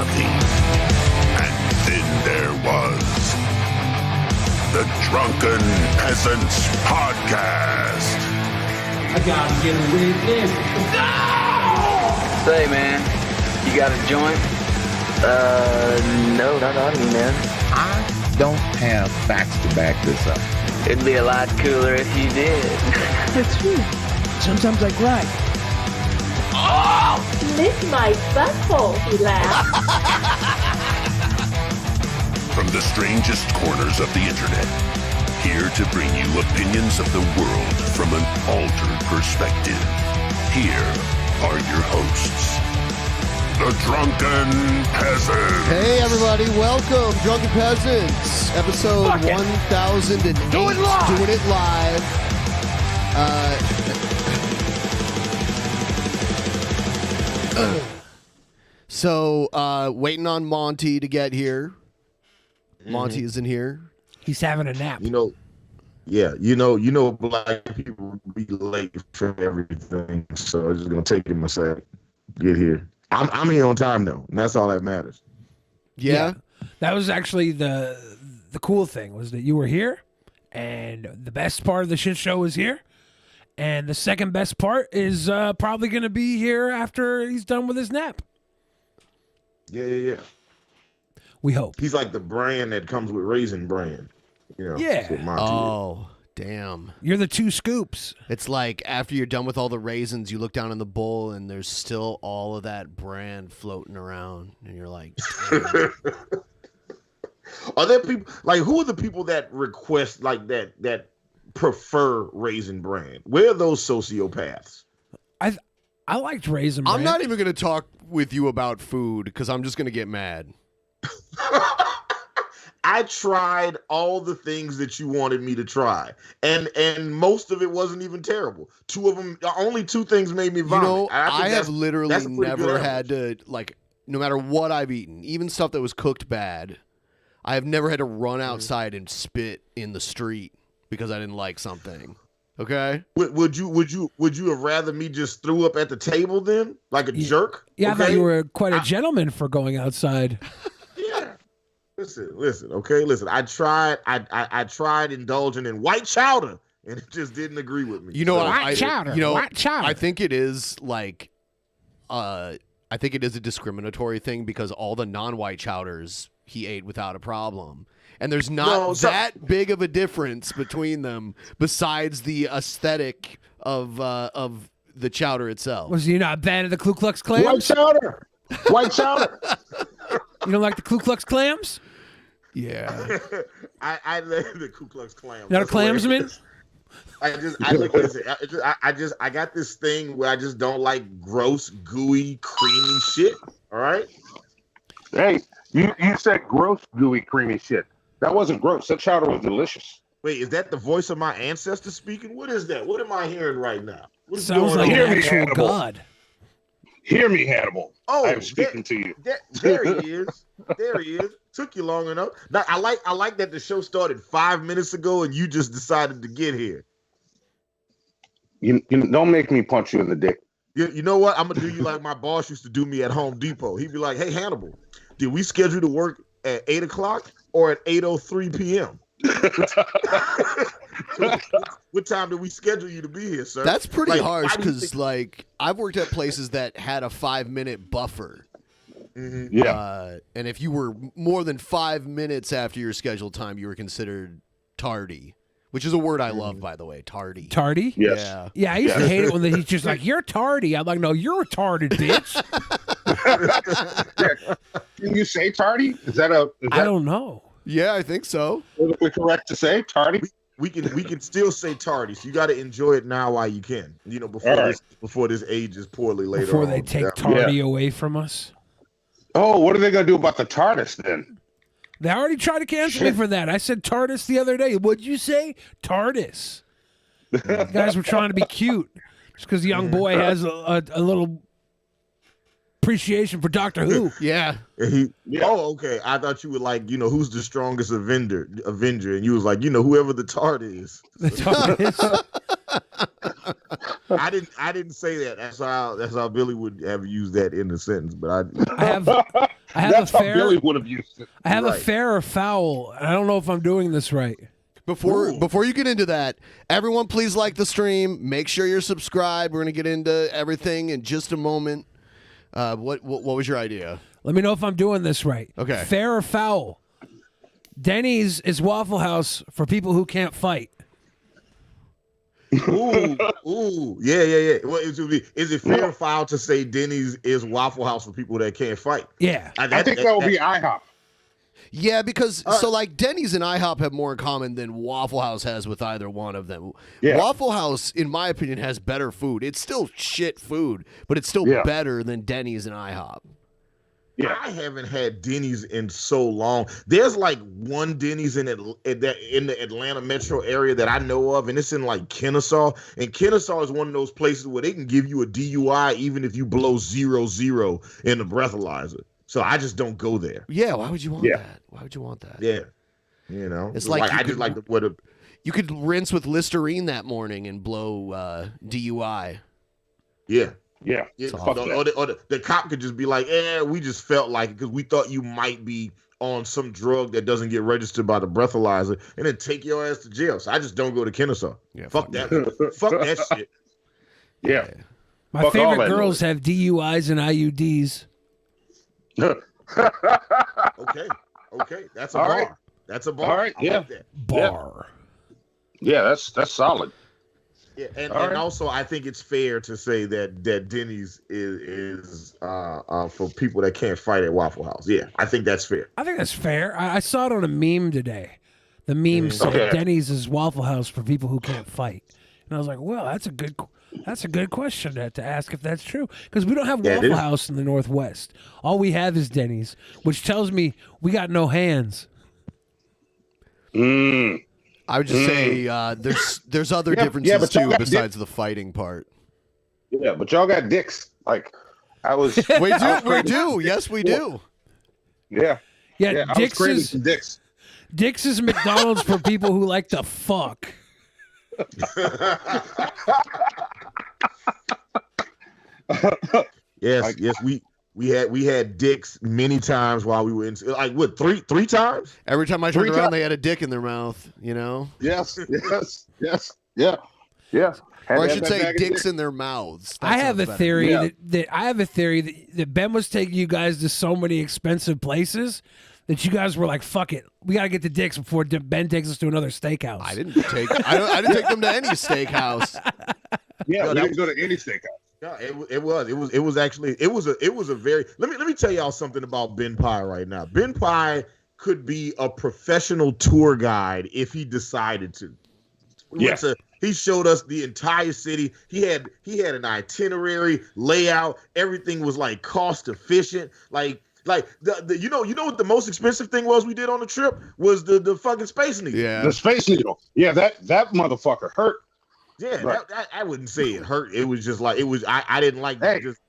nothing. And then there was the Drunken Peasants Podcast. I gotta get away with this. No! Say, man, you got a joint? No, not on me, man. I don't have facts to back this up. It'd be a lot cooler if you did. That's true. Sometimes I cry. Oh! Lick my butthole, he laughed. From the strangest corners of the internet, here to bring you opinions of the world from an altered perspective. Here are your hosts, the Drunken Peasants. Hey everybody, welcome, Drunken Peasants, episode 1008. Do it live. Doing it live. So, waiting on Monty to get here. Monty isn't here. He's having a nap. You know, black people be late for everything, so it's just gonna take him a second to get here. I'm here on time though, and that's all that matters. Yeah. That was actually the cool thing, was that you were here, and the best part of the shit show is here, and the second best part is probably going to be here after he's done with his nap. Yeah. We hope. He's like the brand that comes with Raisin Bran. You know, Yeah. that's what Monty is. Oh, damn. You're the two scoops. It's like after you're done with all the raisins, you look down in the bowl and there's still all of that bran floating around, and you're like, damn. Are there people like who are the people that request like that prefer Raisin Bran? Where are those sociopaths? I liked Raisin Bran. I'm not even going to talk with you about food because I'm just going to get mad. I tried all the things that you wanted me to try, and most of it wasn't even terrible. Only two things made me vomit. You know, I have that's literally a pretty good never average. had to, like, no matter what I've eaten, even stuff that was cooked bad, I have never had to run outside and spit in the street because I didn't like something. Okay? Would you have rather me just threw up at the table then, like a jerk? Yeah, I okay? thought you were quite a gentleman for going outside. Yeah. Listen. Okay, listen. I tried indulging in white chowder, and it just didn't agree with me. You know, White chowder. I think it is like, I think it is a discriminatory thing because all the non-white chowders he ate without a problem. And there's not that big of a difference between them besides the aesthetic of the chowder itself. Was you not a fan of the Ku Klux Klans? White chowder. You don't like the Ku Klux Clams? Yeah. I love the Ku Klux Klan. Not a Klamsman? I got this thing where I just don't like gross, gooey, creamy shit. All right. Hey, you said gross, gooey, creamy shit. That wasn't gross. That chowder was delicious. Wait, is that the voice of my ancestor speaking? What is that? What am I hearing right now? What is Sounds going like on? an Hear me, actual Hannibal. god. Hear me, Hannibal. Oh, I am speaking to you. There he is. There he is. Took you long enough. Now, I like that the show started 5 minutes ago and you just decided to get here. You don't make me punch you in the dick. You know what? I'm gonna do you like my boss used to do me at Home Depot. He'd be like, "Hey Hannibal, did we schedule to work at 8 o'clock or at 8:03 p.m.? What time did we schedule you to be here, sir?" That's pretty Like, harsh why do you because, think- like, I've worked at places that had a 5-minute buffer. Mm-hmm. Yeah. And if you were more than 5 minutes after your scheduled time, you were considered tardy, which is a word I love, by the way, tardy. Tardy? Yes. Yeah. Yeah, I used to hate it when he's just like, "You're tardy." I'm like, "No, you're retarded, bitch." Can you say tardy? Is that I don't know. Yeah, I think so. politically correct to say tardy? We can still say tardy, so you got to enjoy it now while you can. You know, before this ages poorly later. Before on. they take Yeah. tardy away from us. Oh, what are they gonna do about the TARDIS then? They already tried to cancel me for that. I said TARDIS the other day. What'd you say? TARDIS. You guys were trying to be cute. Just because the young boy has a little appreciation for Doctor Who. Yeah. Oh, okay. I thought you were like, who's the strongest Avenger, and you was like, whoever the Tard is. The TARDIS. I didn't say that. That's how Billy would have used that in the sentence. But I I have That's a how fair. Billy would have used it. I have a Right. fair or foul. I don't know if I'm doing this right. Before you get into that, everyone please like the stream. Make sure you're subscribed. We're gonna get into everything in just a moment. What was your idea? Let me know if I'm doing this right. Okay. Fair or foul? Denny's is Waffle House for people who can't fight. Ooh, yeah. Well, is it fair or foul to say Denny's is Waffle House for people that can't fight? Yeah. I think that would be IHOP. Yeah, because so like Denny's and IHOP have more in common than Waffle House has with either one of them. Yeah. Waffle House, in my opinion, has better food. It's still shit food, but it's still better than Denny's and IHOP. Yeah. I haven't had Denny's in so long. There's like one Denny's in the Atlanta metro area that I know of, and it's in like Kennesaw. And Kennesaw is one of those places where they can give you a DUI even if you blow 0-0 in the breathalyzer. So I just don't go there. Yeah, why would you want that? Why would you want that? Yeah, you know, It's like you I just could- like what a You could rinse with Listerine that morning and blow DUI. yeah. Yeah. Or the cop could just be like, we just felt like it because we thought you might be on some drug that doesn't get registered by the breathalyzer, and then take your ass to jail. So I just don't go to Kennesaw. Yeah, fuck that. Fuck that shit. Yeah. My Fuck all favorite that girls noise. have DUIs and IUDs. Okay. That's a All bar. right. That's a bar. All right, I yeah. like that. Bar. Yeah, that's solid. Yeah, and All right. also I think it's fair to say that Denny's is for people that can't fight at Waffle House. Yeah, I think that's fair. I think that's fair. I saw it on a meme today. The meme said Okay. Denny's is Waffle House for people who can't fight. And I was like, well, that's a good question to ask if that's true. Because we don't have Yeah, it Waffle is. House in the Northwest. All we have is Denny's, which tells me we got no hands. I would just say there's other differences but y'all too got besides the fighting part. Yeah, but y'all got dicks. Like, I was. We I was do. craving- Yes, we do. Yeah. Yeah, I was craving some dicks. Dick's is McDonald's for people who like to fuck. Yes, we had dicks many times while we were in like what three times? Every time I turned Three around, times. they had a dick in their mouth. You know, Yes. Yeah. Had or I to have should that say, bag of dicks in their mouths. That I have a sounds better. theory Yeah. that Ben was taking you guys to so many expensive places that you guys were like, "Fuck it, we got to get the dicks before Ben takes us to another steakhouse." I didn't take them to any steakhouse. Yeah, No, we that didn't go to any steakhouse. No, it was actually it was a very let me tell y'all something about Ben Pye right now. Ben Pye could be a professional tour guide if he decided to. He showed us the entire city. He had an itinerary layout. Everything was like cost efficient. Like the you know what the most expensive thing was we did on the trip was the fucking Space Needle. Yeah, The Space Needle. Yeah, that motherfucker hurt. Yeah, Right. I wouldn't say it hurt. It was just like it was. I didn't like just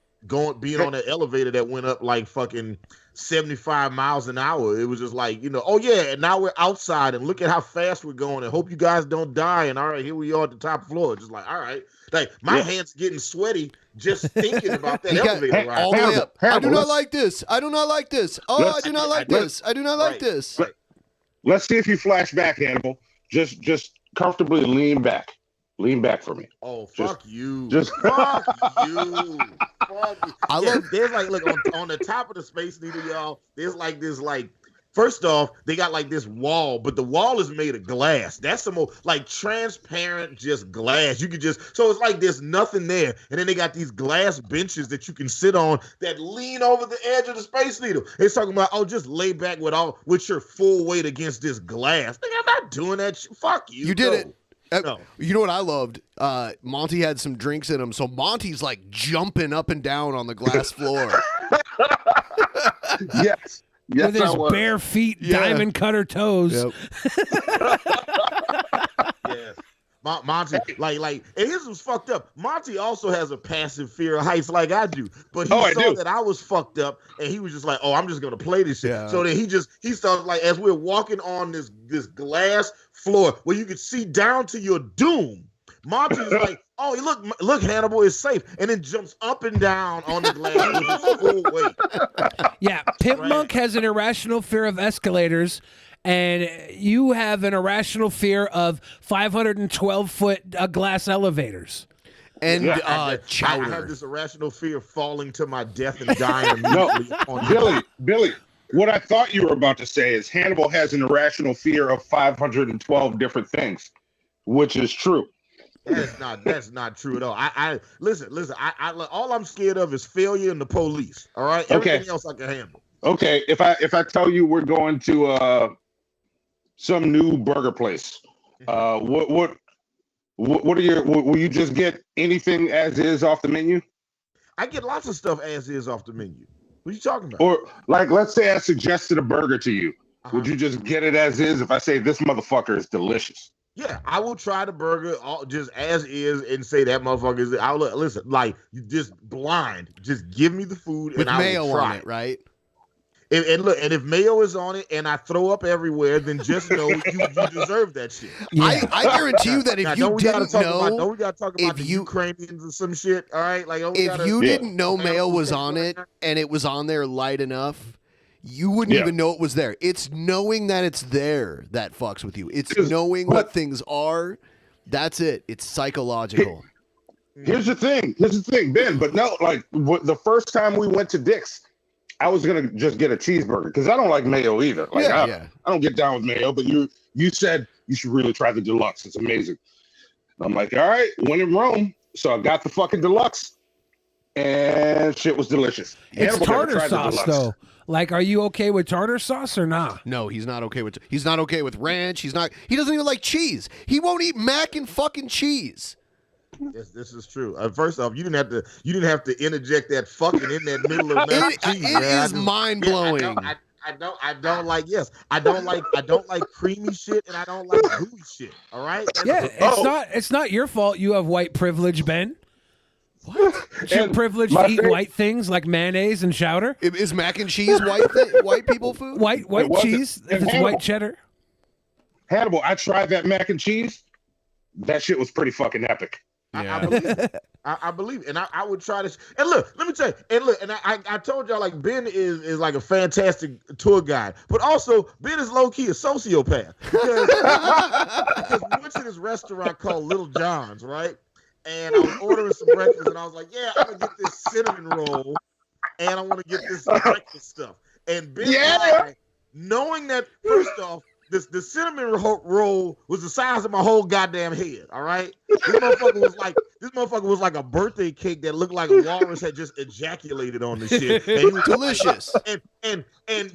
being on the elevator that went up like fucking 75 miles an hour. It was just like, oh yeah, and now we're outside and look at how fast we're going and hope you guys don't die. And all right, here we are at the top floor. Just like, all right, like my hands getting sweaty just thinking about that elevator ride. all the way up. I do Hannibal, not let's- like this. I do not like this. Oh, I do not like this. I do not like this. Let's see if you flash back, Hannibal. Just comfortably lean back. Lean back for me. Oh, fuck you. Just Fuck you. Fuck you. I Yeah, love- there's like, look, on the top of the Space Needle, y'all, there's like this, like, first off, they got like this wall, but the wall is made of glass. That's the most, like, transparent, just glass. You could just, so it's like there's nothing there. And then they got these glass benches that you can sit on that lean over the edge of the Space Needle. It's talking about, just lay back with your full weight against this glass. Nigga, I'm not doing that shit. Fuck you. You did No. it. No. You know what I loved? Monty had some drinks in him, so Monty's like jumping up and down on the glass floor. Yes. Yes, With his I was. bare feet, Yeah. diamond cutter toes. Yep. Yes. Monty, like, and his was fucked up. Monty also has a passive fear of heights like I do, but he I saw do. that I was fucked up, and he was just like, "Oh, I'm just gonna play this shit." Yeah. So then he started like, as we're walking on this glass floor where you could see down to your doom, Monty is like, oh, look, Hannibal is safe, and then jumps up and down on the glass with his full weight. Yeah, Pimp Monk has an irrational fear of escalators, and you have an irrational fear of 512-foot glass elevators. And I chowder. have this irrational fear of falling to my death and dying immediately. No, Billy, what I thought you were about to say is Hannibal has an irrational fear of 512 different things, which is true. That's not true at all. I listen. I all I'm scared of is failure and the police. All right. Everything else I can handle. Okay. If I tell you we're going to some new burger place, what are your? Will you just get anything as is off the menu? I get lots of stuff as is off the menu. What are you talking about? Or like, let's say I suggested a burger to you. Would you just get it as is if I say this motherfucker is delicious? Yeah, I will try the burger just as is and say that motherfucker is. I'll listen, like you just blind. Just give me the food with and mayo I will try on it, right? And look, and if mayo is on it and I throw up everywhere, then just know you deserve that shit. Yeah. I guarantee you that if you didn't know, don't we gotta talk about the Ukrainians and some shit? All right, like if you didn't know mayo was on it and it was on there light enough, you wouldn't even know it was there. It's knowing that it's there that fucks with you. It's knowing what things are. That's it. It's psychological. Here's the thing, Ben. But no, like the first time we went to Dick's, I was gonna just get a cheeseburger because I don't like mayo either. Like I don't get down with mayo. But you said you should really try the deluxe. It's amazing. I'm like, all right, when in Rome. So I got the fucking deluxe, and shit was delicious. It's tartar sauce though. Like, are you okay with tartar sauce or not? No, he's not okay with. He's not okay with ranch. He doesn't even like cheese. He won't eat mac and fucking cheese. This is true. First off, you didn't have to interject that fucking in that middle of mac and cheese. It is mind blowing. I don't like. Yes, I don't like creamy shit, and I don't like gooey shit. All right. It's not your fault. You have white privilege, Ben. What? It's your privilege to eat white things like mayonnaise and chowder? Is mac and cheese white people food? White cheese, if it's white cheddar. Hannibal, I tried that mac and cheese. That shit was pretty fucking epic. Yeah. I believe, and I would try this. And look, let me tell you. And I told y'all like Ben is like a fantastic tour guide, but also Ben is low key a sociopath because we went to this restaurant called Little John's, right? And I was ordering some breakfast, and I was like, yeah, I'm gonna get this cinnamon roll, and I want to get this breakfast stuff. And Ben, knowing that first off, the cinnamon roll was the size of my whole goddamn head. All right, this motherfucker was like a birthday cake that looked like a walrus had just ejaculated on the shit. And he was delicious. And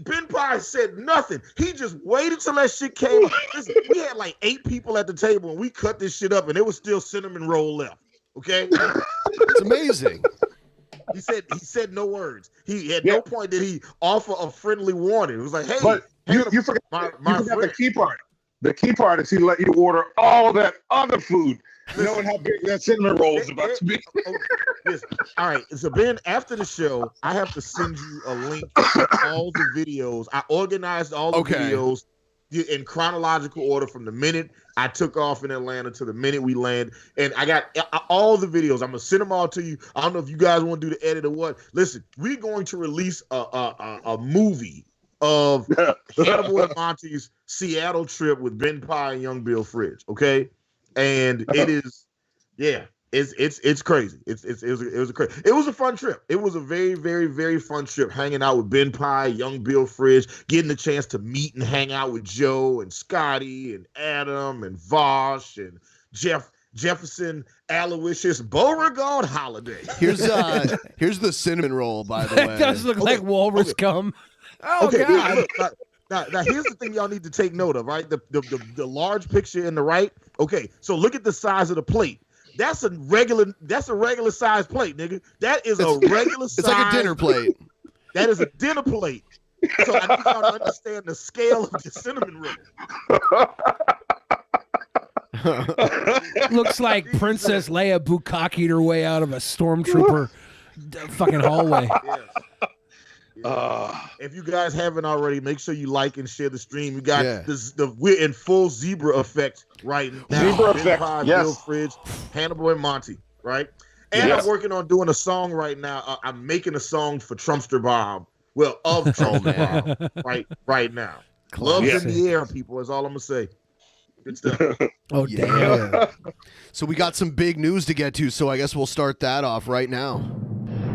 Ben Pye said nothing. He just waited till that shit came up. Listen, we had like 8 people at the table, and we cut this shit up, and there was still cinnamon roll left. Okay, it's amazing. He said no words. He at no point did he offer a friendly warning. It was like, hey. But you forgot the key part. The key part is he let you order all that other food, knowing how big that cinnamon roll is about to be. All right. So Ben, after the show, I have to send you a link to all the videos. I organized all the videos in chronological order from the minute I took off in Atlanta to the minute we land. And I got all the videos. I'm gonna send them all to you. I don't know if you guys want to do the edit or what. Listen, we're going to release a movie of Hannibal and Monty's Seattle trip with Ben Pye and Young Bill Fridge. Okay, and it is, it's crazy. It was a fun trip. It was a very, very, very fun trip. Hanging out with Ben Pye, Young Bill Fridge, getting the chance to meet and hang out with Joe and Scotty and Adam and Vosh and Jefferson, Aloysius, Beauregard Holiday. Here's the cinnamon roll, by the way. It does look like walrus cum. Oh, okay, God. Now here's the thing y'all need to take note of, right? The large picture in the right. Okay, so look at the size of the plate. That's a regular size plate, nigga. That is a regular size. It's like a dinner plate. That is a dinner plate. So I need y'all to understand the scale of the cinnamon roll. Looks like Princess Leia bukkakied her way out of a stormtrooper fucking hallway. If you guys haven't already, make sure you like and share the stream. We got we're in full zebra effect right now. Zebra effect, yes. Bill Fridge, Hannibal and Monty, right? And I'm working on doing a song right now. I'm making a song for Trumpster Bob. Well, of Trumpster Bob, right now. Love in the air, people. That's all I'm gonna say. Good stuff. Oh damn! So we got some big news to get to. So I guess we'll start that off right now.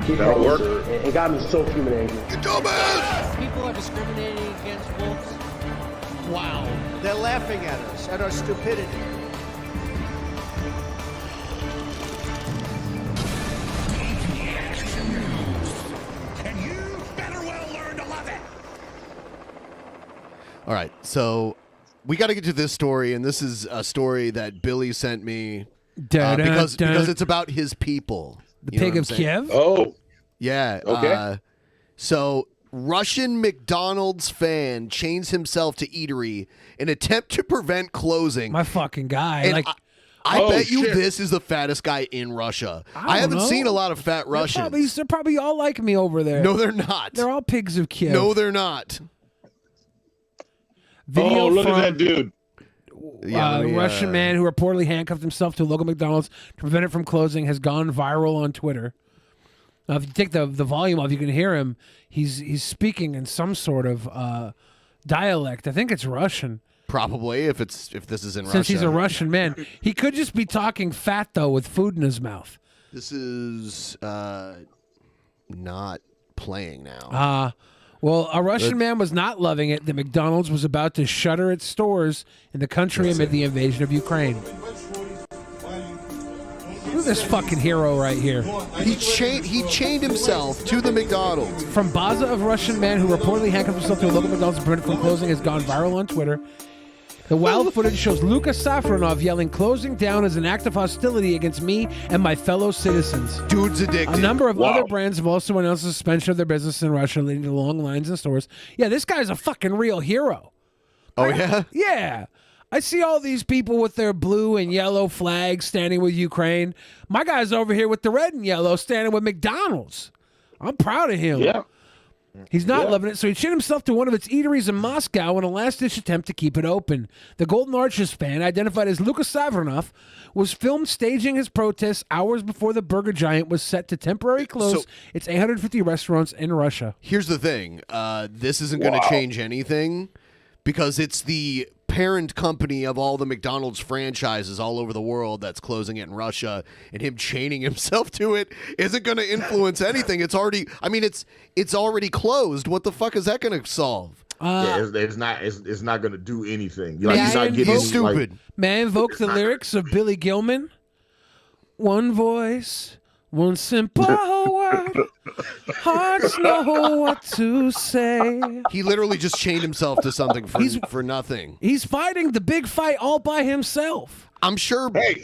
That'll work. It got me so humiliated. You dumbass! People are discriminating against wolves. Wow. They're laughing at us, at our stupidity. And you better well learn to love it. All right, so we got to get to this story, and this is a story that Billy sent me because it's about his people. The pig of Kiev? Oh. Yeah. Okay. So, Russian McDonald's fan chains himself to eatery in attempt to prevent closing. My fucking guy. And I bet you this is the fattest guy in Russia. I haven't seen a lot of fat Russians. They're probably all like me over there. No, they're not. They're all pigs of Kiev. No, they're not. Video look from, at that dude. Russian man who reportedly handcuffed himself to a local McDonald's to prevent it from closing has gone viral on Twitter. Now, if you take the volume off, you can hear him. He's speaking in some sort of dialect. I think it's Russian. Probably, if this is in Russia. Since he's a Russian man. He could just be talking fat, though, with food in his mouth. This is not playing now. Well, a Russian man was not loving it that McDonald's was about to shutter its stores in the country amid the invasion of Ukraine. Look at this fucking hero right here. He chained himself to the McDonald's. From Baza of Russian man who reportedly handcuffed himself to a local McDonald's to prevent it from closing has gone viral on Twitter. The wild footage shows Luka Safronov yelling, "Closing down is an act of hostility against me and my fellow citizens." Dude's addicted. A number of other brands have also announced the suspension of their business in Russia, leading to long lines in stores. Yeah, this guy's a fucking real hero. Oh, yeah? Yeah. I see all these people with their blue and yellow flags standing with Ukraine. My guy's over here with the red and yellow standing with McDonald's. I'm proud of him. Yeah. He's not loving it, so he chained himself to one of its eateries in Moscow in a last-ditch attempt to keep it open. The Golden Arches fan, identified as Luka Savronov, was filmed staging his protests hours before the burger giant was set to temporarily close its 850 restaurants in Russia. Here's the thing. This isn't going to change anything because it's the parent company of all the McDonald's franchises all over the world that's closing it in Russia, and him chaining himself to it isn't going to influence anything. It's already, it's already closed. What the fuck is that going to solve? It's not going to do anything. Stupid. May I invoke the lyrics of Billy Gilman? One voice, one simple word. Hearts know what to say. He literally just chained himself to something for nothing. He's fighting the big fight all by himself. I'm sure. Hey,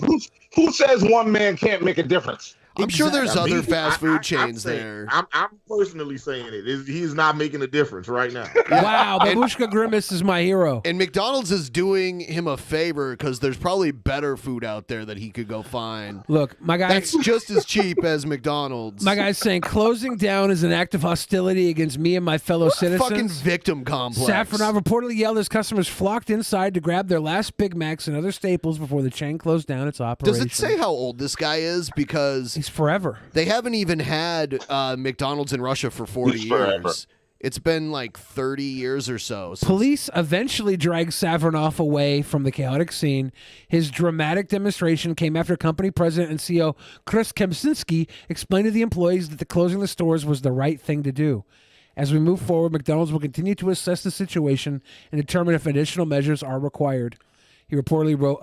who says one man can't make a difference? I'm sure there's other fast food chains there. I'm personally saying it. He's not making a difference right now. Wow, Babushka Grimace is my hero. And McDonald's is doing him a favor because there's probably better food out there that he could go find. Look, my guy. That's just as cheap as McDonald's. My guy's saying closing down is an act of hostility against me and my fellow citizens. Fucking victim complex. Safronov reportedly yelled as customers flocked inside to grab their last Big Macs and other staples before the chain closed down its operation. Does it say how old this guy is? Because he's forever. They haven't even had McDonald's in Russia for 40 years. It's been like 30 years or so. Police eventually dragged Savronov away from the chaotic scene. His dramatic demonstration came after company president and CEO Chris Kemsinski explained to the employees that the closing of the stores was the right thing to do. As we move forward, McDonald's will continue to assess the situation and determine if additional measures are required. He reportedly wrote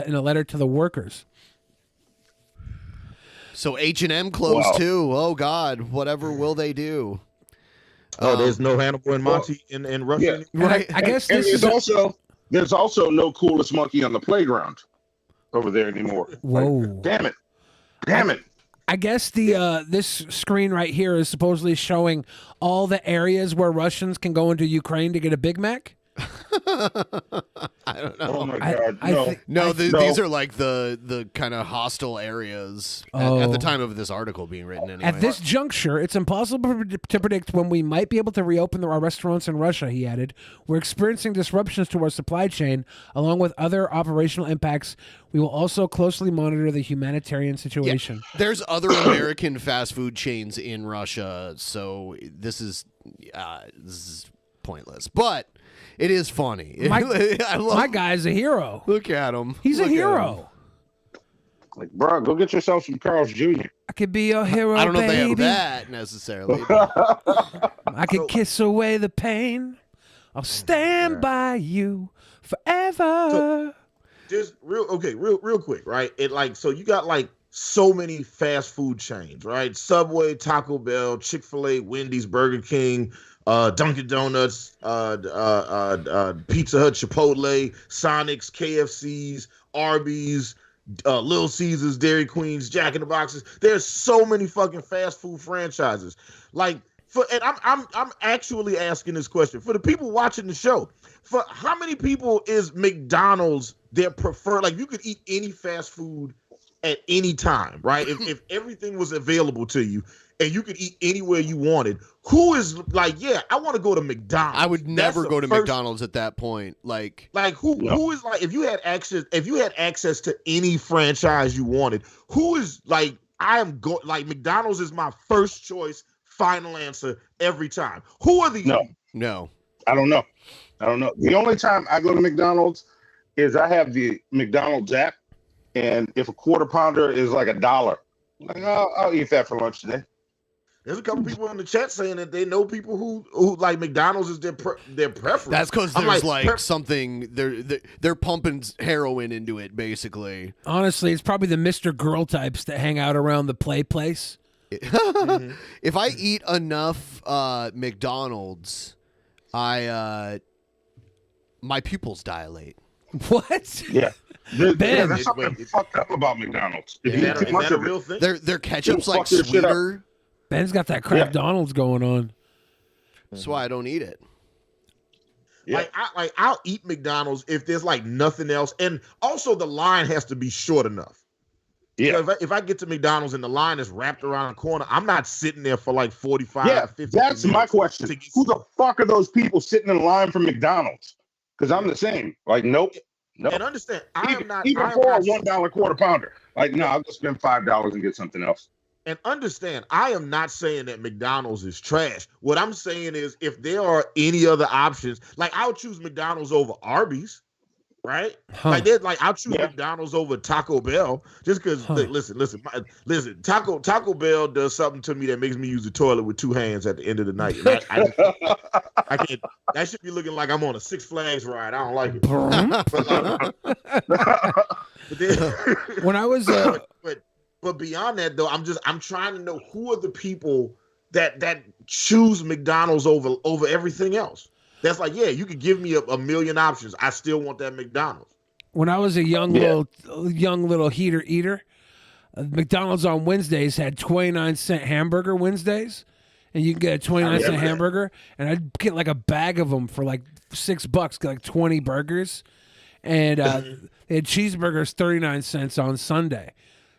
in a letter to the workers. So H&M closed too. Oh God, whatever will they do? There's no Hannibal and Monty in Russia, right? I guess this is there's also no coolest monkey on the playground over there anymore. Whoa! Like, damn it! I guess the this screen right here is supposedly showing all the areas where Russians can go into Ukraine to get a Big Mac. I don't know. Oh my God! These are like the kind of hostile areas at the time of this article being written. Anyway. At this juncture, it's impossible to predict when we might be able to reopen our restaurants in Russia, he added. We're experiencing disruptions to our supply chain, along with other operational impacts. We will also closely monitor the humanitarian situation. Yeah, there's other American fast food chains in Russia, so this is pointless. But it is funny. My guy's a hero. Look at him. He's a hero. Like, bro, go get yourself some Carl's Jr. I could be your hero, I don't know baby. if they have that necessarily. I could kiss away the pain. I'll stand by you forever. Just real quick, right? So you got like so many fast food chains, right? Subway, Taco Bell, Chick-fil-A, Wendy's, Burger King, Dunkin' Donuts, Pizza Hut, Chipotle, Sonic's, KFC's, Arby's, Little Caesars, Dairy Queens, Jack in the Boxes. There's so many fucking fast food franchises. And I'm actually asking this question for the people watching the show. For how many people is McDonald's their preferred? Like, you could eat any fast food at any time, right? if everything was available to you and you could eat anywhere you wanted, who is like, yeah, I want to go to McDonald's? I would never go to McDonald's at that point. Like who is like, if you had access to any franchise you wanted, who is like, McDonald's is my first choice, final answer every time. Who are the No. I don't know. The only time I go to McDonald's is I have the McDonald's app, and if a quarter pounder is like $1, like, I'll eat that for lunch today. There's a couple people in the chat saying that they know people who like McDonald's is their preference. That's because there's something they're pumping heroin into it, basically. Honestly, it's probably the Mr. Girl types that hang out around the play place. If I eat enough McDonald's, my pupils dilate. What? Yeah. Ben, there's something fucked up about McDonald's. If you eat too much of it, their ketchup's like sweeter. Ben's got that crap Donald's going on. That's why I don't eat it. Yeah. I'll eat McDonald's if there's like nothing else, and also the line has to be short enough. Yeah. If I get to McDonald's and the line is wrapped around the corner, I'm not sitting there for like 45, 50 that's my question. Who the fuck are those people sitting in line for McDonald's? Because I'm the same. Like, nope. And understand, even for a $1 quarter pounder. Like, no, I'll just spend $5 and get something else. And understand, I am not saying that McDonald's is trash. What I'm saying is, if there are any other options, like I'll choose McDonald's over Arby's, right? Huh. I'll choose McDonald's over Taco Bell just because. Listen. Taco Bell does something to me that makes me use the toilet with two hands at the end of the night. I can't. That should be looking like I'm on a Six Flags ride. I don't like it. When I was. But beyond that, though, I'm trying to know who are the people that choose McDonald's over everything else. That's like, yeah, you could give me a million options. I still want that McDonald's. When I was a young little heater eater, McDonald's on Wednesdays had 29-cent hamburger Wednesdays, and you can get a 29-cent hamburger, and I'd get like a bag of them for like $6, like 20 burgers, and they had cheeseburgers 39 cents on Sunday.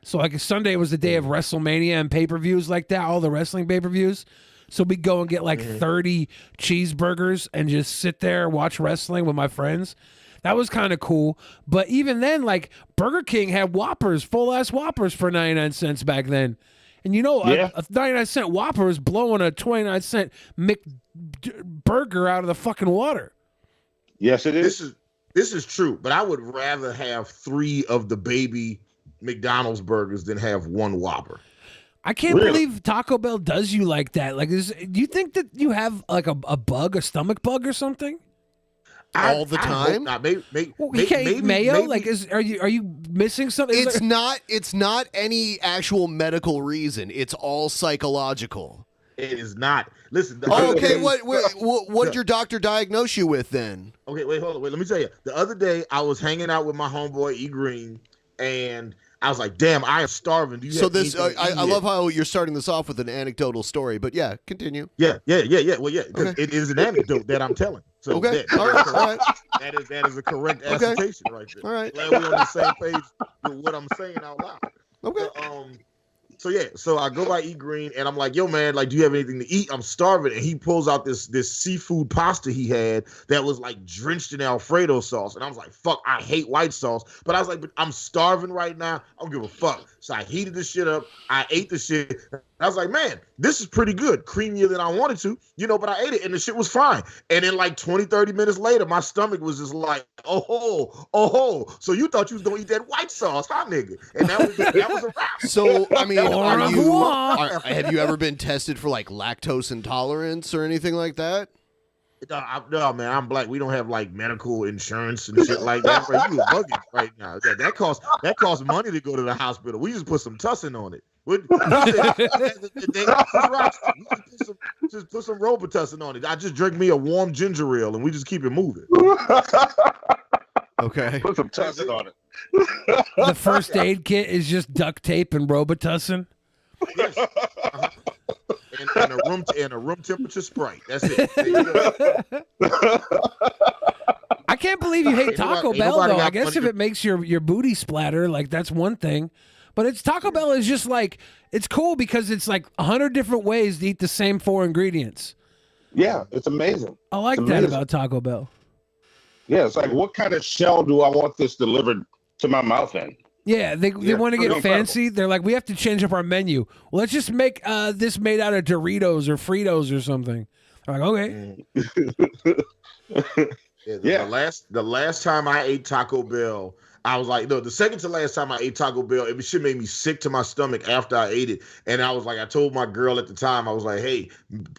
So like Sunday was the day of WrestleMania and pay-per-views like that, all the wrestling pay-per-views. So we'd go and get like 30 cheeseburgers and just sit there and watch wrestling with my friends. That was kind of cool. But even then, like Burger King had Whoppers, full-ass Whoppers for 99 cents back then. And you know, a 99-cent Whopper is blowing a 29-cent McBurger out of the fucking water. Yes, it is. This is true, but I would rather have 3 of the baby McDonald's burgers than have 1 Whopper. I can't believe Taco Bell does you like that. Like, do you think that you have like a bug, a stomach bug or something? All the time? Maybe, you can't eat mayo? Like, are you missing something? It's not any actual medical reason. It's all psychological. It is not. Listen. Okay, what did your doctor diagnose you with then? Okay, hold on. Let me tell you. The other day, I was hanging out with my homeboy E Green, and I was like, damn, I am starving. Do you So have this, anything to I eat? love how you're starting this off with an anecdotal story, but yeah, continue. Yeah. Well, yeah, because it is an anecdote that I'm telling. So Okay. that, All right. that is a correct assertion right there. All right. Glad we're on the same page with what I'm saying out loud. Okay. So I go by Eat Green and I'm like, yo, man, like, do you have anything to eat? I'm starving. And he pulls out this seafood pasta he had that was like drenched in Alfredo sauce. And I was like, fuck, I hate white sauce. But I was like, but I'm starving right now. I don't give a fuck. So I heated the shit up. I ate the shit. I was like, man, this is pretty good. Creamier than I wanted to, but I ate it and the shit was fine. And then like 20, 30 minutes later, my stomach was just like, oh. So you thought you was going to eat that white sauce, huh, nigga? And that was a wrap. So, I mean, have you ever been tested for like lactose intolerance or anything like that? No, man, I'm black. We don't have like medical insurance and shit like that. Bro, you bugging right now. That costs money to go to the hospital. We just put some tussin on it. Just put some Robitussin on it. I just drink me a warm ginger ale and we just keep it moving. Okay. Put some tussin on it. The first aid kit is just duct tape and Robitussin. Yes. And a room temperature Sprite. That's it. There you go. I can't believe you hate Taco Bell, though. I guess if money it makes your booty splatter, like, that's one thing. But Taco Bell is just like, it's cool because it's like 100 different ways to eat the same 4 ingredients. Yeah, it's amazing. I like that about Taco Bell. Yeah, it's like, what kind of shell do I want this delivered to my mouth in? Yeah, they want to get fancy. They're like, we have to change up our menu. Well, let's just make this made out of Doritos or Fritos or something. I'm like, okay. The last time I ate Taco Bell, I was like, no, the second to last time I ate Taco Bell, it shit made me sick to my stomach after I ate it. And I was like, I told my girl at the time, I was like, hey,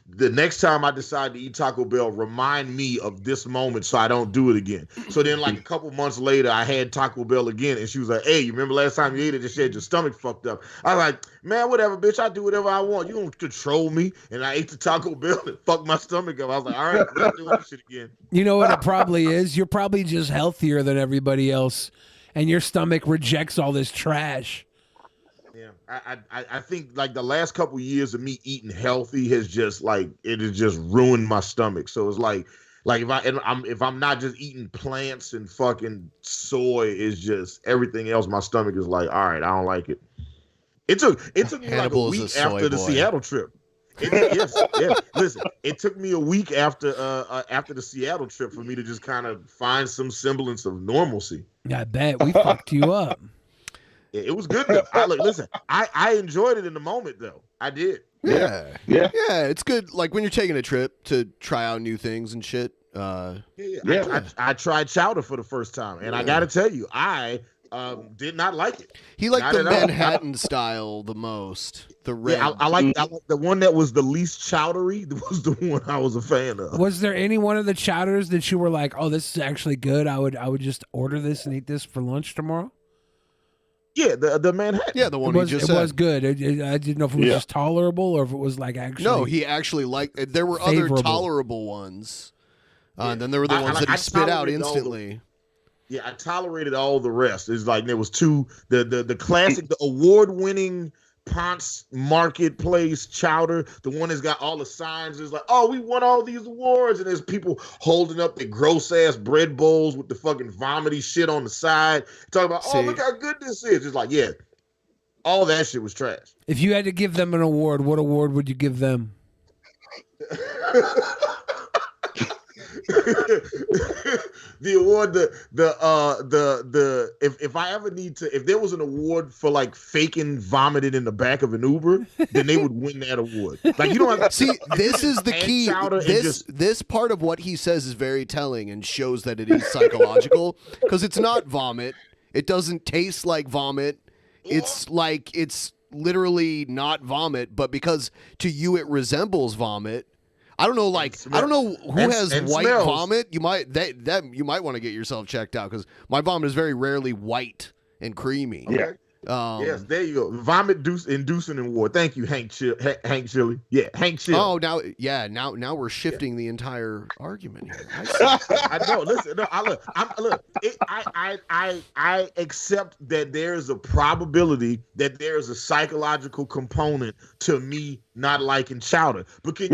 the next time I decide to eat Taco Bell, remind me of this moment so I don't do it again. So then like a couple months later, I had Taco Bell again. And she was like, hey, you remember last time you ate it? Just said your stomach fucked up. I was like, man, whatever, bitch. I do whatever I want. You don't control me. And I ate the Taco Bell and fucked my stomach up. I was like, all right, I'm not doing this shit again. You know what it probably is? You're probably just healthier than everybody else. And your stomach rejects all this trash. Yeah, I think like the last couple years of me eating healthy has just like it has just ruined my stomach. So it's like if I'm not just eating plants and fucking soy, is just everything else. My stomach is like, all right, I don't like it. It took me Hannibal like a is week a soy after the boy. Seattle trip. Yes. Listen, it took me a week after the Seattle trip for me to just kind of find some semblance of normalcy. I bet we fucked you up. Yeah, it was good though. I enjoyed it in the moment though. I did. Yeah. It's good. Like when you're taking a trip to try out new things and shit. I tried chowder for the first time, and I got to tell you, I did not like it. He liked the Manhattan style the most. The red. Yeah, I like the one that was the least chowdery. Was the one I was a fan of. Was there any one of the chowders that you were like, oh, this is actually good? I would just order this and eat this for lunch tomorrow? Yeah, the Manhattan. Yeah, the one he just said. It was good. I didn't know if it was just tolerable or if it was like actually. No, he actually liked. There were favorable. other tolerable ones. And then there were the ones that he spit out instantly. Yeah, I tolerated all the rest. It's like there was two, the classic, the award-winning Ponce Marketplace chowder, the one that's got all the signs. Is like, oh, we won all these awards, and there's people holding up their gross-ass bread bowls with the fucking vomity shit on the side, talking about, oh, look how good this is. It's like, yeah, all that shit was trash. If you had to give them an award, what award would you give them? The award, if I ever need to, if there was an award for like faking vomited in the back of an Uber, then they would win that award. Like you don't have to see. This is the key. This part of what he says is very telling and shows that it is psychological because it's not vomit. It doesn't taste like vomit. It's like it's literally not vomit, but because to you it resembles vomit. I don't know, like I don't know who has white smells. vomit. You might you might want to get yourself checked out because my vomit is very rarely white and creamy. Yeah, Yes, there you go. Vomit-inducing in war. Thank you, Hank Chili. Yeah, Hank Chili. Oh, now we're shifting the entire argument here. I know. Listen, no, I accept that there is a probability that there is a psychological component to me not liking chowder. But can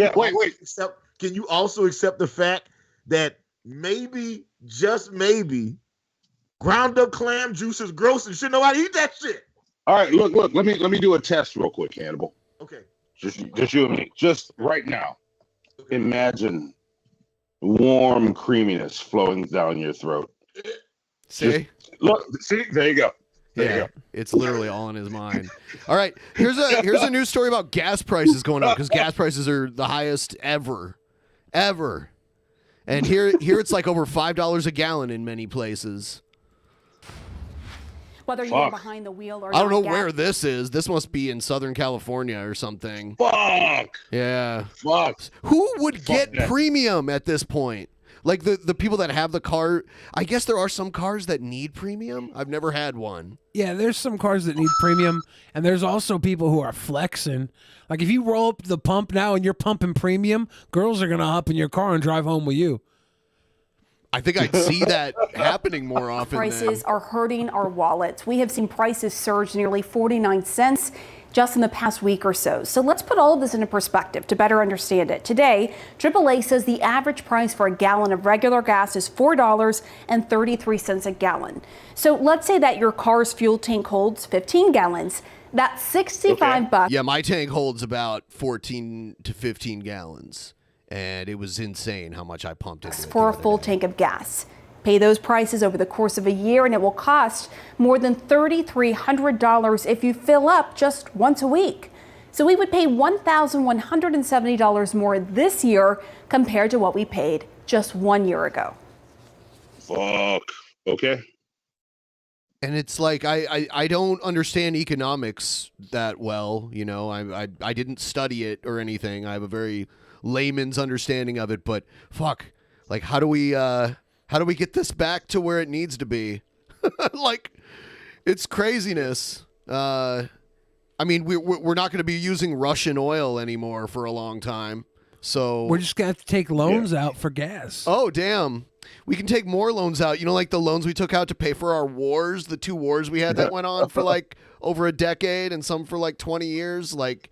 you also accept the fact that maybe, just maybe, ground up clam juice is gross and shouldn't nobody eat that shit? All right, look. Let me do a test real quick, Hannibal. Okay. Just you and me. Just right now. Okay. Imagine warm creaminess flowing down your throat. See? See, there you go. There you go. It's literally all in his mind. All right, here's a news story about gas prices going up because gas prices are the highest ever. And here it's like over $5 a gallon in many places. Whether you're behind the wheel or I don't know where this is. This must be in Southern California or something. Fuck. Yeah. Fuck. Who would get premium at this point? Like the people that have the car. I guess there are some cars that need premium. I've never had one. Yeah, there's some cars that need premium, and there's also people who are flexing. Like if you roll up the pump now and you're pumping premium, girls are gonna hop in your car and drive home with you. I think I'd see that happening more often. Prices are hurting our wallets. We have seen prices surge nearly 49 cents just in the past week or so. So let's put all of this into perspective to better understand it. Today, AAA says the average price for a gallon of regular gas is $4.33 a gallon. So let's say that your car's fuel tank holds 15 gallons. That's $65. Yeah, my tank holds about 14 to 15 gallons. And it was insane how much I pumped into it. For a full tank of gas. Pay those prices over the course of a year, and it will cost more than $3,300 if you fill up just once a week. So we would pay $1,170 more this year compared to what we paid just 1 year ago. Fuck. Okay. And it's like I don't understand economics that well. You know, I didn't study it or anything. I have a very layman's understanding of it, but fuck, like how do we get this back to where it needs to be? Like, it's craziness. I mean, we're not going to be using Russian oil anymore for a long time, so we're just gonna have to take loans out for gas. Oh damn, we can take more loans out. You know, like the loans we took out to pay for our wars, the 2 wars we had that went on for like over a decade and some for like 20 years. Like,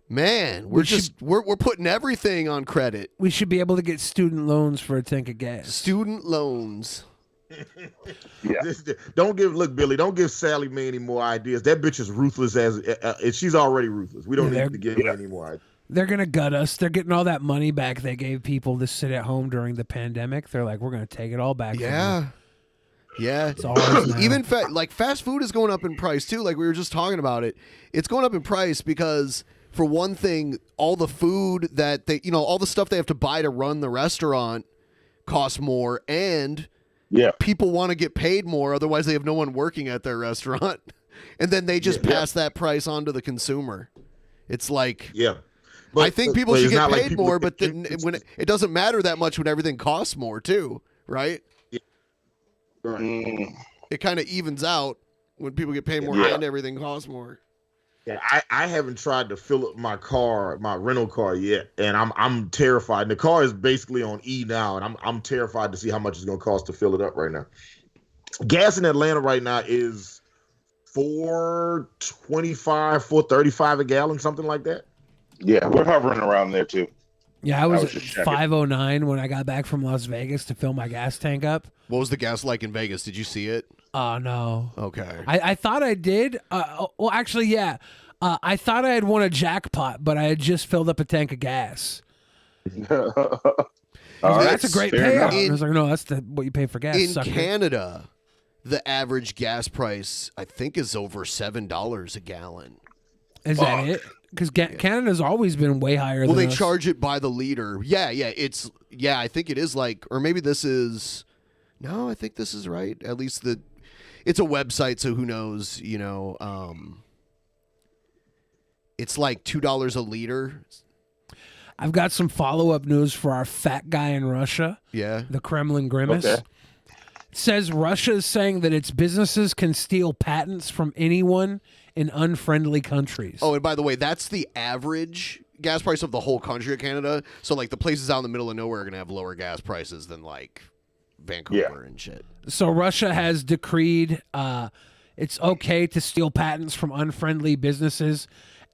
man, we're putting everything on credit. We should be able to get student loans for a tank of gas. Student loans. Look, Billy, don't give Sally Mae any more ideas. That bitch is ruthless as she's already ruthless. We don't need to give her any more ideas. They're going to gut us. They're getting all that money back they gave people to sit at home during the pandemic. They're like, we're going to take it all back. Yeah. Yeah. It's ours now. Even like fast food is going up in price too. Like we were just talking about it. It's going up in price because, for one thing, all the food that they, all the stuff they have to buy to run the restaurant costs more, and people want to get paid more. Otherwise, they have no one working at their restaurant, and then they just pass that price on to the consumer. It's like, I think people should get paid more, but then when it doesn't matter that much when everything costs more too, right? Yeah. Right. It kind of evens out when people get paid more and everything costs more. Yeah, I haven't tried to fill up my rental car yet, and I'm terrified. The car is basically on E now, and I'm terrified to see how much it's going to cost to fill it up right now. Gas in Atlanta right now is $4.25, $4.35 a gallon, something like that. Yeah, we're hovering around there too. Yeah, I was at $5.09 when I got back from Las Vegas to fill my gas tank up. What was the gas like in Vegas? Did you see it? Oh, no. Okay. I thought I did. Well, actually, yeah. I thought I had won a jackpot, but I had just filled up a tank of gas. That's a great payout. I was like, no, that's what you pay for gas. In sucker. Canada, the average gas price, I think, is over $7 a gallon. Is that it? Because Canada's always been way higher than they us. charge it by the liter. Yeah, I think it is like, or maybe this is, no, I think this is right. At least it's a website, so who knows, it's like $2 a liter. I've got some follow-up news for our fat guy in Russia. Yeah. The Kremlin Grimace. Okay. says Russia is saying that its businesses can steal patents from anyone in unfriendly countries. Oh, and by the way, that's the average gas price of the whole country of Canada. So, like, the places out in the middle of nowhere are going to have lower gas prices than, like, Vancouver and shit. So Russia has decreed it's okay to steal patents from unfriendly businesses,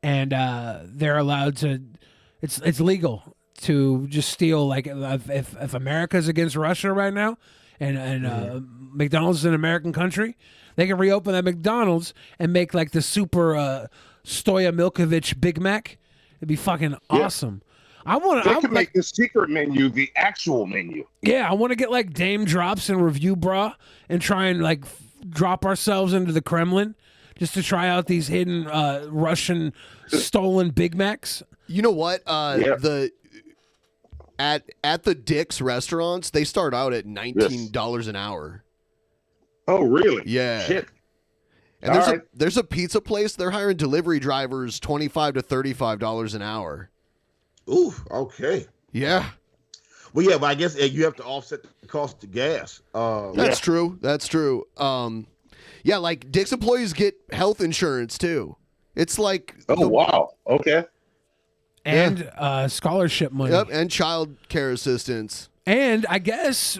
and they're allowed to. It's legal to just steal. Like if America's against Russia right now, and McDonald's is an American country, they can reopen that McDonald's and make like the super Stoya Milkovich Big Mac. It'd be fucking awesome. I want to. They could make the secret menu the actual menu. Yeah, I want to get like Dame Drops and Review Bra and try and like drop ourselves into the Kremlin just to try out these hidden Russian stolen Big Macs. You know what? The at the Dick's restaurants, they start out at $19 an hour. Oh, really? Yeah. Shit. And there's a pizza place. They're hiring delivery drivers $25 to $35 an hour. Ooh, okay. Yeah. Well, yeah, but I guess you have to offset the cost of gas. That's true. That's true. Yeah, like Dick's employees get health insurance too. It's like wow. Okay. And scholarship money. Yep, and child care assistance. And I guess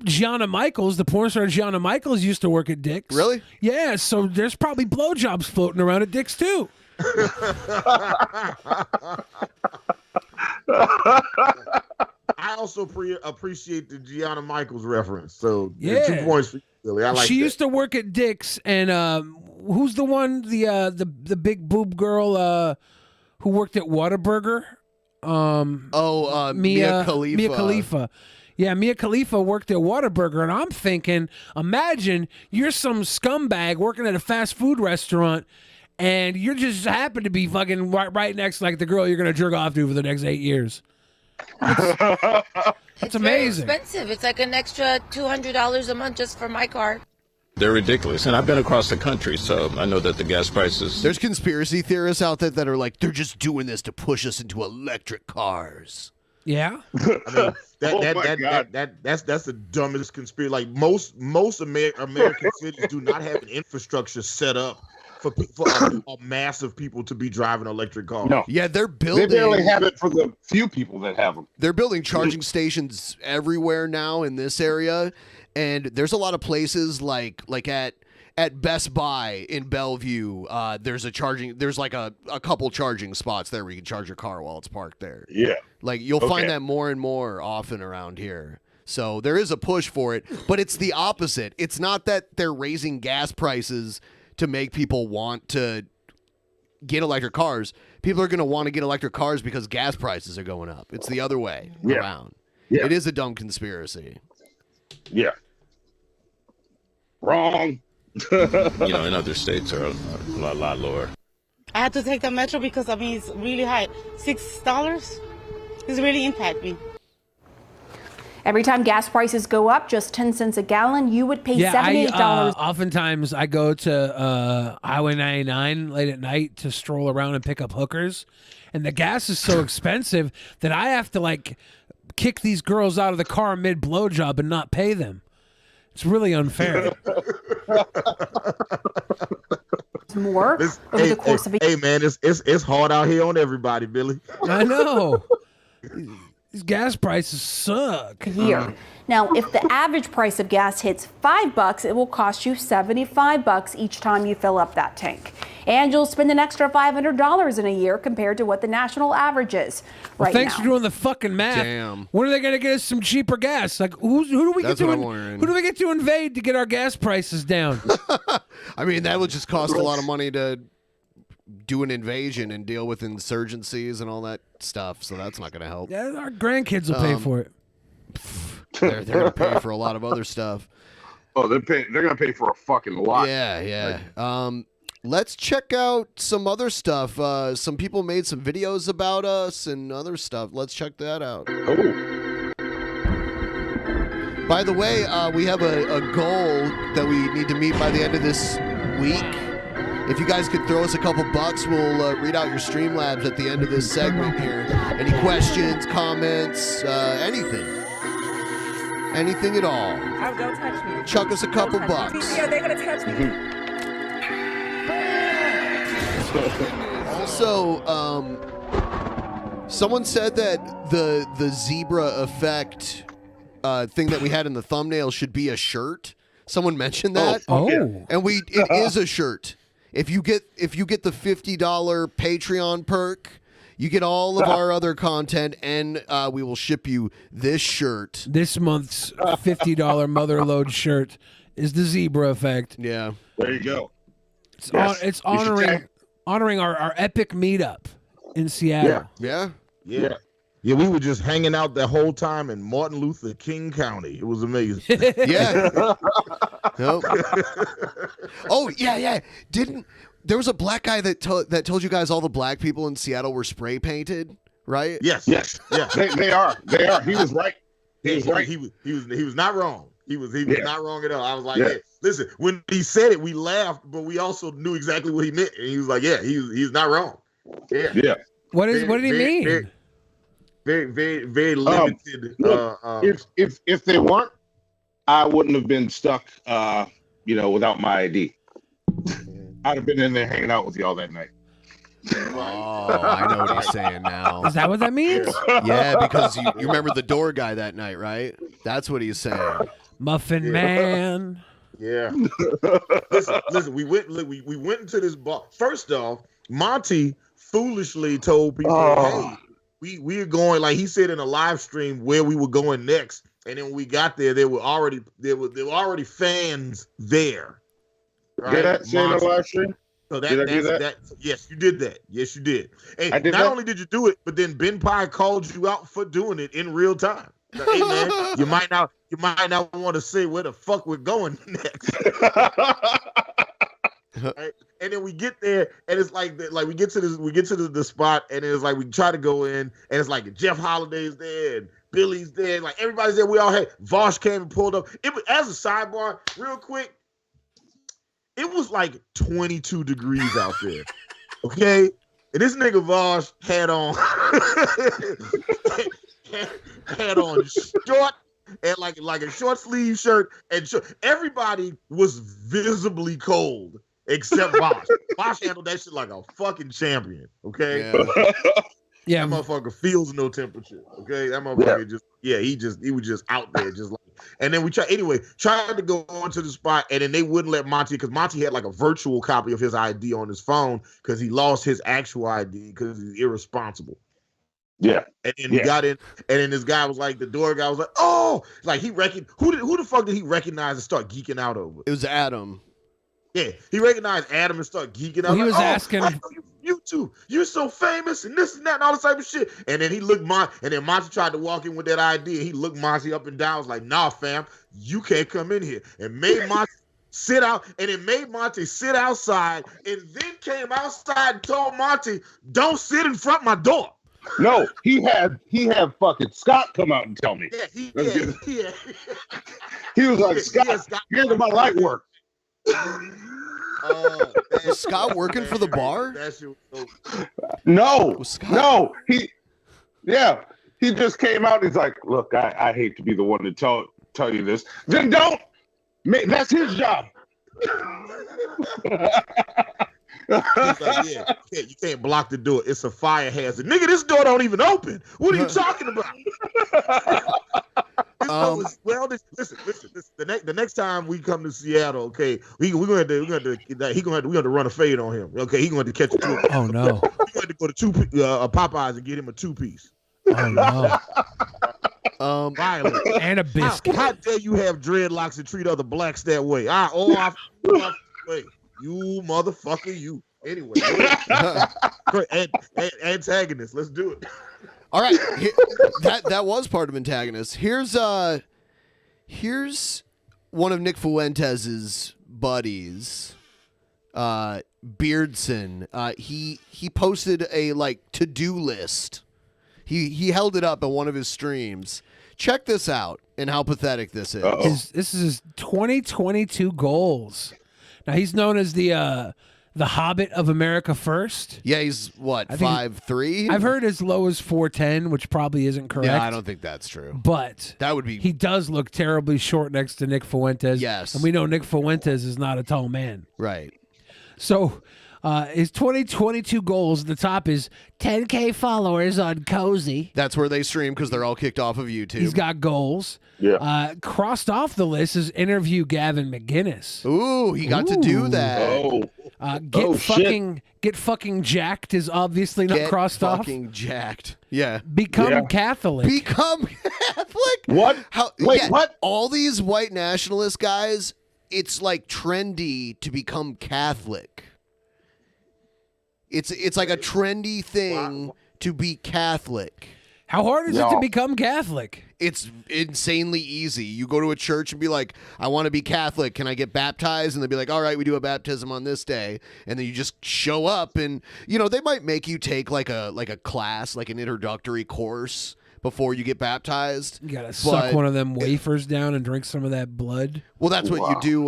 Gianna Michaels, the porn star Gianna Michaels, used to work at Dick's. Really? Yeah. So there's probably blowjobs floating around at Dick's too. I also appreciate the Gianna Michaels reference. So Yeah. 2 points for you, Billy. I like she that. used to work at Dick's, and who's the one the big boob girl who worked at Whataburger? Mia Khalifa. Mia Khalifa. Yeah, Mia Khalifa worked at Whataburger, and I'm thinking, imagine you're some scumbag working at a fast food restaurant, and you just happen to be fucking right next to like the girl you're gonna jerk off to for the next 8 years. It's amazing. Very expensive. It's like an extra $200 a month just for my car. They're ridiculous. And I've been across the country, so I know that the gas prices... There's conspiracy theorists out there that are like, they're just doing this to push us into electric cars. Yeah. I mean, that's the dumbest conspiracy. Like most American cities do not have an infrastructure set up for a mass of people to be driving electric cars. No. Yeah, they're building... They barely have it for the few people that have them. They're building charging stations everywhere now in this area, and there's a lot of places like at Best Buy in Bellevue. There's like a couple charging spots there where you can charge your car while it's parked there. Yeah, like you'll find that more and more often around here. So there is a push for it, but it's the opposite. It's not that they're raising gas prices to make people want to get electric cars. People are going to want to get electric cars because gas prices are going up. It's the other way around. Yeah. It is a dumb conspiracy. Yeah. Wrong. in other states are a lot lower. I had to take the metro because, it's really high. $6 is really impact me. Every time gas prices go up just 10 cents a gallon, you would pay $78. Oftentimes I go to Highway 99 late at night to stroll around and pick up hookers. And the gas is so expensive that I have to like kick these girls out of the car mid blowjob and not pay them. It's really unfair. More over the course of a Hey man, it's hard out here on everybody, Billy. I know. These gas prices suck. year. Now, if the average price of gas hits $5, it will cost you $75 each time you fill up that tank. And you'll spend an extra $500 in a year compared to what the national average is right Thanks now. for doing the fucking math. Damn. When are they going to get us some cheaper gas? Like, who do we That's get what to I'm wondering. who do we get to invade to get our gas prices down? I mean, that would just cost a lot of money to do an invasion and deal with insurgencies and all that stuff, so that's not going to help. Yeah, our grandkids will pay for it. They're going to pay for a lot of other stuff. Oh, they're going to pay for a fucking lot. Yeah. Let's check out some other stuff. Some people made some videos about us and other stuff. Let's check that out. Oh. By the way, we have a goal that we need to meet by the end of this week. If you guys could throw us a couple bucks, we'll read out your Streamlabs at the end of this segment here. Any questions, comments, anything. Anything at all. Oh, don't touch me. Chuck us a couple bucks. Yeah, they're gonna touch me. Also, someone said that the zebra effect thing that we had in the thumbnail should be a shirt. Someone mentioned that. Oh. And it is a shirt. If you get the $50 Patreon perk, you get all of our other content, and we will ship you this shirt. This month's $50 Motherload shirt is the zebra effect. Yeah. There you go. It's honoring our epic meetup in Seattle. Yeah. Yeah. Yeah, we were just hanging out the whole time in Martin Luther King County. It was amazing. Yeah. Nope. Oh, yeah. There was a black guy that told you guys all the black people in Seattle were spray painted, right? Yes. They are. He was right. He was right. He was not wrong. He was not wrong at all. I was like, hey, listen, when he said it, we laughed, but we also knew exactly what he meant. And he was like, yeah, he's not wrong. Yeah. What did he mean? Very limited. If they weren't, I wouldn't have been stuck without my ID. I'd have been in there hanging out with y'all that night. Oh, I know what he's saying now. Is that what that means? Yeah, because you remember the door guy that night, right? That's what he's saying. Muffin Man. Yeah. Listen. We went into this bar. First off, Monty foolishly told people, "Hey, we are going." Like he said in a live stream where we were going next, and then when we got there, there were already fans there. Right? Did that say in the live stream? So Did I do that? Yes, you did that. Yes, you did. And I did not that? only did you do it, but then Ben Pye called you out for doing it in real time. Like, hey man, you might not want to say where the fuck we're going next. Right? And then we get there, and it's like we get to the spot, and it's like we try to go in, and it's like Jeff Holliday's there, and Billy's there, like everybody's there. We all had Vosh came and pulled up. It was, as a sidebar, real quick. It was like 22 degrees out there, okay? And this nigga Vosh had on short and like a short sleeve shirt, and everybody was visibly cold except Vosh. Vosh handled that shit like a fucking champion, okay? Yeah. That motherfucker feels no temperature, okay? That motherfucker he was just out there, just like. And then we tried to go onto the spot, and then they wouldn't let Monty, because Monty had like a virtual copy of his ID on his phone because he lost his actual ID because he's irresponsible. Yeah. And then he got in, and then this guy was like, the door guy was like, oh, like who the fuck did he recognize and start geeking out over? It was Adam. Yeah, he recognized Adam and started geeking out. He was asking. I know you two, you're so famous and this and that and all this type of shit. And then he looked and then Monty tried to walk in with that idea. He looked Monty up and down. Was like, nah, fam, you can't come in here. And made Monty sit out. And it made Monty sit outside. And then came outside and told Monty, don't sit in front of my door. No, he had fucking Scott come out and tell me. Yeah, he was like, Scott, here's my light work. Was Scott working for the bar? No, he just came out. And he's like, look, I hate to be the one to tell you this. Then don't. That's his job. He's like, you can't block the door. It's a fire hazard. Nigga, this door don't even open. What are you talking about? Listen. The next time we come to Seattle, okay, we're gonna have to run a fade on him. Okay, he's going to catch a two. Oh no. We're going to go to Popeyes and get him a 2-piece. Oh no. Violent. And a biscuit. How dare you have dreadlocks and treat other blacks that way? You motherfucker, you. Anyway, antagonist. Let's do it. All right, that was part of antagonist. Here's one of Nick Fuentes' buddies, Beardson. He posted a to-do list. He held it up at one of his streams. Check this out and how pathetic this is. This is his 2022 goals. Now he's known as the the Hobbit of America First. Yeah, he's what, I think 5'3"? I've heard as low as 4'10", which probably isn't correct. Yeah, I don't think that's true. But that would be. He does look terribly short next to Nick Fuentes. Yes. And we know Nick Fuentes is not a tall man. Right. So his 2022 goals at the top is 10K followers on Cozy. That's where they stream because they're all kicked off of YouTube. He's got goals. Yeah. Crossed off the list is interview Gavin McGinnis. Ooh, he got to do that. Get fucking jacked is obviously not Get crossed off. fucking jacked. Yeah. Become Catholic. Become Catholic? What? What? All these white nationalist guys, it's like trendy to become Catholic. It's like a trendy thing to be Catholic. How hard is it to become Catholic? It's insanely easy. You go to a church and be like, I want to be Catholic. Can I get baptized? And they'll be like, all right, we do a baptism on this day. And then you just show up and, they might make you take like a class, like an introductory course before you get baptized. You got to suck one of them wafers down and drink some of that blood. Well, that's what you do.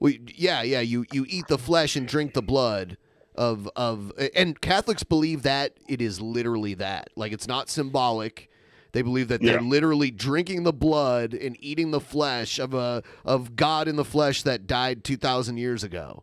You eat the flesh and drink the blood. And Catholics believe that it is literally that. Like, it's not symbolic. They believe that they're literally drinking the blood and eating the flesh of God in the flesh that died 2,000 years ago.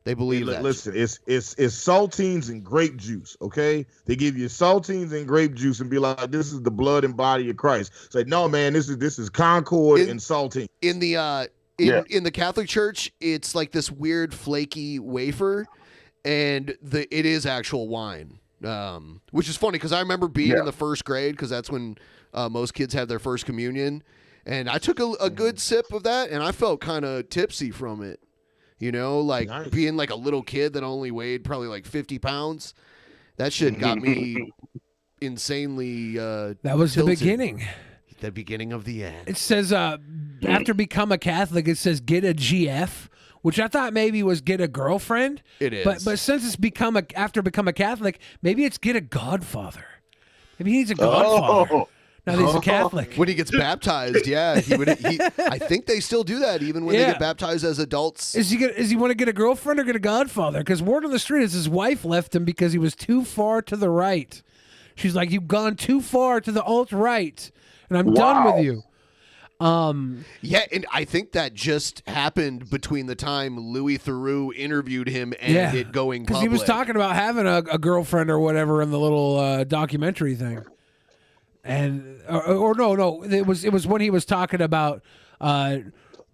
They believe that. Listen, it's saltines and grape juice, okay? They give you saltines and grape juice and be like, this is the blood and body of Christ. It's like, no, man, this is Concord and saltine. In the Catholic Church, it's like this weird flaky wafer. And it is actual wine, which is funny because I remember being in the first grade because that's when most kids have their first communion. And I took a good sip of that, and I felt kind of tipsy from it. Nice. Being like a little kid that only weighed probably like 50 pounds. That shit got me insanely That was tilted. the beginning. The beginning of the end. It says, after become a Catholic, it says get a GF. Which I thought maybe was get a girlfriend. It is. But since it's after become a Catholic, maybe it's get a godfather. Maybe he needs a godfather. Now that he's a Catholic. When he gets baptized, I think they still do that even when they get baptized as adults. Is he want to get a girlfriend or get a godfather? Because word on the street is his wife left him because he was too far to the right. She's like, you've gone too far to the alt-right, and I'm done with you. And I think that just happened between the time Louis Theroux interviewed him and it going public. Because he was talking about having a girlfriend or whatever in the little documentary thing. And no, it was when he was talking about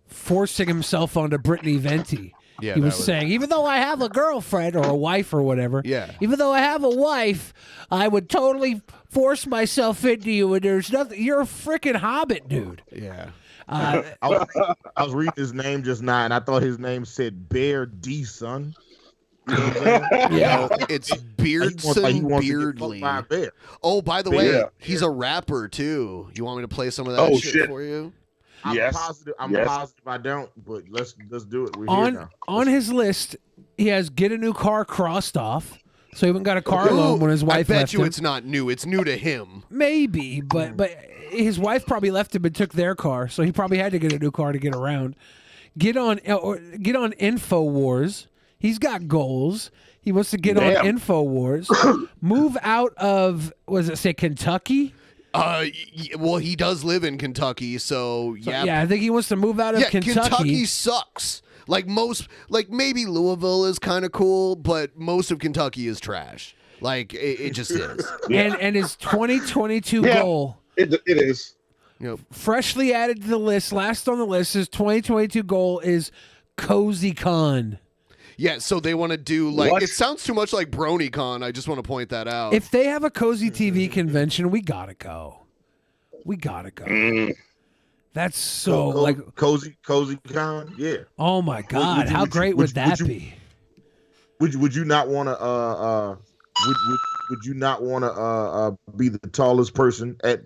forcing himself onto Brittany Venti. Yeah, he was saying, even though I have a girlfriend or a wife or whatever, even though I have a wife, I would totally force myself into you, and there's nothing. You're a freaking hobbit, dude. Yeah. I was reading his name just now, and I thought his name said Bear D, son. You know what I'm saying? It's Beardson Beardley. Oh, by the way, he's a rapper too. You want me to play some of that shit for you? I'm positive I don't, but let's do it. We're here now. On his list, he has get a new car crossed off. So he even got a car loan when his wife left him. I bet you it's not new. It's new to him. Maybe, but his wife probably left him and took their car, so he probably had to get a new car to get around. Get on InfoWars. He's got goals. He wants to get on InfoWars. Move out of Kentucky? Well, he does live in Kentucky, so yeah. Yeah, I think he wants to move out of Kentucky. Kentucky sucks. Maybe Louisville is kind of cool, but most of Kentucky is trash. It just is. And his 2022 goal. It is. Freshly added to the list, last on the list, his 2022 goal is Cozy Con. Yeah, so they want to do it sounds too much like BronyCon. I just want to point that out. If they have a Cozy TV convention, we gotta go. That's so Cozy Con, yeah. Oh my God, how great would that be? Would you not want to would you not want to be the tallest person at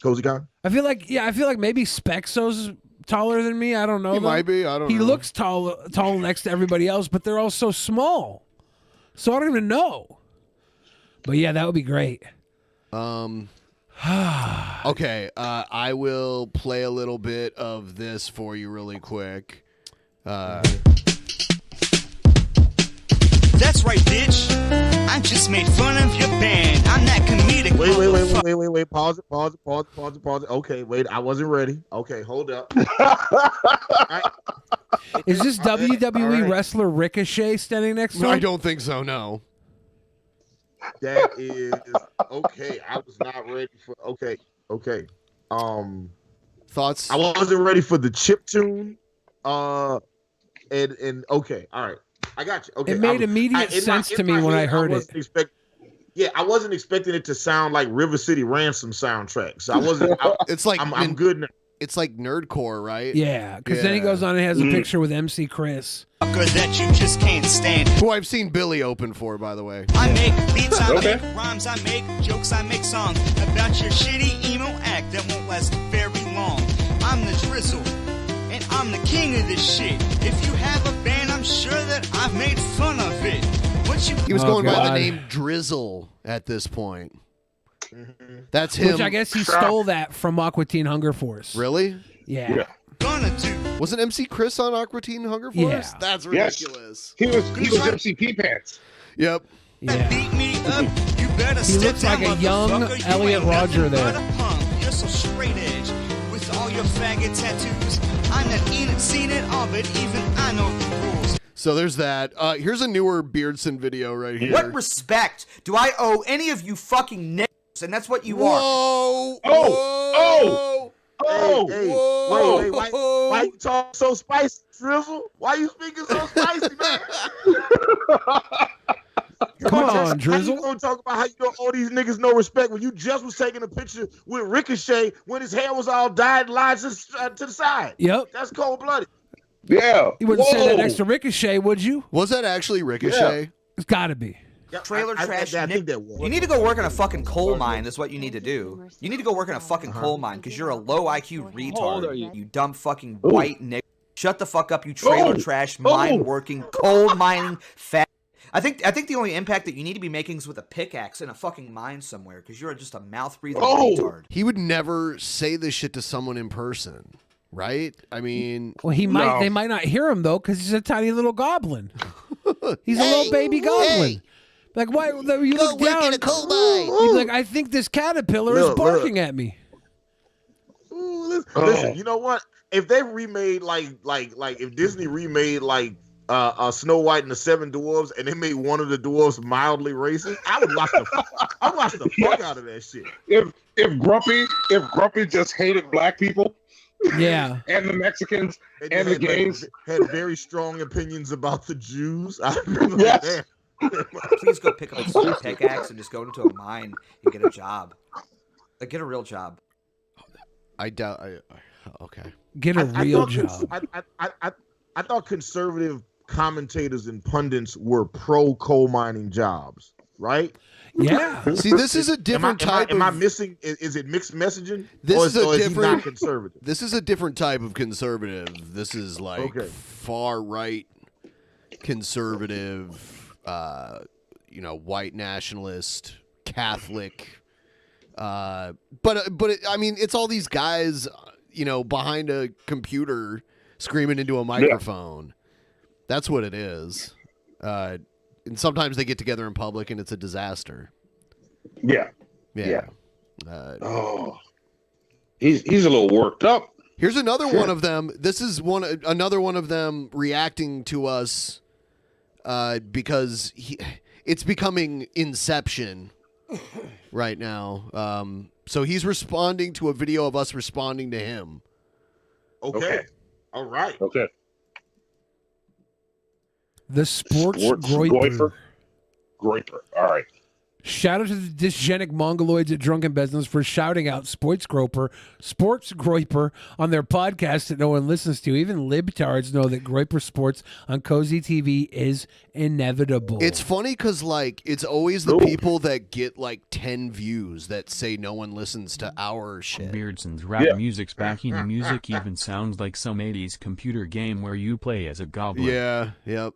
Cozy Con? I feel like maybe Spexo's taller than me. I don't know. He might be. I don't know. He looks tall next to everybody else, but they're all so small. So I don't even know. But yeah, that would be great. Okay, I will play a little bit of this for you really quick. That's right, bitch. I just made fun of your band. I'm that comedic. Wait. Pause it. Okay, wait. I wasn't ready. Okay, hold up. Is this WWE wrestler Ricochet standing next to him? I don't think so. No. That is okay. I was not ready for. Okay. Thoughts? I wasn't ready for the chip tune. And okay, all right. I got you. Okay, It made immediate sense to me when I heard it. I wasn't expecting it to sound like River City Ransom soundtrack. So I wasn't. It's like I'm good now. It's like nerdcore, right? Yeah, because then he goes on and has a picture with MC Chris. That you just can't stand. Who I've seen Billy open for, by the way. I make beats, I make rhymes, I make jokes, I make songs about your shitty emo act that won't last very long. I'm the drizzle, and I'm the king of this shit. If you have a band, I'm sure that I've made fun of it. He was going by the name Drizzle at this point. That's him. Which I guess he stole that from Aqua Teen Hunger Force. Really? Yeah. Wasn't MC Chris on Aqua Teen Hunger Force? Yeah. That's ridiculous. He was MC Pee Pants. Yep. Yeah. Beat me up, you better He looks like a young Elliot Rodger there. You're so straight edge with all your faggot tattoos. I'm not in it, seen it all, but even I know the rules. So there's that. Here's a newer Beardson video right here. What respect do I owe any of you fucking niggas? And that's what you are. Oh! Hey, wait, why you talk so spicy, Drizzle? Why you speaking so spicy, man? Come on, Drizzle. How you gonna talk about how you don't owe these niggas no respect when you just was taking a picture with Ricochet when his hair was all dyed and lied to the side? Yep. That's cold-blooded. Yeah. You wouldn't say that next to Ricochet, would you? Was that actually Ricochet? Yeah. It's got to be. Trailer trash. I think that was. You need to go work in a fucking coal mine. That's what you need to do. You need to go work in a fucking coal mine because you're a low IQ retard. How old are you? You dumb fucking white nigga. Shut the fuck up, you trailer trash, mine working, coal mining, fat. I think the only impact that you need to be making is with a pickaxe in a fucking mine somewhere because you're just a mouth breathing retard. He would never say this shit to someone in person, right? I mean, Well, he might. They might not hear him though because he's a tiny little goblin. He's a little baby goblin. Like, why? You look down. In a coal mine. You'd be like, I think this caterpillar is barking at me. Listen, you know what? If they remade like if Disney remade like Snow White and the Seven Dwarfs and they made one of the dwarfs mildly racist, I would watch the fuck out of that shit. If Grumpy just hated black people, yeah, and the Mexicans and the gays had very strong opinions about the Jews, I remember that. Please go pick up a pickaxe and just go into a mine and get a job. Like, get a real job. I doubt. Okay. Get a real job. I thought conservative commentators and pundits were pro coal mining jobs, right? Yeah. See, this is a different type. Am I missing? Is it mixed messaging? This is a he different not conservative. This is a different type of conservative. This is like far right conservative. White nationalist, Catholic. But I mean, it's all these guys, behind a computer screaming into a microphone. Yeah. That's what it is. And sometimes they get together in public and it's a disaster. Yeah. Yeah. He's a little worked up. Here's another one of them. This is another one of them reacting to us because it's becoming Inception right now. So he's responding to a video of us responding to him. Okay. All right. Okay. The sports Groyper. Groyper. All right. Shout out to the dysgenic mongoloids at Drunken Peasants for shouting out Sports Groyper on their podcast that no one listens to. Even libtards know that Groyper Sports on Cozy TV is inevitable. It's funny because, it's always the people that get, 10 views that say no one listens to our shit. Beardson's rap music's backing the music even sounds like some 80s computer game where you play as a goblin. Yeah, yep.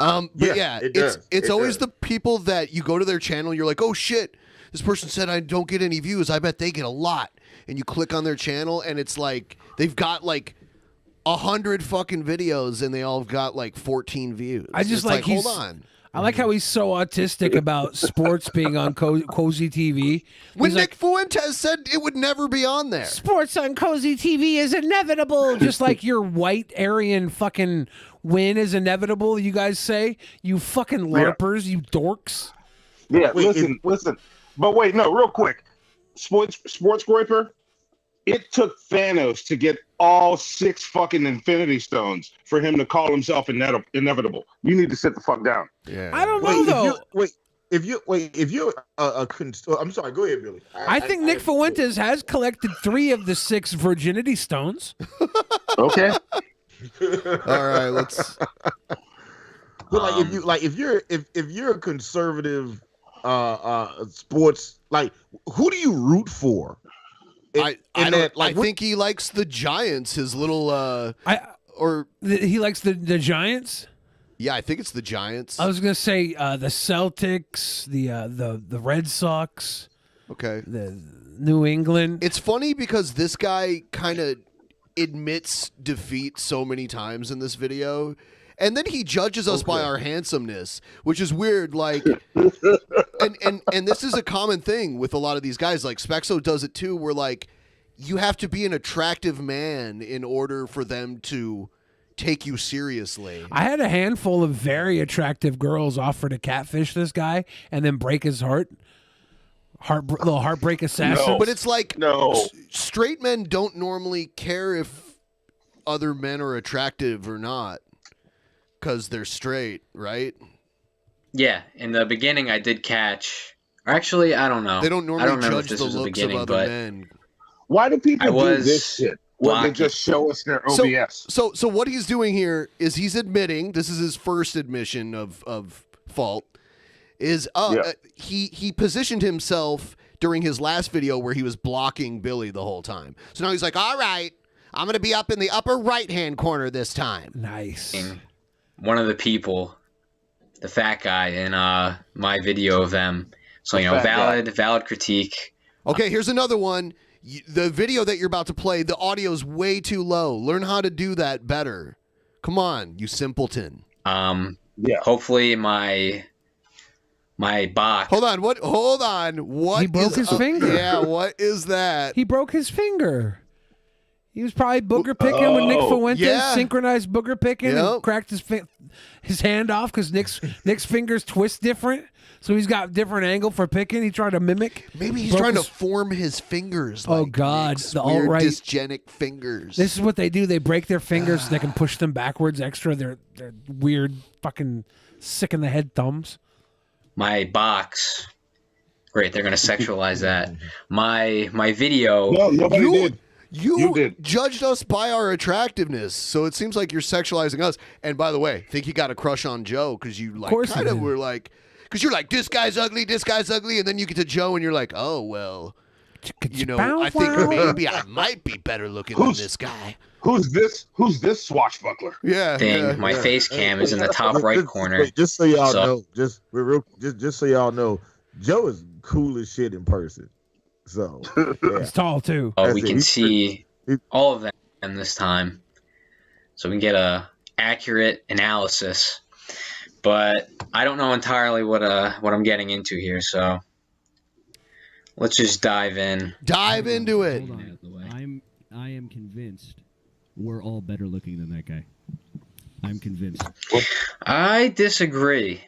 It's always the people that you go to their channel, you're like, oh shit, this person said I don't get any views. I bet they get a lot. And you click on their channel and it's like they've got 100 fucking videos and they all have got 14 views. I just hold on. I like how he's so autistic about sports being on Cozy TV. When He's Nick Fuentes said it would never be on there. Sports on Cozy TV is inevitable, just like your white Aryan fucking win is inevitable, you guys say. You fucking LARPers, you dorks. Yeah, listen. But wait, no, real quick. Sports Groyper, it took Thanos to get all 6 fucking Infinity Stones for him to call himself inevitable. You need to sit the fuck down. Yeah. I don't know, though. If you're I'm sorry, go ahead, Billy. I think Nick Fuentes has collected 3 of the 6 virginity stones. Okay. All right, let's. But if you're a conservative sports, like, who do you root for? I think he likes the Giants. His little he likes the Giants. Yeah, I think it's the Giants. I was gonna say the Celtics, the Red Sox. Okay. The New England. It's funny because this guy kind of admits defeat so many times in this video, and then he judges us by our handsomeness, which is weird. Like, and this is a common thing with a lot of these guys. Like Spexo does it too, where like you have to be an attractive man in order for them to take you seriously. I had a handful of very attractive girls offer to catfish this guy and then break his heart. Little heartbreak assassin. No. But it's like straight men don't normally care if other men are attractive or not because they're straight, right? Yeah, in the beginning I did catch. Or actually, I don't know. They don't normally judge the looks of other men. Why do people do this shit? Well, they just show us their OBS. So what he's doing here is he's admitting, this is his first admission of fault, is he positioned himself during his last video where he was blocking Billy the whole time. So now he's like, all right, I'm going to be up in the upper right-hand corner this time. Nice. One of the people, the fat guy in my video of them. So, valid critique. Okay, here's another one. The video that you're about to play, the audio's way too low. Learn how to do that better. Come on, you simpleton. Hopefully my box. Hold on. What? He broke his finger. Yeah, what is that? He broke his finger. He was probably booger picking with Nick Fuentes, synchronized booger picking, and cracked his hand off because Nick's fingers twist different. So he's got different angle for picking. He tried to mimic. Maybe he's trying to form his fingers. Oh like God, Nick's the weird alt-right dysgenic fingers. This is what they do. They break their fingers so they can push them backwards extra. They're weird, fucking sick in the head thumbs. My box. Great, they're gonna sexualize that. My video. No, nobody did. You did. Judged us by our attractiveness, so it seems like you're sexualizing us. And by the way, think you got a crush on Joe because you like kind of were like, because you're like, this guy's ugly, and then you get to Joe and you're like, oh well, I think maybe I might be better looking than this guy. Who's this swashbuckler? Yeah, my face cam is in the top right corner. Just so y'all know, just so y'all know, Joe is cool as shit in person. So he's tall too. We can see all of them this time, so we can get a accurate analysis. But I don't know entirely what I'm getting into here, so let's just dive in. Dive into it. I am convinced we're all better looking than that guy. I'm convinced. I disagree.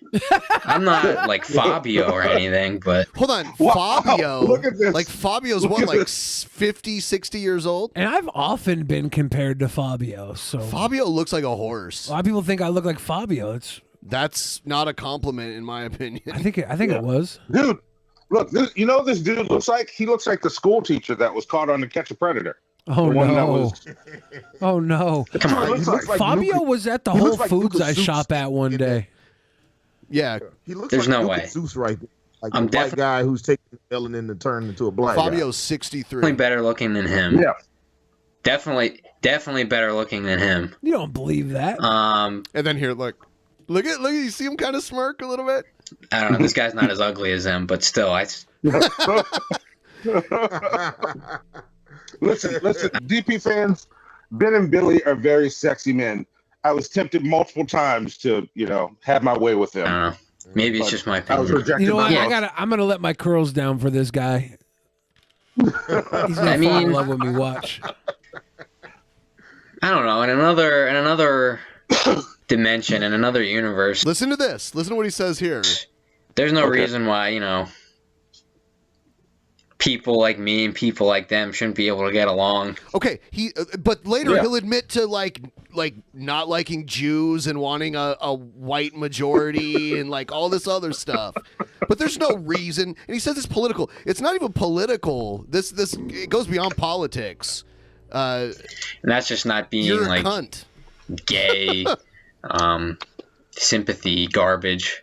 I'm not like Fabio or anything, but hold on, Fabio. Look at this. Like Fabio's what, like 50, 60 years old? And I've often been compared to Fabio. So Fabio looks like a horse. A lot of people think I look like Fabio. That's not a compliment in my opinion. I think it was. Dude, look, this dude looks like? He looks like the school teacher that was caught on To Catch a Predator. Oh no! Oh no! Come on, Fabio was at the Whole Foods I shop at one day. Yeah, he looks There's like no way. Zeus right there. Like I'm the white guy who's taking melanin to turn into a black Fabio's guy. 63. Definitely better looking than him. Yeah, definitely better looking than him. You don't believe that? And then here, look, you see him kind of smirk a little bit. I don't know. This guy's not as ugly as him, but still, Listen, DP fans, Ben and Billy are very sexy men. I was tempted multiple times to, have my way with them. Maybe it's just my I was opinion. rejected. You know what? Yeah. I'm gonna let my curls down for this guy. He's gonna fall in love with me. Watch. I don't know. In another dimension, in another universe. Listen to this. Listen to what he says here. There's no reason why, people like me and people like them shouldn't be able to get along. Okay, but later he'll admit to like not liking Jews and wanting a white majority and like all this other stuff. But there's no reason, and he says it's political. It's not even political. This it goes beyond politics. And that's just not being You're a like cunt. gay, sympathy garbage.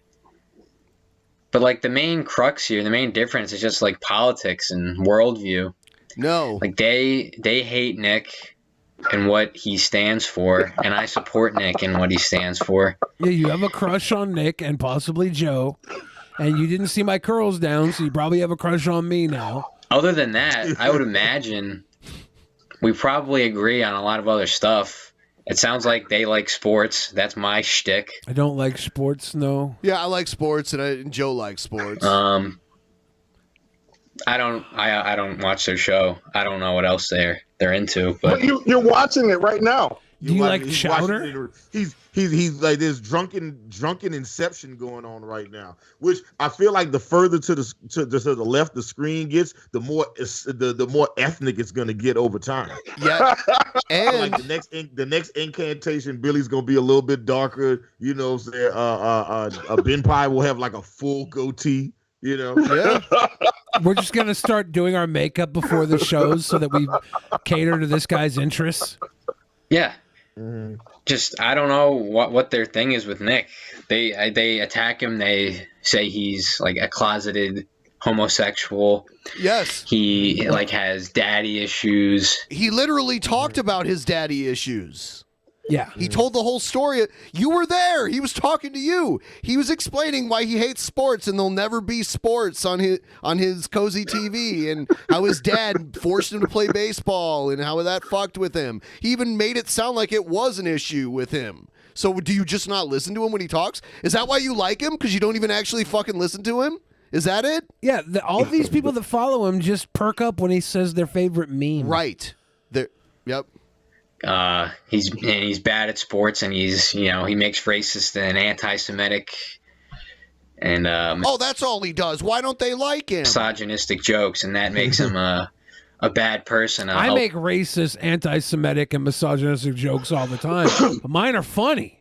But like the main crux here, the main difference is just like politics and worldview. No, like they hate Nick and what he stands for, and I support Nick and what he stands for. Yeah, you have a crush on Nick and possibly Joe, and you didn't see my curls down, so you probably have a crush on me now. Other than that, I would imagine we probably agree on a lot of other stuff. It sounds like they like sports. That's my shtick. I don't like sports, no. Yeah, I like sports, and Joe likes sports. I don't watch their show. I don't know what else they're into. But you're watching it right now. Do you like Chowder? He's like there's drunken inception going on right now, which I feel like the further to the left the screen gets, the more ethnic it's gonna get over time. Yeah, and like the next incantation, Billy's gonna be a little bit darker. You know, Ben Pie will have like a full goatee. You know, yeah. We're just gonna start doing our makeup before the shows so that we cater to this guy's interests. Yeah. Just I don't know what their thing is with Nick. They attack him. They say he's like a closeted homosexual. Yes. He like has daddy issues. He literally talked about his daddy issues. Yeah. He told the whole story. You were there. He was talking to you. He was explaining why he hates sports and there'll never be sports on his cozy TV and how his dad forced him to play baseball and how that fucked with him. He even made it sound like it was an issue with him. So do you just not listen to him when he talks? Is that why you like him? Because you don't even actually fucking listen to him? Is that it? Yeah, all these people that follow him just perk up when he says their favorite meme. Right. Yep. He's bad at sports, and he makes racist and anti-Semitic and that's all he does. Why don't they like him? Misogynistic jokes, and that makes him a bad person. I make racist, anti-Semitic, and misogynistic jokes all the time. But mine are funny.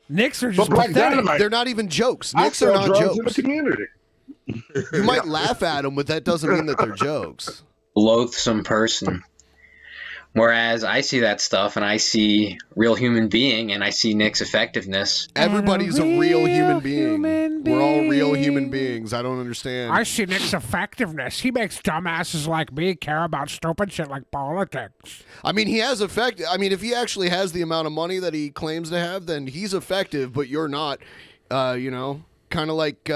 Nick's are just pathetic. They're not even jokes. Nick's are not jokes. In the community. You might laugh at them, but that doesn't mean that they're jokes. Loathsome person. Whereas I see that stuff and I see real human being and I see Nick's effectiveness. Everybody's a real human being. We're all real human beings. I don't understand. I see Nick's effectiveness. He makes dumbasses like me care about stupid shit like politics. I mean, he has effect. I mean, if he actually has the amount of money that he claims to have, then he's effective, but you're not. Kind of like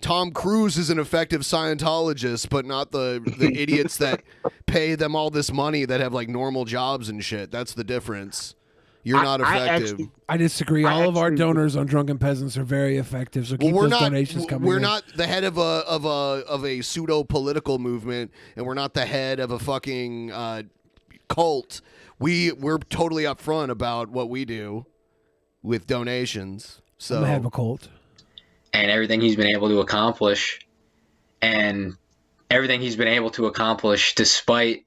Tom Cruise is an effective Scientologist, but not the idiots that pay them all this money that have like normal jobs and shit. That's the difference. You're not effective. I disagree. All of our donors on Drunken Peasants are very effective. So keep those donations coming. We're not the head of a pseudo political movement, and we're not the head of a fucking cult. We're totally upfront about what we do with donations. So I'm the head of a cult. And everything he's been able to accomplish, despite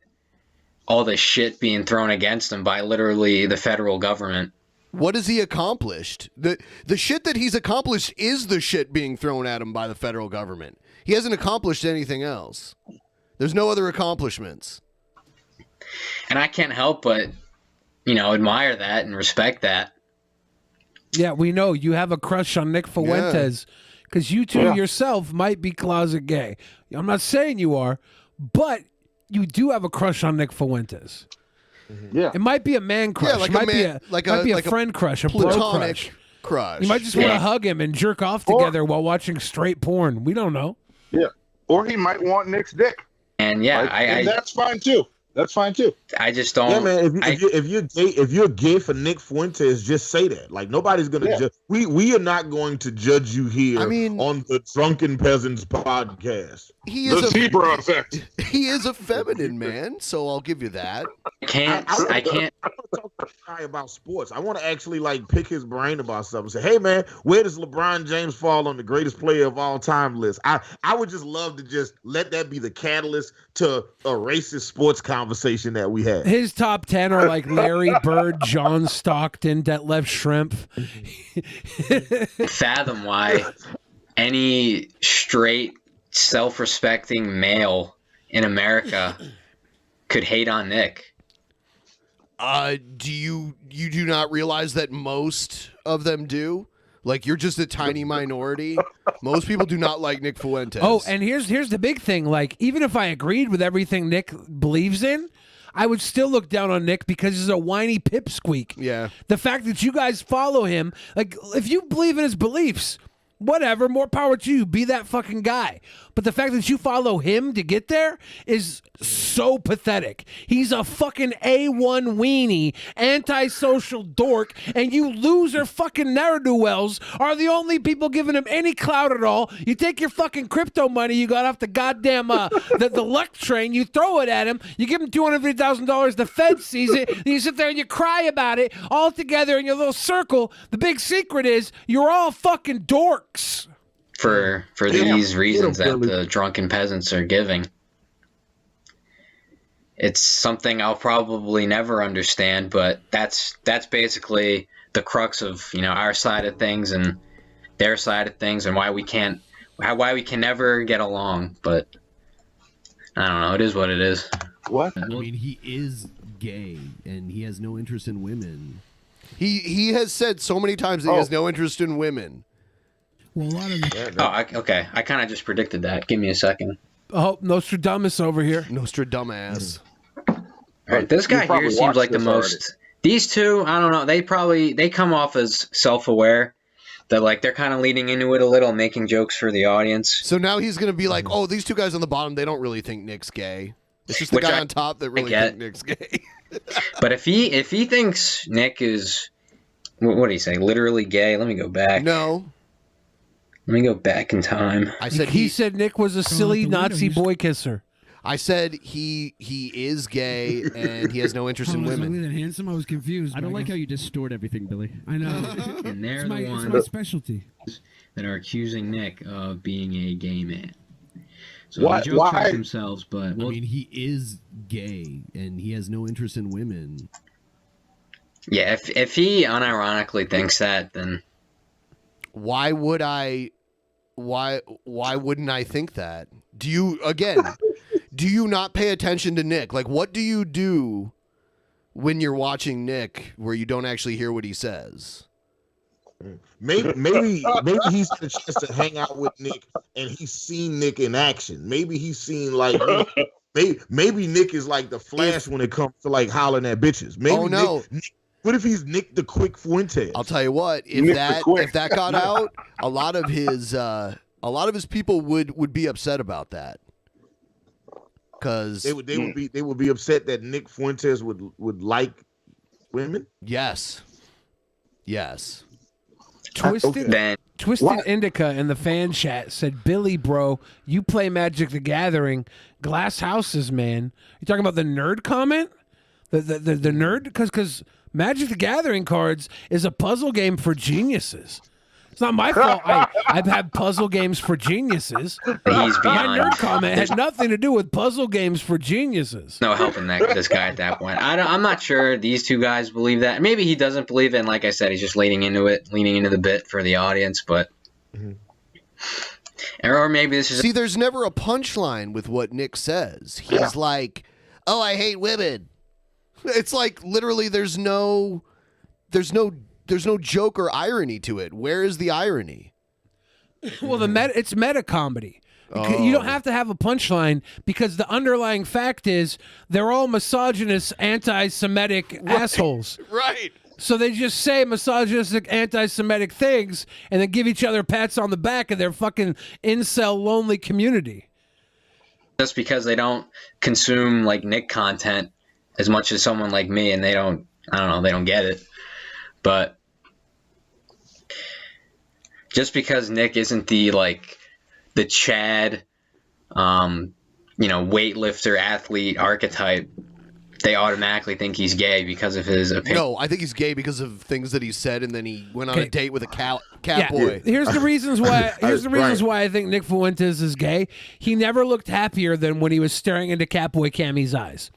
all the shit being thrown against him by literally the federal government. What has he accomplished? The shit that he's accomplished is the shit being thrown at him by the federal government. He hasn't accomplished anything else. There's no other accomplishments. And I can't help but, admire that and respect that. Yeah, we know you have a crush on Nick Fuentes because you two yourself might be closet gay. I'm not saying you are, but you do have a crush on Nick Fuentes. Yeah, it might be a man crush. Yeah, might be a friend crush, a bro crush. You might just want to hug him and jerk off together while watching straight porn. We don't know. Yeah, or he might want Nick's dick. And yeah, and that's fine too. That's fine too. I just don't. Yeah, man. If you're gay for Nick Fuentes, just say that. Like nobody's gonna judge. We are not going to judge you here. On the Drunken Peasants podcast. He is the zebra effect. He is a feminine man, so I'll give you that. I can't. I want to talk to this guy about sports. I want to actually like pick his brain about something. Say, hey man, where does LeBron James fall on the greatest player of all time list? I would just love to just let that be the catalyst to a racist sports conversation that we had. His top 10 are like Larry Bird, John Stockton, Detlef Shrimp. Fathom why any straight, self-respecting male in America could hate on Nick. Do you do not realize that most of them do? Like you're just a tiny minority. Most people do not like Nick Fuentes. Oh, and here's the big thing. Like, even if I agreed with everything Nick believes in, I would still look down on Nick because he's a whiny pipsqueak. Yeah. The fact that you guys follow him, like, if you believe in his beliefs, whatever, more power to you. Be that fucking guy. But the fact that you follow him to get there is so pathetic. He's a fucking A1 weenie, antisocial dork, and you loser fucking ne'er-do-wells are the only people giving him any clout at all. You take your fucking crypto money you got off the goddamn the luck train, you throw it at him, you give him $250,000, the Fed sees it, and you sit there and you cry about it all together in your little circle. The big secret is you're all fucking dorks. For these reasons that the Drunken Peasants are giving. It's something I'll probably never understand, but that's basically the crux of, you know, our side of things and their side of things, and why we can never get along. But I don't know, it is what it is. What? I mean, he is gay and he has no interest in women. He has said so many times that he has no interest in women. Well, a lot of okay. I kind of just predicted that. Give me a second. Oh, Nostradamus over here. Nostradamus. All right, this guy here seems like the most. These two, I don't know. They come off as self-aware. That like they're kind of leading into it a little, making jokes for the audience. So now he's gonna be like, "Oh, these two guys on the bottom, they don't really think Nick's gay. It's just the guy on top that really think Nick's gay." But if he thinks Nick is, what do you say? Literally gay? Let me go back. No. Let me go back in time. I said he said Nick was a silly Nazi boy kisser. I said he is gay and he has no interest in women. That handsome, I was confused. I don't like how you distort everything, Billy. I know. And they're it's the ones my specialty that are accusing Nick of being a gay man. So they joke about themselves, but I mean, he is gay and he has no interest in women. Yeah, if he unironically thinks that, then why wouldn't I think that? Do you not pay attention to Nick? Like, what do you do when you're watching Nick where you don't actually hear what he says? Maybe he's had a chance to hang out with Nick and he's seen Nick in action. Maybe he's seen like maybe Nick is like the Flash when it comes to like hollering at bitches. Maybe Nick, what if he's Nick the Quick Fuentes? I'll tell you what, if that got out, a lot of his people would be upset about that. Cuz they would be upset that Nick Fuentes would like women? Yes. Twisted Indica in the fan chat said, "Billy, bro, you play Magic the Gathering, glass houses, man." You talking about the nerd comment? The nerd? Because Magic the Gathering cards is a puzzle game for geniuses. It's not my fault. I've had puzzle games for geniuses. My nerd comment had nothing to do with puzzle games for geniuses. No helping this guy at that point. I'm not sure these two guys believe that. Maybe he doesn't believe it, and like I said, he's just leaning into the bit for the audience. But or maybe this is there's never a punchline with what Nick says. He's like, "Oh, I hate women." It's like literally there's no joke or irony to it. Where is the irony? Well, it's meta comedy. You don't have to have a punchline because the underlying fact is they're all misogynist, anti-Semitic assholes. Right. So they just say misogynistic, anti-Semitic things and then give each other pats on the back of their fucking incel lonely community. just because they don't consume like Nick content as much as someone like me, and they don't get it. But just because Nick isn't the Chad, weightlifter athlete archetype, they automatically think he's gay because of his opinion. No, I think he's gay because of things that he said, and then he went on a date with a cat boy. Here's the reasons why. Why I think Nick Fuentes is gay. He never looked happier than when he was staring into Catboy Cammy's eyes.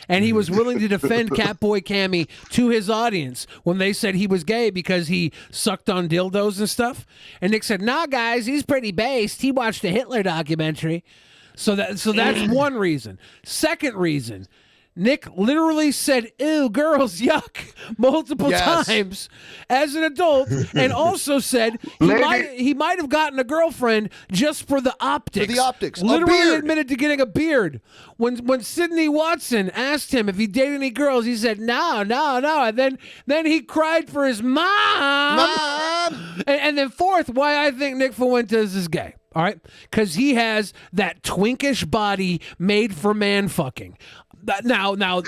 And he was willing to defend Catboy Cammy to his audience when they said he was gay because he sucked on dildos and stuff. And Nick said, "Nah, guys, he's pretty based. He watched a Hitler documentary." So that's one reason. Second reason, Nick literally said, "Ew, girls, yuck," multiple times as an adult, and also said he might have gotten a girlfriend just for the optics. For the optics. Literally admitted to getting a beard. When Sidney Watson asked him if he dated any girls, he said, no. And then he cried for his mom. And then fourth, why I think Nick Fuentes is gay. All right? Because he has that twinkish body made for man fucking. Now, none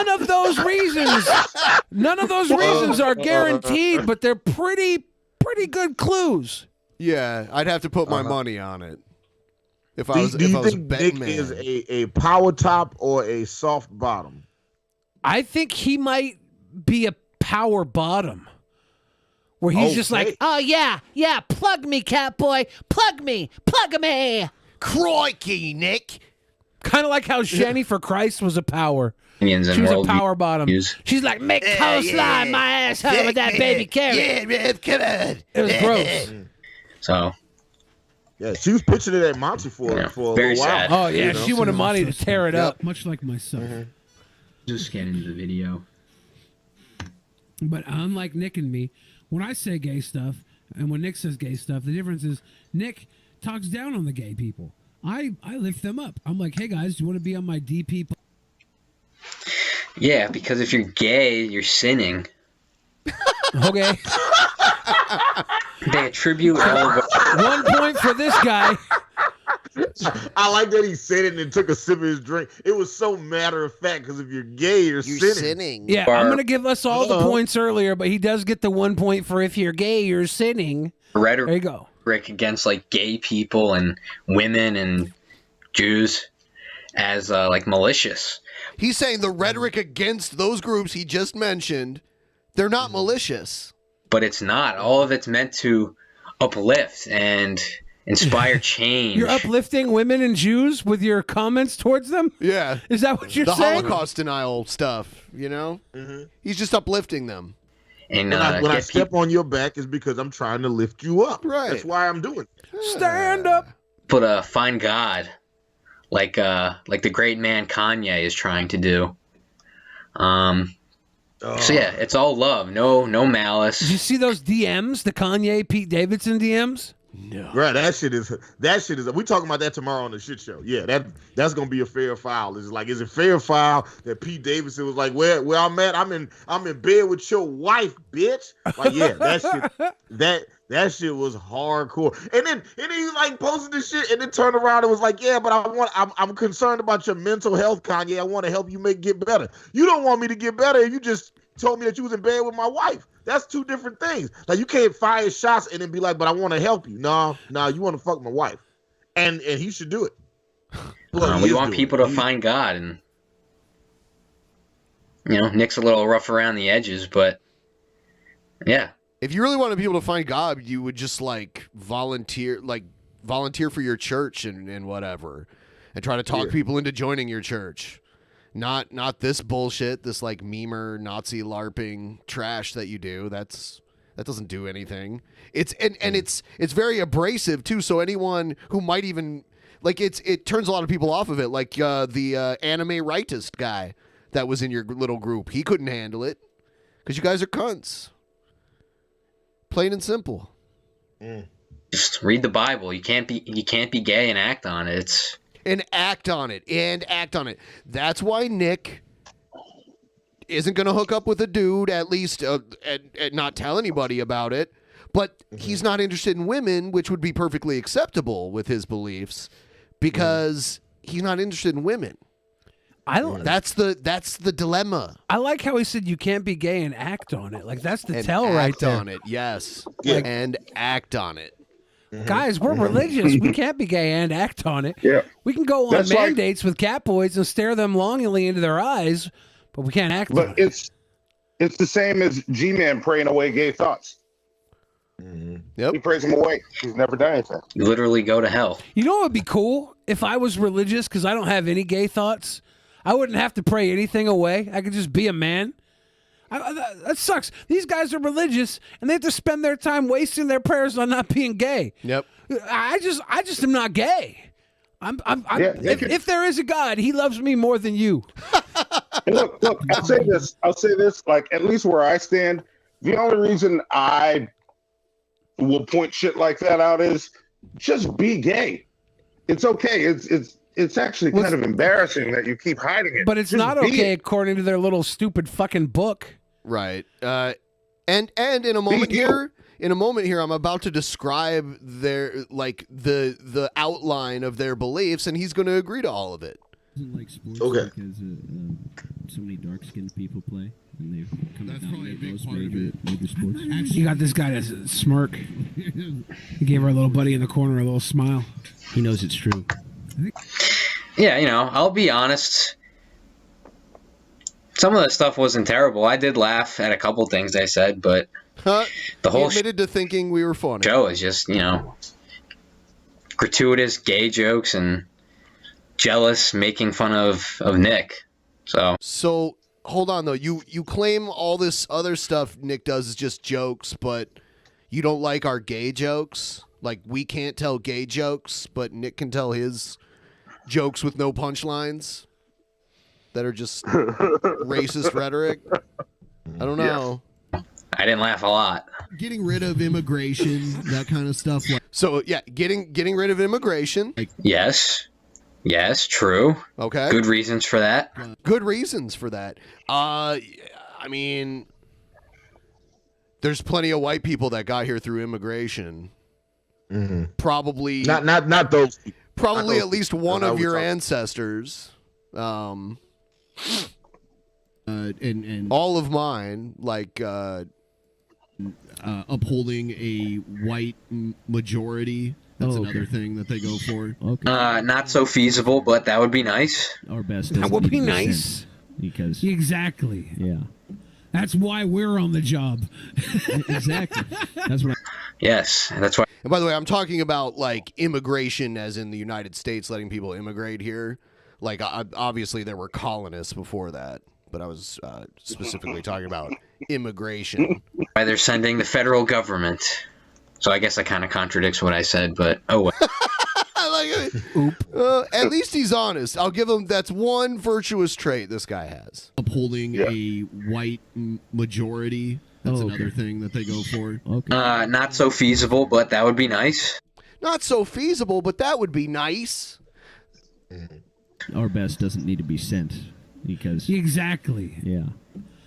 of those reasons are guaranteed, but they're pretty good clues. Yeah, I'd have to put my money on it. If I was, do you think betting Nick man. is a power top or a soft bottom? I think he might be a power bottom. Where he's just like, "Oh yeah, plug me, Catboy, plug me. Crikey, Nick." Kind of like how Shani for Christ was a power. She was a power bottom. She's like, "Make coleslaw in my asshole with that baby carrot." Yeah, come on. It was gross. So. Yeah, she was pitching it at Monty for a little while. Oh yeah, she wanted Monty to tear it up. Much like myself. Just get into the video. But unlike Nick and me, when I say gay stuff and when Nick says gay stuff, the difference is Nick talks down on the gay people. I lift them up. I'm like, "Hey guys, do you want to be on my DP?" Yeah, because if you're gay, you're sinning. Okay. They attribute all of 1 point for this guy. I like that he said it and took a sip of his drink. It was so matter of fact because if you're gay, you're sinning. Yeah, I'm going to give us all the points earlier, but he does get the 1 point for if you're gay, you're sinning. Rhetoric there you go. Against like gay people and women and Jews as like malicious. He's saying the rhetoric against those groups he just mentioned, they're not malicious. But it's not. All of it's meant to uplift and inspire change. You're uplifting women and Jews with your comments towards them? Yeah. Is that what you're the saying? The Holocaust denial stuff, you know? Mm-hmm. He's just uplifting them. And when I step on your back is because I'm trying to lift you up. Right. That's why I'm doing it. Stand up. Put find God like the great man Kanye is trying to do. So yeah, it's all love, no malice. Did you see those DMs, the Kanye Pete Davidson DMs? No. Right, that shit is. We talking about that tomorrow on the shit show. Yeah, that's gonna be a fair file. Is it fair file that Pete Davidson was like, where I'm at? I'm in bed with your wife, bitch. Like, yeah, that shit was hardcore. And then he like posted this shit and then turned around and was like, yeah, but I'm concerned about your mental health, Kanye. I want to help you get better. You don't want me to get better. You just told me that you was in bed with my wife. That's two different things. Like, you can't fire shots and then be like, but I want to help you. No, you want to fuck my wife. And he should do it. We want people to find God. And, Nick's a little rough around the edges, but yeah. If you really wanted people to find God, you would just volunteer for your church and whatever, and try to talk people into joining your church. Not this bullshit, this memer Nazi LARPing trash that you do. That doesn't do anything. It's very abrasive too. So anyone who might even it turns a lot of people off of it. Like the anime rightist guy that was in your little group, he couldn't handle it because you guys are cunts. Plain and simple. Just read the Bible. You can't be gay and act on it. And act on it. That's why Nick isn't going to hook up with a dude, at least, and not tell anybody about it. But he's not interested in women, which would be perfectly acceptable with his beliefs, because he's not interested in women. That's the dilemma. I like how he said you can't be gay and act on it. Like that's the tell right there. Act on it, yes. Yeah. And act on it. Guys, we're religious. We can't be gay and act on it. Yeah. We can go on That's like- mandates with cat boys and stare them longingly into their eyes, but we can't act on But it. it's the same as G-Man praying away gay thoughts. Yep. He prays them away. He's never done anything. You literally go to hell. You know what would be cool? If I was religious, because I don't have any gay thoughts, I wouldn't have to pray anything away. I could just be a man. That sucks. These guys are religious, and they have to spend their time wasting their prayers on not being gay. Yep. I just am not gay. If there is a God, he loves me more than you. And look, I'll say this, like, at least where I stand, the only reason I will point shit like that out is just be gay. It's okay. It's actually kind of embarrassing that you keep hiding it. But it's Just not be okay it. according to their little stupid fucking book. Right. And in a moment here, I'm about to describe their the outline of their beliefs, and he's going to agree to all of it. Doesn't like sports Okay. because so many dark-skinned people play, and they come to dominate most major sports. You got this guy that's smirk. He gave our little buddy in the corner a little smile. He knows it's true. Yeah, I'll be honest. Some of the stuff wasn't terrible. I did laugh at a couple things they said, but the whole he admitted to thinking we were funny. show is just, gratuitous gay jokes and jealous making fun of Nick. So hold on though. You claim all this other stuff Nick does is just jokes, but you don't like our gay jokes? Like we can't tell gay jokes, but Nick can tell his jokes with no punchlines that are just racist rhetoric? I don't know. I didn't laugh a lot. Getting rid of immigration, that kind of stuff. So yeah, getting rid of immigration. Yes, true. Okay. Good reasons for that. Good reasons for that. I mean, there's plenty of white people that got here through immigration. Mm-hmm. Probably not those people. Probably Not at those least people. one I of was your talking- ancestors. And all of mine, like upholding a white majority. That's another thing that they go for. Okay. Not so feasible, but that would be nice. Our best. That would be nice. Because Exactly. yeah, That's why we're on the job. exactly. That's what. Yes, that's why. And by the way, I'm talking about like immigration, as in the United States, letting people immigrate here. Like obviously there were colonists before that, but I was specifically talking about immigration. Why they're sending the federal government. So I guess that kind of contradicts what I said, but oh well. I like it. At least he's honest. I'll give him that's one virtuous trait this guy has. Upholding a white majority. That's another thing that they go for. Okay. Not so feasible, but that would be nice. Not so feasible, but that would be nice. Our best doesn't need to be sent because. Exactly. Yeah.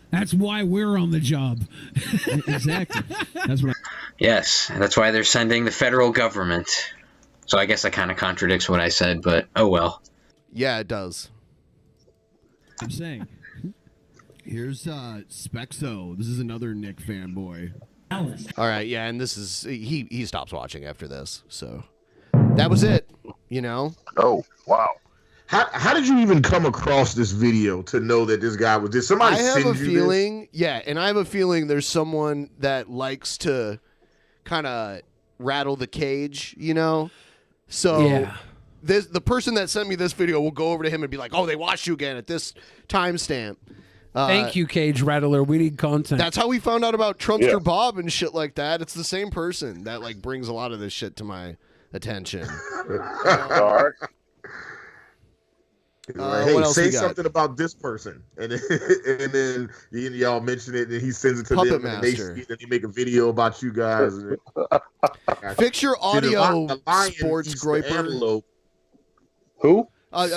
That's why we're on the job. Exactly. That's what. Yes, that's why they're sending the federal government. So I guess that kind of contradicts what I said, but oh well. Yeah, it does. I'm saying. Here's Spexo. This is another Nick fanboy. All right, yeah, and this is he stops watching after this, so that was it. Oh wow. How did you even come across this video to know that this guy was? Did somebody I have send a you this? feeling, yeah, and I have a feeling there's someone that likes to kind of rattle the cage, So Yeah. the person that sent me this video will go over to him and be like, "Oh, they watched you again at this timestamp." Thank you, Cage Rattler. We need content. That's how we found out about Trumpster Bob and shit like that. It's the same person that like brings a lot of this shit to my attention. All right. Hey, what else say we got? something about this person, and then y'all mention it, and he sends it to Puppet them, and they Master. see it, and he make a video about you guys. Fix your audio, The lion sports eats the Groyper. antelope. Who?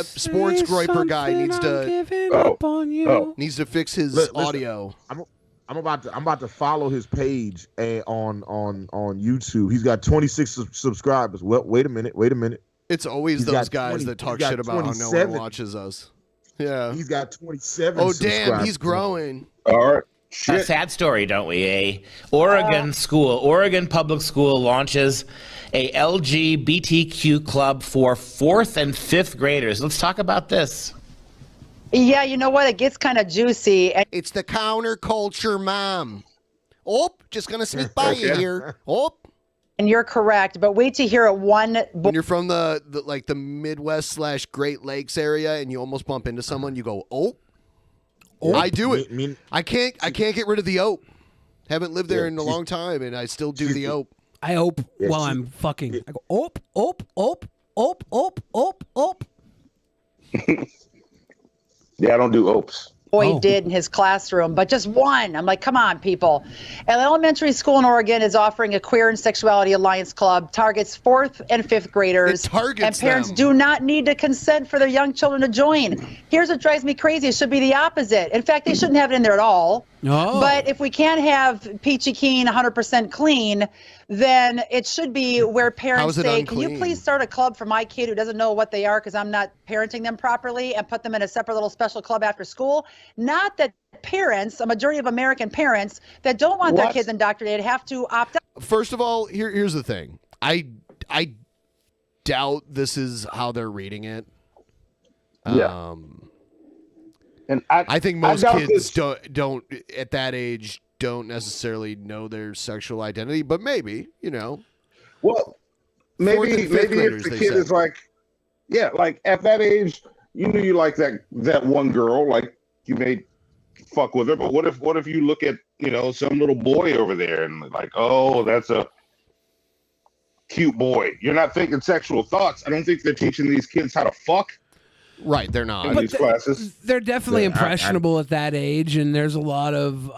Sports Groyper guy needs to up on you. needs to fix his Listen, audio. I'm about to follow his page on YouTube. He's got 26 subscribers. Well, wait a minute. It's always He's those got guys 20 that talk he's got shit about how no 27. one watches us. Yeah. He's got 27. Oh, damn, subscribers. he's growing. All right. A sad story, don't we? Oregon Public School launches a LGBTQ club for 4th and 5th graders. Let's talk about this. Yeah, you know what? It gets kind of juicy. It's the counterculture mom. Oh, just gonna sneak by you here. Oh. And you're correct, but wait to hear it one. When you're from the Midwest / Great Lakes area and you almost bump into someone, you go, oh. I do it. I can't get rid of the ope. Haven't lived there in a long time, and I still do the ope. I ope while I'm fucking. I go ope, ope, ope, ope, ope, ope, ope. Yeah, I don't do opes. Boy did in his classroom, but just one. I'm like, come on, people. An elementary school in Oregon is offering a Queer and Sexuality Alliance Club, targets 4th and 5th graders. It targets and parents them. do not need to consent for their young children to join. Here's what drives me crazy. It should be the opposite. In fact, they shouldn't have it in there at all. Oh. But if we can't have Peachy Keen 100% clean, then it should be where parents say, can you please start a club for my kid who doesn't know what they are because I'm not parenting them properly, and put them in a separate little special club after school? Not that parents, a majority of American parents that don't want their kids indoctrinated, have to opt out. First of all, here's the thing. I doubt this is how they're reading it. Yeah. And I think most kids don't at that age don't necessarily know their sexual identity, but maybe, you know. Well, maybe if the kid is like, yeah, like at that age, you knew you like that one girl, like you may fuck with her, but what if you look at, you know, some little boy over there and like, oh, that's a cute boy. You're not thinking sexual thoughts. I don't think they're teaching these kids how to fuck. Right, they're not. In these classes. They're definitely impressionable at that age, and there's a lot of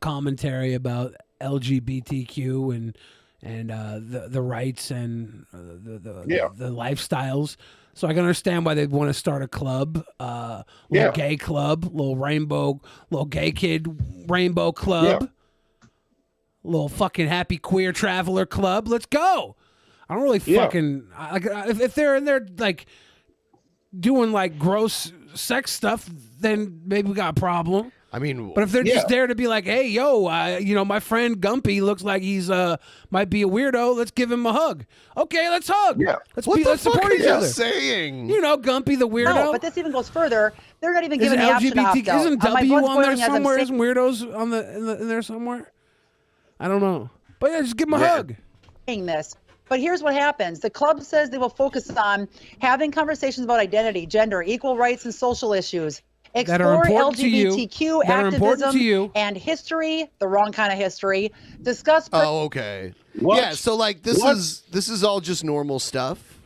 commentary about LGBTQ and the rights and the lifestyles. So I can understand why they'd want to start a club, little gay club, little gay kid rainbow club, little fucking happy queer traveler club. Let's go. I don't really fucking if they're in there like doing like gross sex stuff, then maybe we got a problem. I mean, but if they're just there to be like, hey, yo, you know, my friend Gumpy looks like he's might be a weirdo. Let's give him a hug. Okay, let's hug. Yeah, let's support each other. Saying? You know, Gumpy the weirdo. No, but this even goes further. They're not even giving the option to opt out. Isn't W on there somewhere? Isn't weirdos on in there somewhere? I don't know. But yeah, just give him a hug. This. But here's what happens. The club says they will focus on having conversations about identity, gender, equal rights, and social issues. Explore LGBTQ activism and history, the wrong kind of history. Discuss. Oh, okay. Yeah, so like this is all just normal stuff.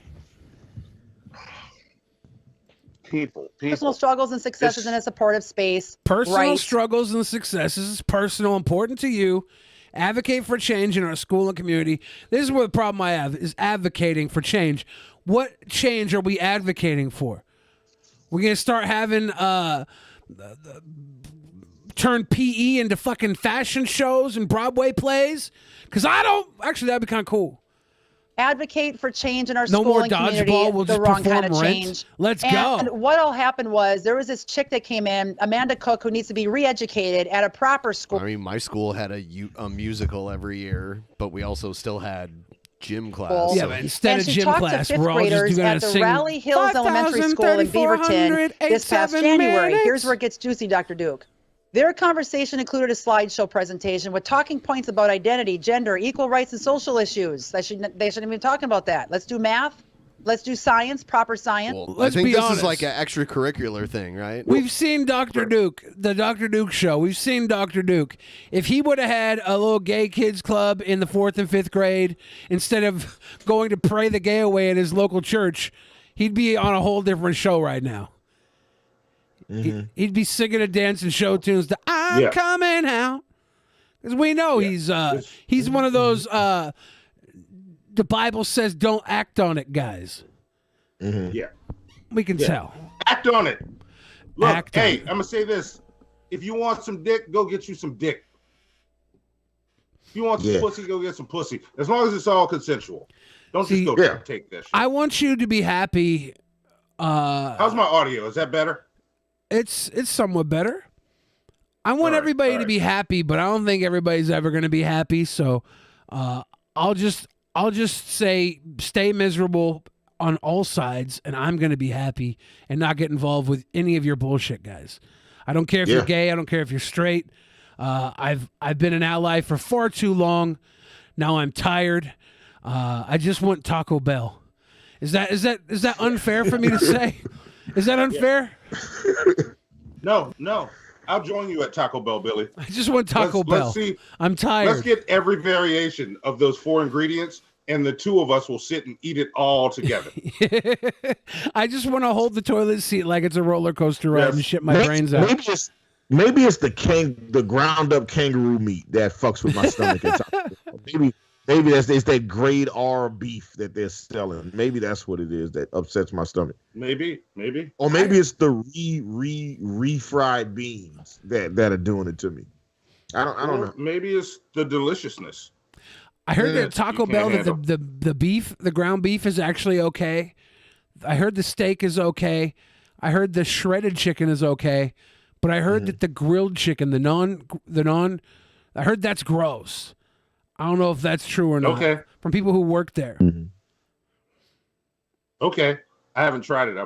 People. Personal struggles and successes in a supportive space. Personal struggles and successes, personal, important to you. Advocate for change in our school and community. This is what the problem I have is advocating for change. What change are we advocating for? We're going to start having turn PE into fucking fashion shows and Broadway plays? Because I don't. Actually, that'd be kind of cool. Advocate for change in our No school more and community. dodgeball. We'll the just wrong kind of perform Rent. change. Let's And go. what all happened was there was this chick that came in, Amanda Cook, who needs to be re-educated at a proper school. I mean, my school had a musical every year, but we also still had gym class. Yeah, but instead of she gym talked class, to fifth we're all just graders going at to the sing Rally Hills Elementary School in Beaverton this past 5,000, January. minutes. Here's where it gets juicy, Dr. Duke. Their conversation included a slideshow presentation with talking points about identity, gender, equal rights, and social issues. They shouldn't even be talking about that. Let's do math. Let's do science, proper science. Well, I think this is like an extracurricular thing, right? We've seen Dr. Duke, the Dr. Duke show. We've seen Dr. Duke. If he would have had a little gay kids club in the 4th and 5th grade, instead of going to pray the gay away at his local church, he'd be on a whole different show right now. He'd be singing and dancing show tunes to I'm coming out. Because we know he's one of those the Bible says don't act on it guys. Yeah. We can tell. Act on it. Look, Act on hey, it. I'm going to say this. If you want some dick, go get you some dick. If you want some pussy, go get some pussy. As long as it's all consensual. Don't just go take that shit. I want you to be happy. How's my audio? Is that better? It's somewhat better. I want everybody to be happy, but I don't think everybody's ever going to be happy. So I'll just say stay miserable on all sides, and I'm going to be happy and not get involved with any of your bullshit, guys. I don't care if you're gay. I don't care if you're straight. I've been an ally for far too long. Now I'm tired. I just want Taco Bell. Is that unfair for me to say? Is that unfair? No. I'll join you at Taco Bell, Billy. I just want Taco Bell. Let's see. I'm tired. Let's get every variation of those 4 ingredients, and the 2 of us will sit and eat it all together. I just want to hold the toilet seat like it's a roller coaster ride and shit my brains out. Maybe it's the ground up kangaroo meat that fucks with my stomach. Maybe it's that grade R beef that they're selling. Maybe that's what it is that upsets my stomach. Maybe. Or maybe it's the refried beans that are doing it to me. I don't know. Maybe it's the deliciousness. I heard that Taco Bell that the beef, the ground beef is actually okay. I heard the steak is okay. I heard the shredded chicken is okay. But I heard that the grilled chicken, the non, I heard that's gross. I don't know if that's true or not. Okay. From people who work there. Okay. I haven't tried it.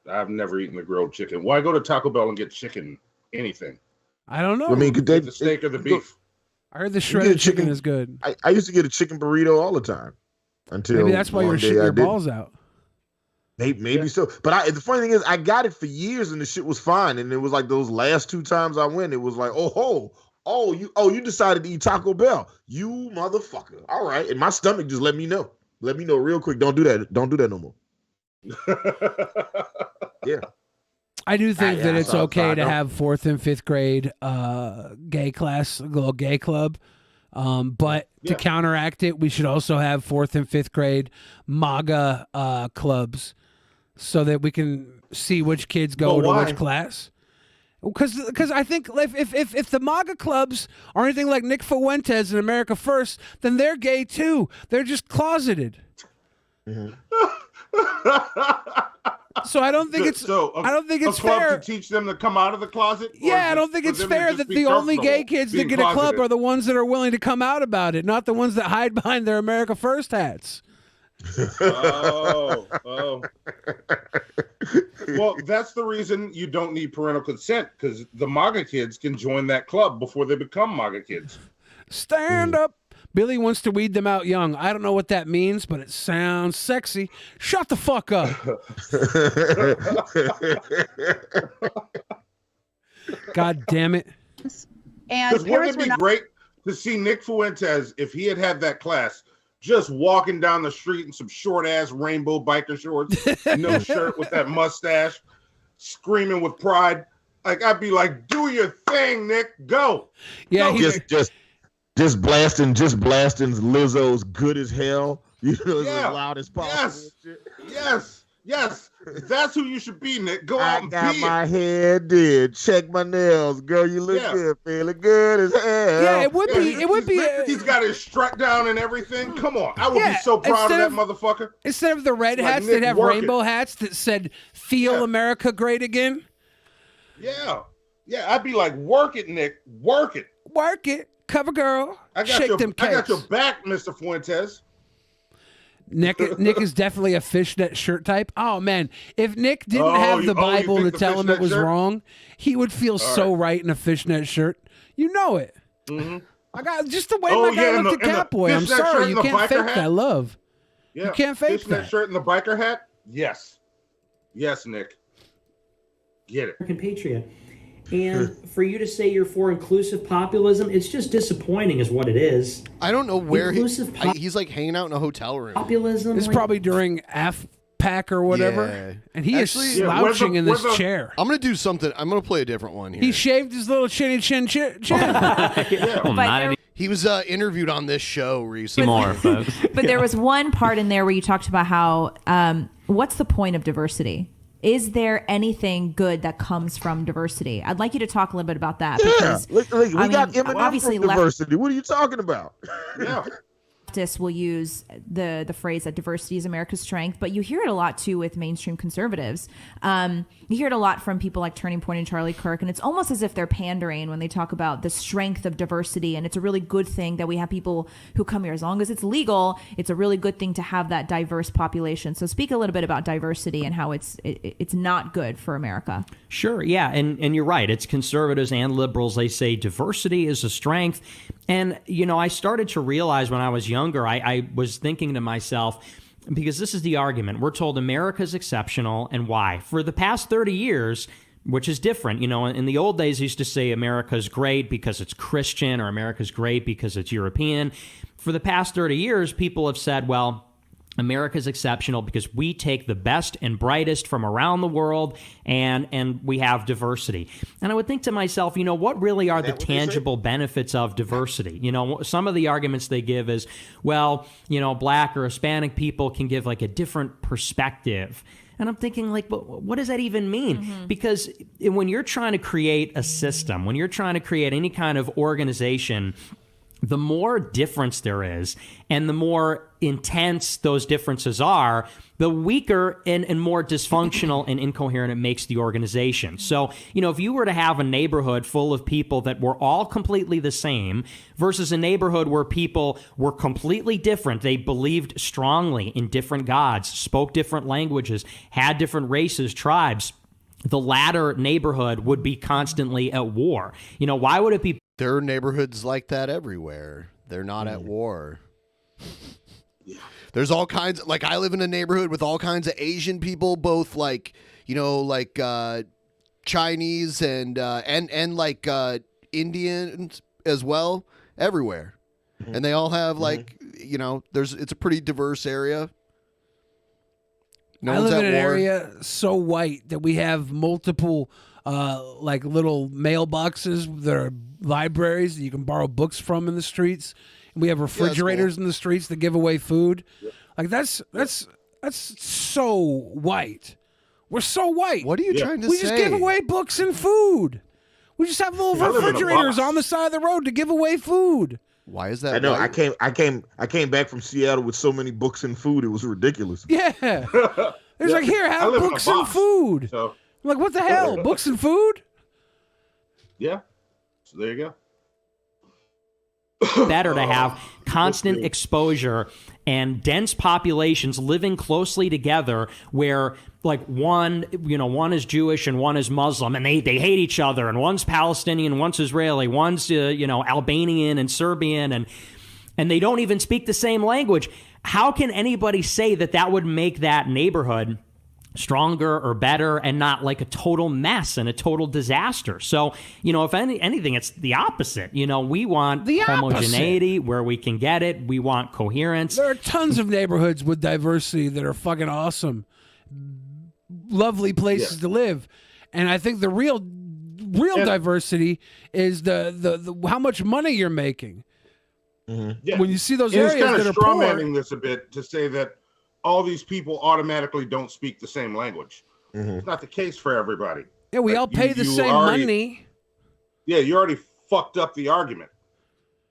I've never eaten the grilled chicken. Why go to Taco Bell and get chicken anything? I don't know. I mean, get the steak or the beef? I heard the shredded chicken is good. I used to get a chicken burrito all the time. Until maybe that's why you're shitting your balls out. Maybe so. But the funny thing is, I got it for years and the shit was fine. And it was like those last 2 times I went, it was like, you decided to eat Taco Bell. You motherfucker. All right. And my stomach just let me know. Let me know real quick. Don't do that. Don't do that no more. Yeah. I do think that it's okay to have 4th and 5th grade gay class, a little gay club. But to counteract it, we should also have 4th and 5th grade MAGA clubs so that we can see which kids go to which class. Because I think if the MAGA clubs are anything like Nick Fuentes in America First, then they're gay too. They're just closeted. So I don't think it's fair to teach them to come out of the closet. Yeah, I don't think it's fair that the only gay kids that get a club are the ones that are willing to come out about it, not the ones that hide behind their America First hats. Oh. Well, that's the reason you don't need parental consent, because the MAGA kids can join that club before they become MAGA kids. Stand up. Billy wants to weed them out young. I don't know what that means, but it sounds sexy. Shut the fuck up. God damn it. And wouldn't it be great to see Nick Fuentes, if he had that class, just walking down the street in some short-ass rainbow biker shorts, no shirt with that mustache, screaming with pride. Like, I'd be like, do your thing, Nick. Go. Yeah, go, just blasting Lizzo's Good as Hell. You know, as loud as possible. Yes. That's who you should be, Nick. Go out and be. I got my hair did. Check my nails, girl. You look good, feeling good as hell. Yeah, it would be. He's got his strut down and everything. Come on, I would be so proud of that motherfucker. Instead of the red hats, they'd have rainbow hats that said "Feel America Great Again." Yeah. I'd be like, work it, Nick. Work it. Cover girl. I got your back, Mr. Fuentes. Nick is definitely a fishnet shirt type. Oh man, if Nick didn't have the Bible to tell him it was wrong, he would feel so right in a fishnet shirt. You know it. Mm-hmm. I got just the way my guy looked at Catboy. I'm sorry, you can't fake that love. Yeah, you can't fake that shirt and the biker hat. Yes, Nick. Get it. American patriot. And for you to say you're for inclusive populism, it's just disappointing is what it is. I don't know where he's like hanging out in a hotel room. Populism. It's probably during AFPAC or whatever. Yeah. And he is slouching in this chair. I'm going to do something. I'm going to play a different one here. He shaved his little chin. He was interviewed on this show recently. More, folks. But there was one part in there where you talked about how, what's the point of diversity? Is there anything good that comes from diversity? I'd like you to talk a little bit about that. Yeah, Because, we got Eminem obviously from diversity. What are you talking about? Yeah. leftists will use the phrase that diversity is America's strength, but you hear it a lot too with mainstream conservatives. You hear it a lot from people like Turning Point and Charlie Kirk, and it's almost as if they're pandering when they talk about the strength of diversity, and it's a really good thing that we have people who come here. As long as it's legal, it's a really good thing to have that diverse population. So speak a little bit about diversity and how it's not good for America. Sure, yeah, and you're right. It's conservatives and liberals. They say diversity is a strength. And, you know, I started to realize when I was younger, I was thinking to myself, because this is the argument. We're told America's exceptional, and why? For the past 30 years, which is different. You know, in the old days, they used to say America's great because it's Christian, or America's great because it's European. For the past 30 years, people have said, well, America's exceptional because we take the best and brightest from around the world, and we have diversity. And I would think to myself, you know, what really are the tangible benefits of diversity? You know, some of the arguments they give is, well, you know, black or Hispanic people can give like a different perspective. And I'm thinking, like, what does that even mean? Mm-hmm. Because when you're trying to create a system, when you're trying to create any kind of organization, the more difference there is and the more intense those differences are, the weaker and more dysfunctional and incoherent it makes the organization. So, you know, if you were to have a neighborhood full of people that were all completely the same versus a neighborhood where people were completely different, they believed strongly in different gods, spoke different languages, had different races, tribes, the latter neighborhood would be constantly at war. You know, why would it be? There are neighborhoods like that everywhere. They're not at war. Yeah. There's all kinds, like I live in a neighborhood with all kinds of Asian people, both like, you know, like Chinese and like Indians as well, everywhere. Mm-hmm. And they all have like, you know, it's a pretty diverse area. I live in an area so white that we have multiple like little mailboxes that are libraries that you can borrow books from in the streets. And we have refrigerators in the streets that give away food. Yeah. Like that's so white. We're so white. What are you trying to say? We just give away books and food. We just have little refrigerators on the side of the road to give away food. Why is that? I know. White? I came back from Seattle with so many books and food. It was ridiculous. Yeah. It's like, here, have books and food. So. I'm like, what the hell? Books and food? Yeah. So there you go. Better to have constant exposure and dense populations living closely together where like one is Jewish and one is Muslim and they hate each other, and one's Palestinian, one's Israeli, one's Albanian and Serbian, and they don't even speak the same language. How can anybody say that would make that neighborhood stronger or better and not like a total mess and a total disaster? So, you know, if anything, it's the opposite. You know, we want homogeneity where we can get it. We want coherence. There are tons of neighborhoods with diversity that are fucking awesome. Lovely places to live. And I think the real diversity is the how much money you're making. Mm-hmm. Yeah. When you see those areas kind that of are poor, strawmanning this a bit to say that all these people automatically don't speak the same language. Mm-hmm. It's not the case for everybody. Yeah, we all pay the same money. Yeah, you already fucked up the argument.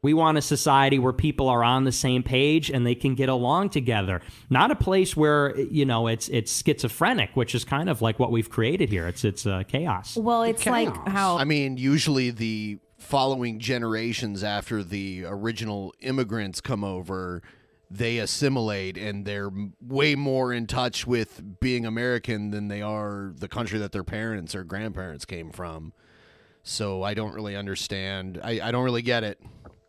We want a society where people are on the same page and they can get along together. Not a place where, you know, it's schizophrenic, which is kind of like what we've created here. It's chaos. Well, it's like how... I mean, usually the following generations after the original immigrants come over, they assimilate and they're way more in touch with being American than they are the country that their parents or grandparents came from. So I don't really understand. I don't really get it.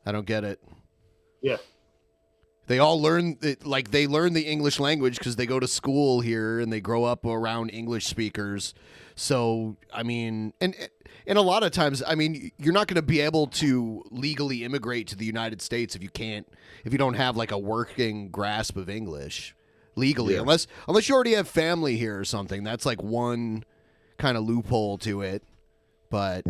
I don't get it. Yeah. They all learn, they learn the English language because they go to school here and they grow up around English speakers. So, I mean, and a lot of times, I mean, you're not going to be able to legally immigrate to the United States if you don't have like a working grasp of English legally, unless you already have family here or something. That's like one kind of loophole to it. But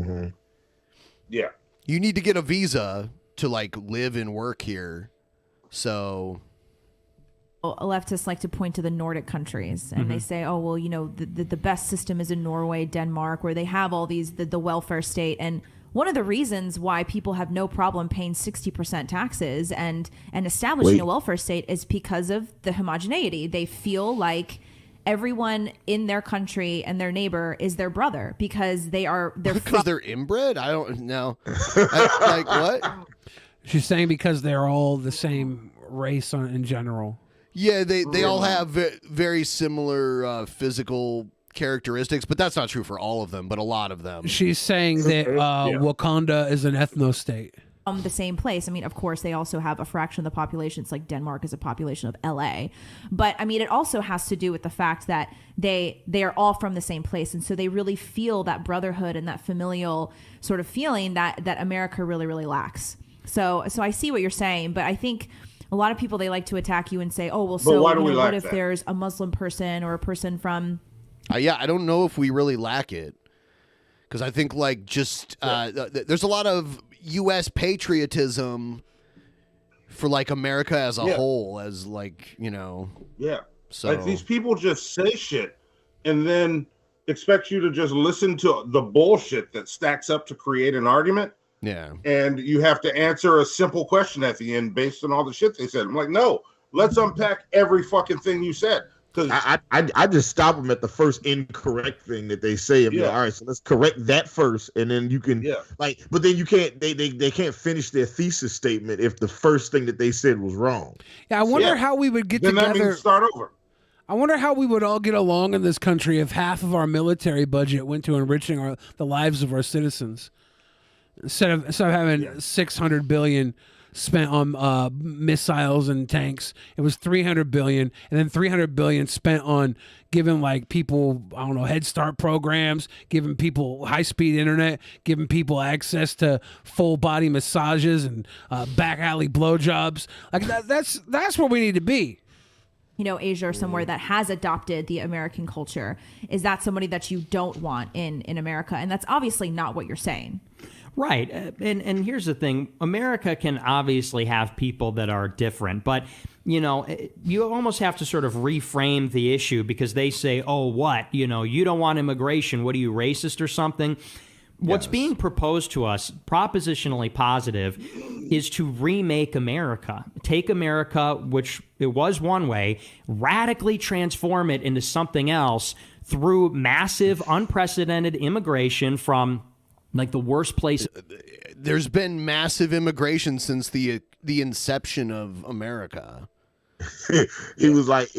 yeah, you need to get a visa to like live and work here. So leftists like to point to the Nordic countries and they say, oh, well, the best system is in Norway, Denmark, where they have all these, the welfare state. And one of the reasons why people have no problem paying 60% taxes and establishing a welfare state is because of the homogeneity. They feel like everyone in their country and their neighbor is their brother because they're inbred. I don't know. Like what? She's saying because they're all the same race in general. Yeah, they all have very similar physical characteristics, but that's not true for all of them, but a lot of them. She's saying that Wakanda is an ethno-state. The same place. I mean, of course, they also have a fraction of the population. It's like Denmark is a population of LA. But I mean, it also has to do with the fact that they are all from the same place. And so they really feel that brotherhood and that familial sort of feeling that America really, really lacks. So I see what you're saying, but I think a lot of people, they like to attack you and say, oh, well, so what if there's a Muslim person or a person from... Yeah, I don't know if we really lack it. Because I think like just there's a lot of U.S. patriotism for like America as a whole, as like, Yeah. So like these people just say shit and then expect you to just listen to the bullshit that stacks up to create an argument. Yeah. And you have to answer a simple question at the end based on all the shit they said. I'm like, no, let's unpack every fucking thing you said. Because I just stop them at the first incorrect thing that they say. All right, so let's correct that first, and then you can but then you can't. They can't finish their thesis statement if the first thing that they said was wrong. Yeah, I wonder how we would get then together. That means start over. I wonder how we would all get along in this country if half of our military budget went to enriching the lives of our citizens, instead of having $600 billion spent on missiles and tanks. It was $300 billion, and then $300 billion spent on giving like people, I don't know, Head Start programs, giving people high-speed internet, giving people access to full body massages and back alley blowjobs. Like that's where we need to be. Asia or somewhere that has adopted the American culture. Is that somebody that you don't want in America? And that's obviously not what you're saying. Right. And here's the thing. America can obviously have people that are different, but, you almost have to sort of reframe the issue because they say, oh, what? You don't want immigration. What are you, racist or something? What's being proposed to us, propositionally positive, is to remake America. Take America, which it was one way, radically transform it into something else through massive, unprecedented immigration from like the worst place. There's been massive immigration since the inception of America. It was like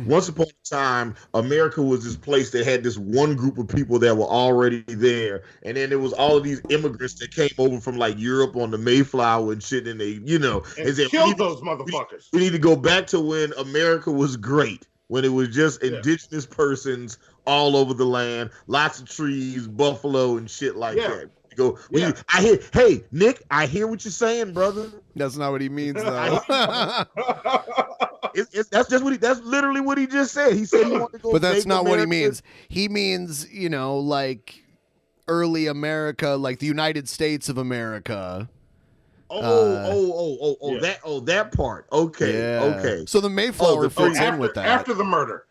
once upon a time, America was this place that had this one group of people that were already there, and then there was all of these immigrants that came over from like Europe on the Mayflower and shit, and they, and killed those motherfuckers. We need to go back to when America was great, when it was just indigenous persons all over the land, lots of trees, buffalo, and shit like that. Hey, Nick, I hear what you're saying, brother. That's not what he means, though. That's literally what he just said. He said he wanted to go. But that's not what he means. He means, like early America, like the United States of America. That part. Okay. So the Mayflower fits in with that. After the murder.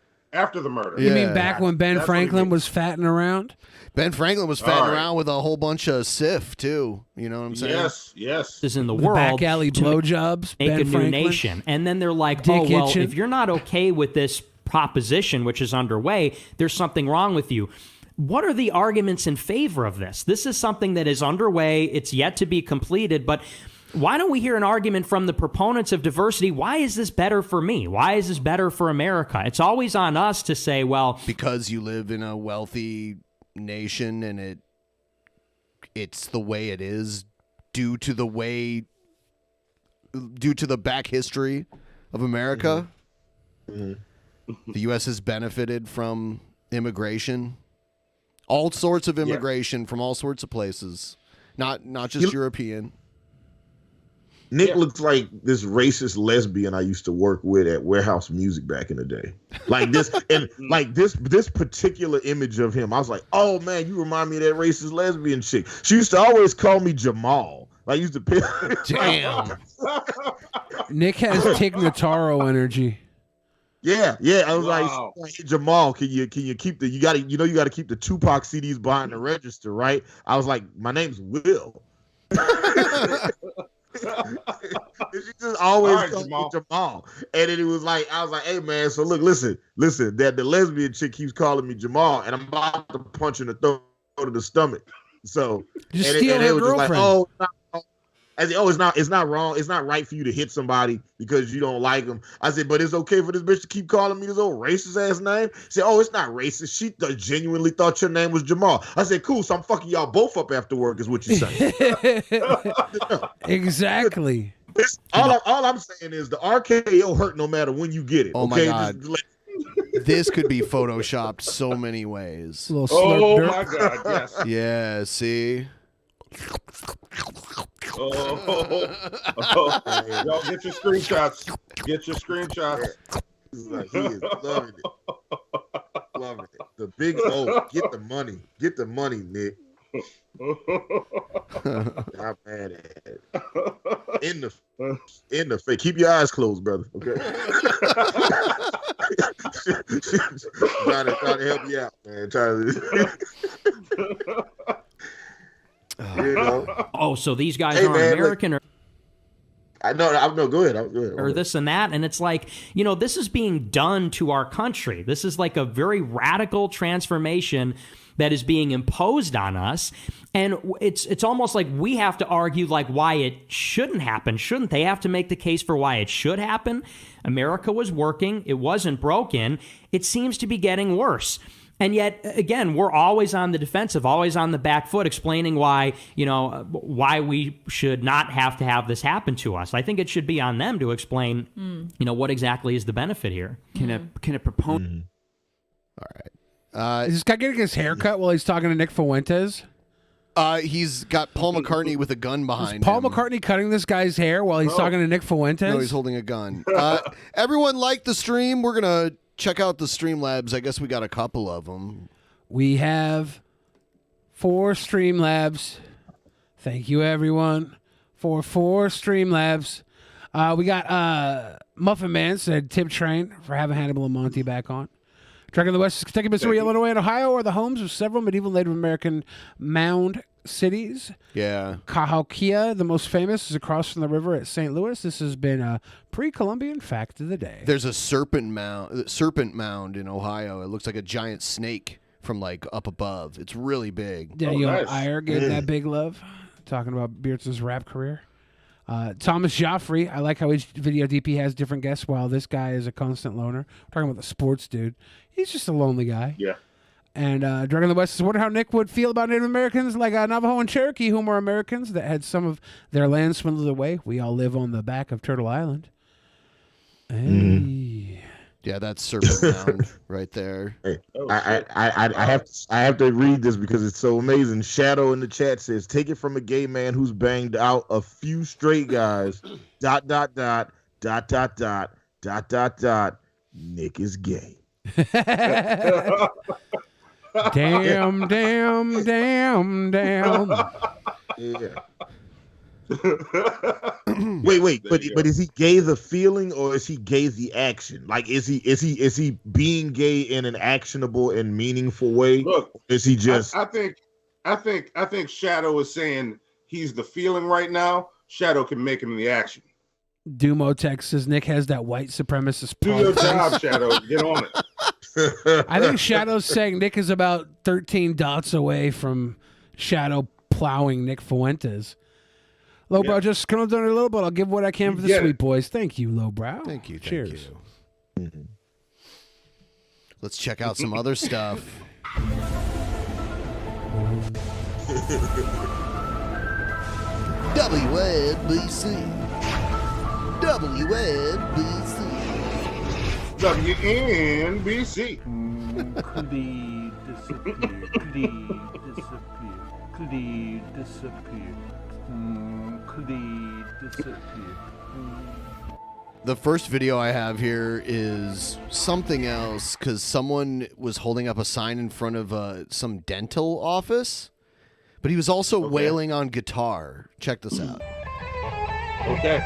You mean back when Ben Franklin was fatting around? Ben Franklin was fatting around with a whole bunch of SIF too. You know what I'm saying? Yes. Is in the The world back alley blowjobs. make Ben a new Franklin. nation, and then they're like, Dick oh well, Hitchin. if you're not okay with this proposition, which is underway, there's something wrong with you. What are the arguments in favor of this? This is something that is underway. It's yet to be completed, but why don't we hear an argument from the proponents of diversity? Why is this better for me? Why is this better for America? It's always on us to say, well, because you live in a wealthy nation and it's the way it is due to the back history of America. Mm-hmm. The U.S. has benefited from immigration, all sorts of immigration from all sorts of places, not just European. Nick looks like this racist lesbian I used to work with at Warehouse Music back in the day. Like this, and like this particular image of him, I was like, oh man, you remind me of that racist lesbian chick. She used to always call me Jamal. I used to piss. Damn. Nick has Tig Notaro energy. Yeah. I was like, hey, Jamal, can you keep the you got to keep the Tupac CDs behind the register, right? I was like, my name's Will. She just always called me Jamal. And then it was like, I was like, hey man, so look, listen, that the lesbian chick keeps calling me Jamal, and I'm about to punch in the throat of the stomach. So just steal her girlfriend. Like, it's not wrong. It's not right for you to hit somebody because you don't like them. I said, but it's okay for this bitch to keep calling me this old racist ass name. She said, oh, it's not racist. She genuinely thought your name was Jamal. I said, cool. So I'm fucking y'all both up after work is what you say. Exactly. All I'm saying is the RKO hurt no matter when you get it. Oh okay? my God. This could be photoshopped so many ways. Oh my God, yes. Yeah, see? Y'all get your screenshots. Get your screenshots. He is loving it. Loving it. The big O. Get the money. Get the money, Nick. Not mad at it. In the face. Keep your eyes closed, brother. Okay. trying to help you out, man. You know? Oh, so these guys aren't American, or I know. Go ahead. Or this and that, and it's like, this is being done to our country. This is like a very radical transformation that is being imposed on us, and it's almost like we have to argue like why it shouldn't happen. Shouldn't they have to make the case for why it should happen? America was working; it wasn't broken. It seems to be getting worse. And yet, again, we're always on the defensive, always on the back foot, explaining why we should not have to have this happen to us. I think it should be on them to explain, what exactly is the benefit here. Can a proponent? All right. Is this guy getting his hair cut while he's talking to Nick Fuentes? He's got Paul McCartney with a gun behind him. Is Paul McCartney cutting this guy's hair while he's talking to Nick Fuentes? No, he's holding a gun. Everyone like the stream. We're going to check out the Streamlabs. I guess we got a couple of them. We have 4 Streamlabs. Thank you, everyone, for 4 Streamlabs. We got Muffin Man said tip train for having Hannibal and Monty back on. Drunken the West, Kentucky, Missouri, Illinois, and Ohio are the homes of several medieval Native American mound cities. Yeah. Cahokia, the most famous, is across from the river at St. Louis. This has been a pre-Columbian fact of the day. There's a serpent mound in Ohio. It looks like a giant snake from like up above. It's really big. Daniel Iyer gave that big love. Talking about Beardson's rap career. Thomas Joffrey, I like how each video DP has different guests while this guy is a constant loner. We're talking about the sports dude. He's just a lonely guy. Yeah. And Drunken the West says, wonder how Nick would feel about Native Americans like Navajo and Cherokee, whom are Americans that had some of their land swindled away. We all live on the back of Turtle Island. Hey. Yeah, that's Serpent Mound right there. Hey, I have to read this because it's so amazing. Shadow in the chat says, take it from a gay man who's banged out a few straight guys. ... Nick is gay. Damn. Yeah. Wait, but is he gay the feeling or is he gay the action? Like is he being gay in an actionable and meaningful way? Look, is he just I think Shadow is saying he's the feeling right now. Shadow can make him the action. Dumo Tex says Nick has that white supremacist Do your job, Shadow. Get on it. I think Shadow's saying Nick is about 13 dots away from Shadow plowing Nick Fuentes. Lowbrow, just come down a little bit. I'll give what I can for the sweet boys. Thank you, Lowbrow. Thank you. Cheers. Let's check out some other stuff. WNBC. WNBC. Clee disappear. Clee disappear. Clee disappear. The first video I have here is something else because someone was holding up a sign in front of some dental office, But he was also wailing on guitar. Check this out. Okay.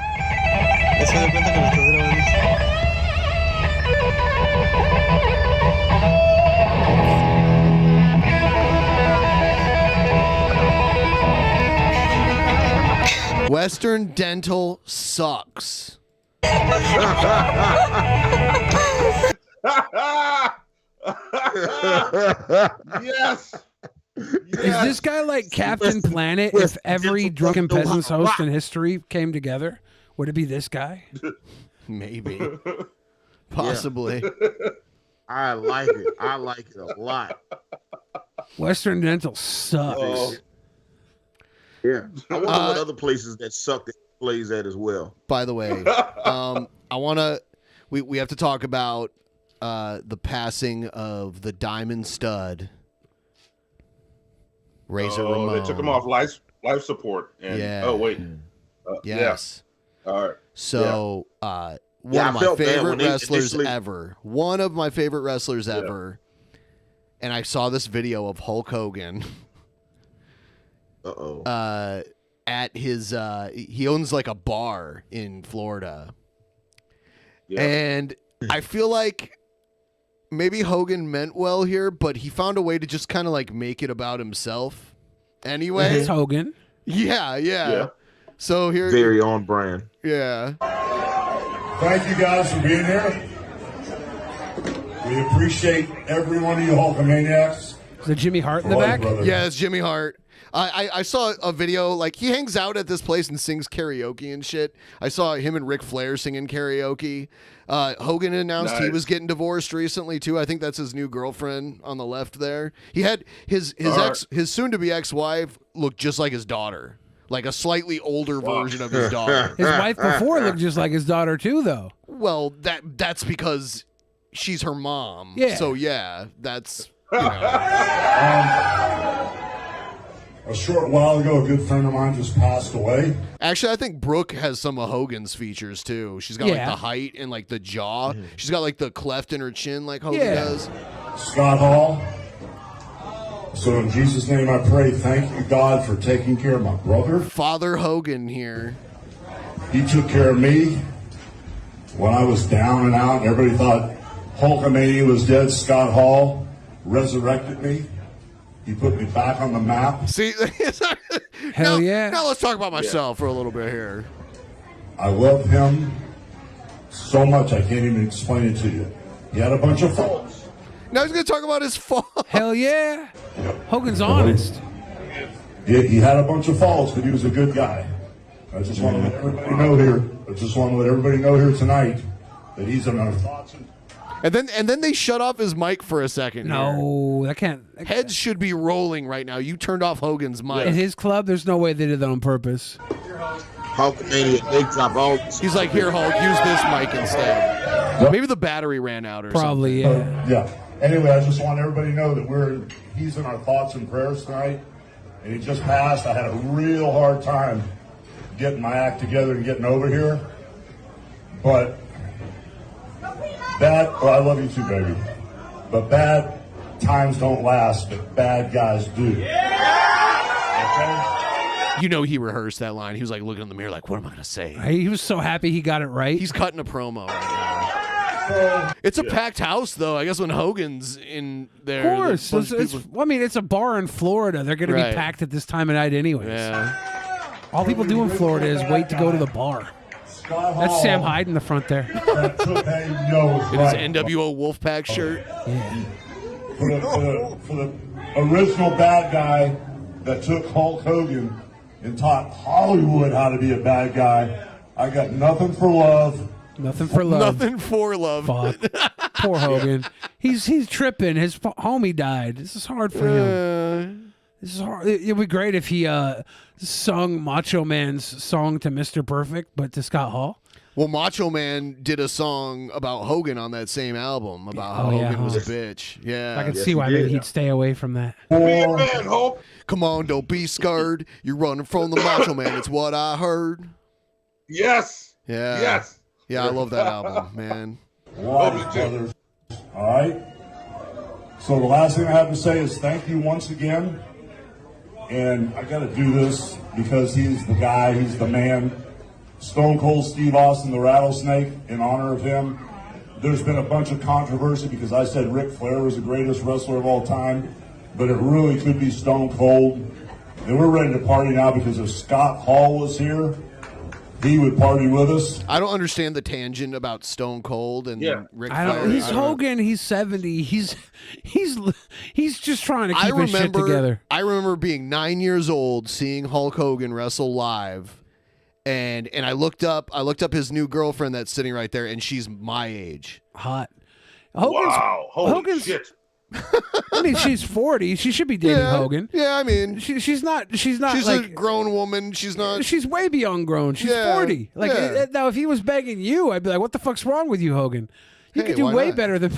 Western Dental sucks. Yes. Is this guy like Captain Planet? If every Drunken Peasants host in history came together, would it be this guy? Maybe. Possibly. I like it. I like it a lot. Western Dental sucks. Oh. Yeah. I wonder what other places that suck that he plays at as well. By the way, I want to. We have to talk about the passing of the Diamond Stud, Razor Ramon. They took him off life support. And, Yeah. Oh wait. Yes. Yeah. All right. So, one of my favorite wrestlers ever. One of my favorite wrestlers ever. And I saw this video of Hulk Hogan. At his, he owns like a bar in Florida. Yeah. And I feel like maybe Hogan meant well here, but he found a way to just kind of like make it about himself. Anyway, It's Hogan. Yeah. So here, very on brand. Yeah. Thank you guys for being here. We appreciate every one of you Hulkamaniacs. Is it Jimmy Hart in the back? Yeah, it's Jimmy Hart. I saw a video, like, he hangs out at this place and sings karaoke and shit. I saw him and Ric Flair singing karaoke. Hogan announced he was getting divorced recently, too. I think that's his new girlfriend on the left there. He had his soon-to-be ex-wife looked just like his daughter. Like a slightly older version of his daughter. His wife before looked just like his daughter, too, though. Well, that's because she's her mom. Yeah. So, yeah, that's, you know. A short while ago, a good friend of mine just passed away. Actually, I think Brooke has some of Hogan's features, too. She's got, like, the height and, like, the jaw. She's got, like, the cleft in her chin like Hogan does. Scott Hall. So in Jesus' name I pray, thank you, God, for taking care of my brother. Father Hogan here. He took care of me when I was down and out, and everybody thought Hulkamania was dead. Scott Hall resurrected me. He put me back on the map. See, Hell yeah. Now let's talk about myself for a little bit here. I love him so much I can't even explain it to you. He had a bunch of faults. Now he's going to talk about his fault. Hell yeah. Hogan's honest. He had a bunch of faults, but he was a good guy. I just want to let everybody know here. I just want to let everybody know here tonight that he's in our thoughts. And then they shut off his mic for a second. No, that can't. Heads should be rolling right now. You turned off Hogan's mic. In his club, there's no way they did that on purpose. Hulkamania, they drop all. He's like, here, Hulk, use this mic instead. Maybe the battery ran out or Probably, something. Yeah. Anyway, I just want everybody to know that he's in our thoughts and prayers tonight. And he just passed. I had a real hard time getting my act together and getting over here. But I love you too, baby. But bad times don't last, but bad guys do. Okay? You know he rehearsed that line. He was like looking in the mirror like, what am I going to say? He was so happy he got it right. He's cutting a promo right now. It's a packed house, though. I guess when Hogan's in there. Of course. It's a bar in Florida. They're going to be packed at this time of night anyways. Yeah. All people do in Florida is wait to go to the bar. That's Sam Hyde in the front there. In his NWO Wolfpack shirt. Yeah. For the original bad guy that took Hulk Hogan and taught Hollywood how to be a bad guy, I got nothing for love. Nothing for love. Nothing for love. Fuck. Poor Hogan. He's tripping. His homie died. This is hard for him. This is hard. It'd be great if he sung Macho Man's song to Mr. Perfect, but to Scott Hall. Well, Macho Man did a song about Hogan on that same album about how Hogan was a bitch. Yeah. I can see why maybe he'd stay away from that. Come on, don't be scared. You're running from the Macho Man. It's what I heard. Yes. Yeah. Yes. Yeah, I love that album, man. All right. So the last thing I have to say is thank you once again. and I got to do this because he's the guy, he's the man. Stone Cold Steve Austin, the Rattlesnake, in honor of him. There's been a bunch of controversy because I said Ric Flair was the greatest wrestler of all time, but it really could be Stone Cold. And we're ready to party now because if Scott Hall was here, he would party with us. I don't understand the tangent about Stone Cold and Ric I Flair. don't. He's Hogan. He's 70. He's just trying to keep his shit together. I remember being 9 years old, seeing Hulk Hogan wrestle live, and I looked up his new girlfriend that's sitting right there, and she's my age. Hot. Wow! Holy shit! I mean, she's 40. She should be dating Hogan. Yeah, I mean, she's not. She's like a grown woman. She's not. She's way beyond grown. She's 40. Like now, if he was begging you, I'd be like, "What the fuck's wrong with you, Hogan? You could do way better than."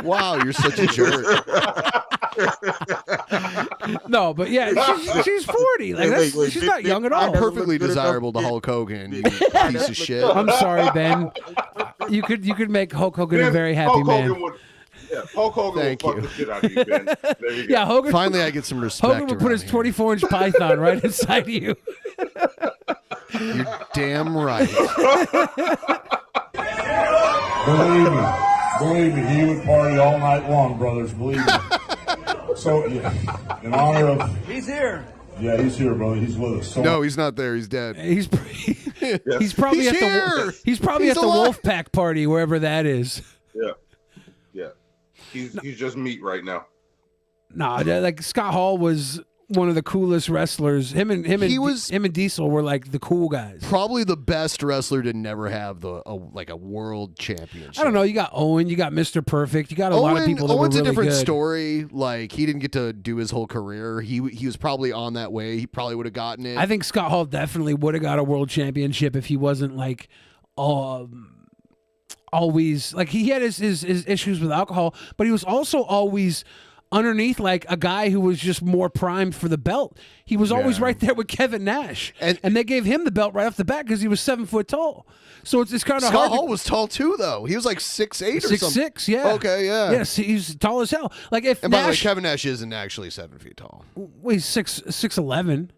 Wow, you're such a jerk. No, but yeah, she's 40. Like she's not young at all. I'm perfectly desirable to Hulk Hogan. You piece of shit. I'm sorry, Ben. You could make Hulk Hogan a very happy Hulk man. Hogan would, Hulk Hogan would fuck the shit out of you, Ben. There you go. Yeah, Hogan. Finally, I get some respect. Hogan would put his 24-inch python right inside of you. You're damn right. Believe me, he would party all night long, brothers. Believe me. So, in honor of... He's here. Yeah, he's here, brother. He's with us. So, No, he's not there. He's dead. He's probably at here. He's probably He's at the alive. Wolfpack party, wherever that is. Yeah. He's just meat right now. Nah, like Scott Hall was one of the coolest wrestlers. Him and Diesel were like the cool guys. Probably the best wrestler to never have a world championship. I don't know. You got Owen. You got Mr. Perfect. You got a lot of people that Owen's were really a different good. story. Like he didn't get to do his whole career. He was probably on that way. He probably would have gotten it. I think Scott Hall definitely would have got a world championship if he wasn't like always like he had his issues with alcohol, but he was also always underneath like a guy who was just more primed for the belt. He was always right there with Kevin Nash, and they gave him the belt right off the bat because he was 7 foot tall. So it's kind of hard. Scott Hall was tall too, though. He was like 6'8" or something. 6'6", yeah. Okay, yeah. Yes, he's tall as hell. Like if And by the way, Nash, Kevin Nash isn't actually 7 feet tall. well, he's 6'11".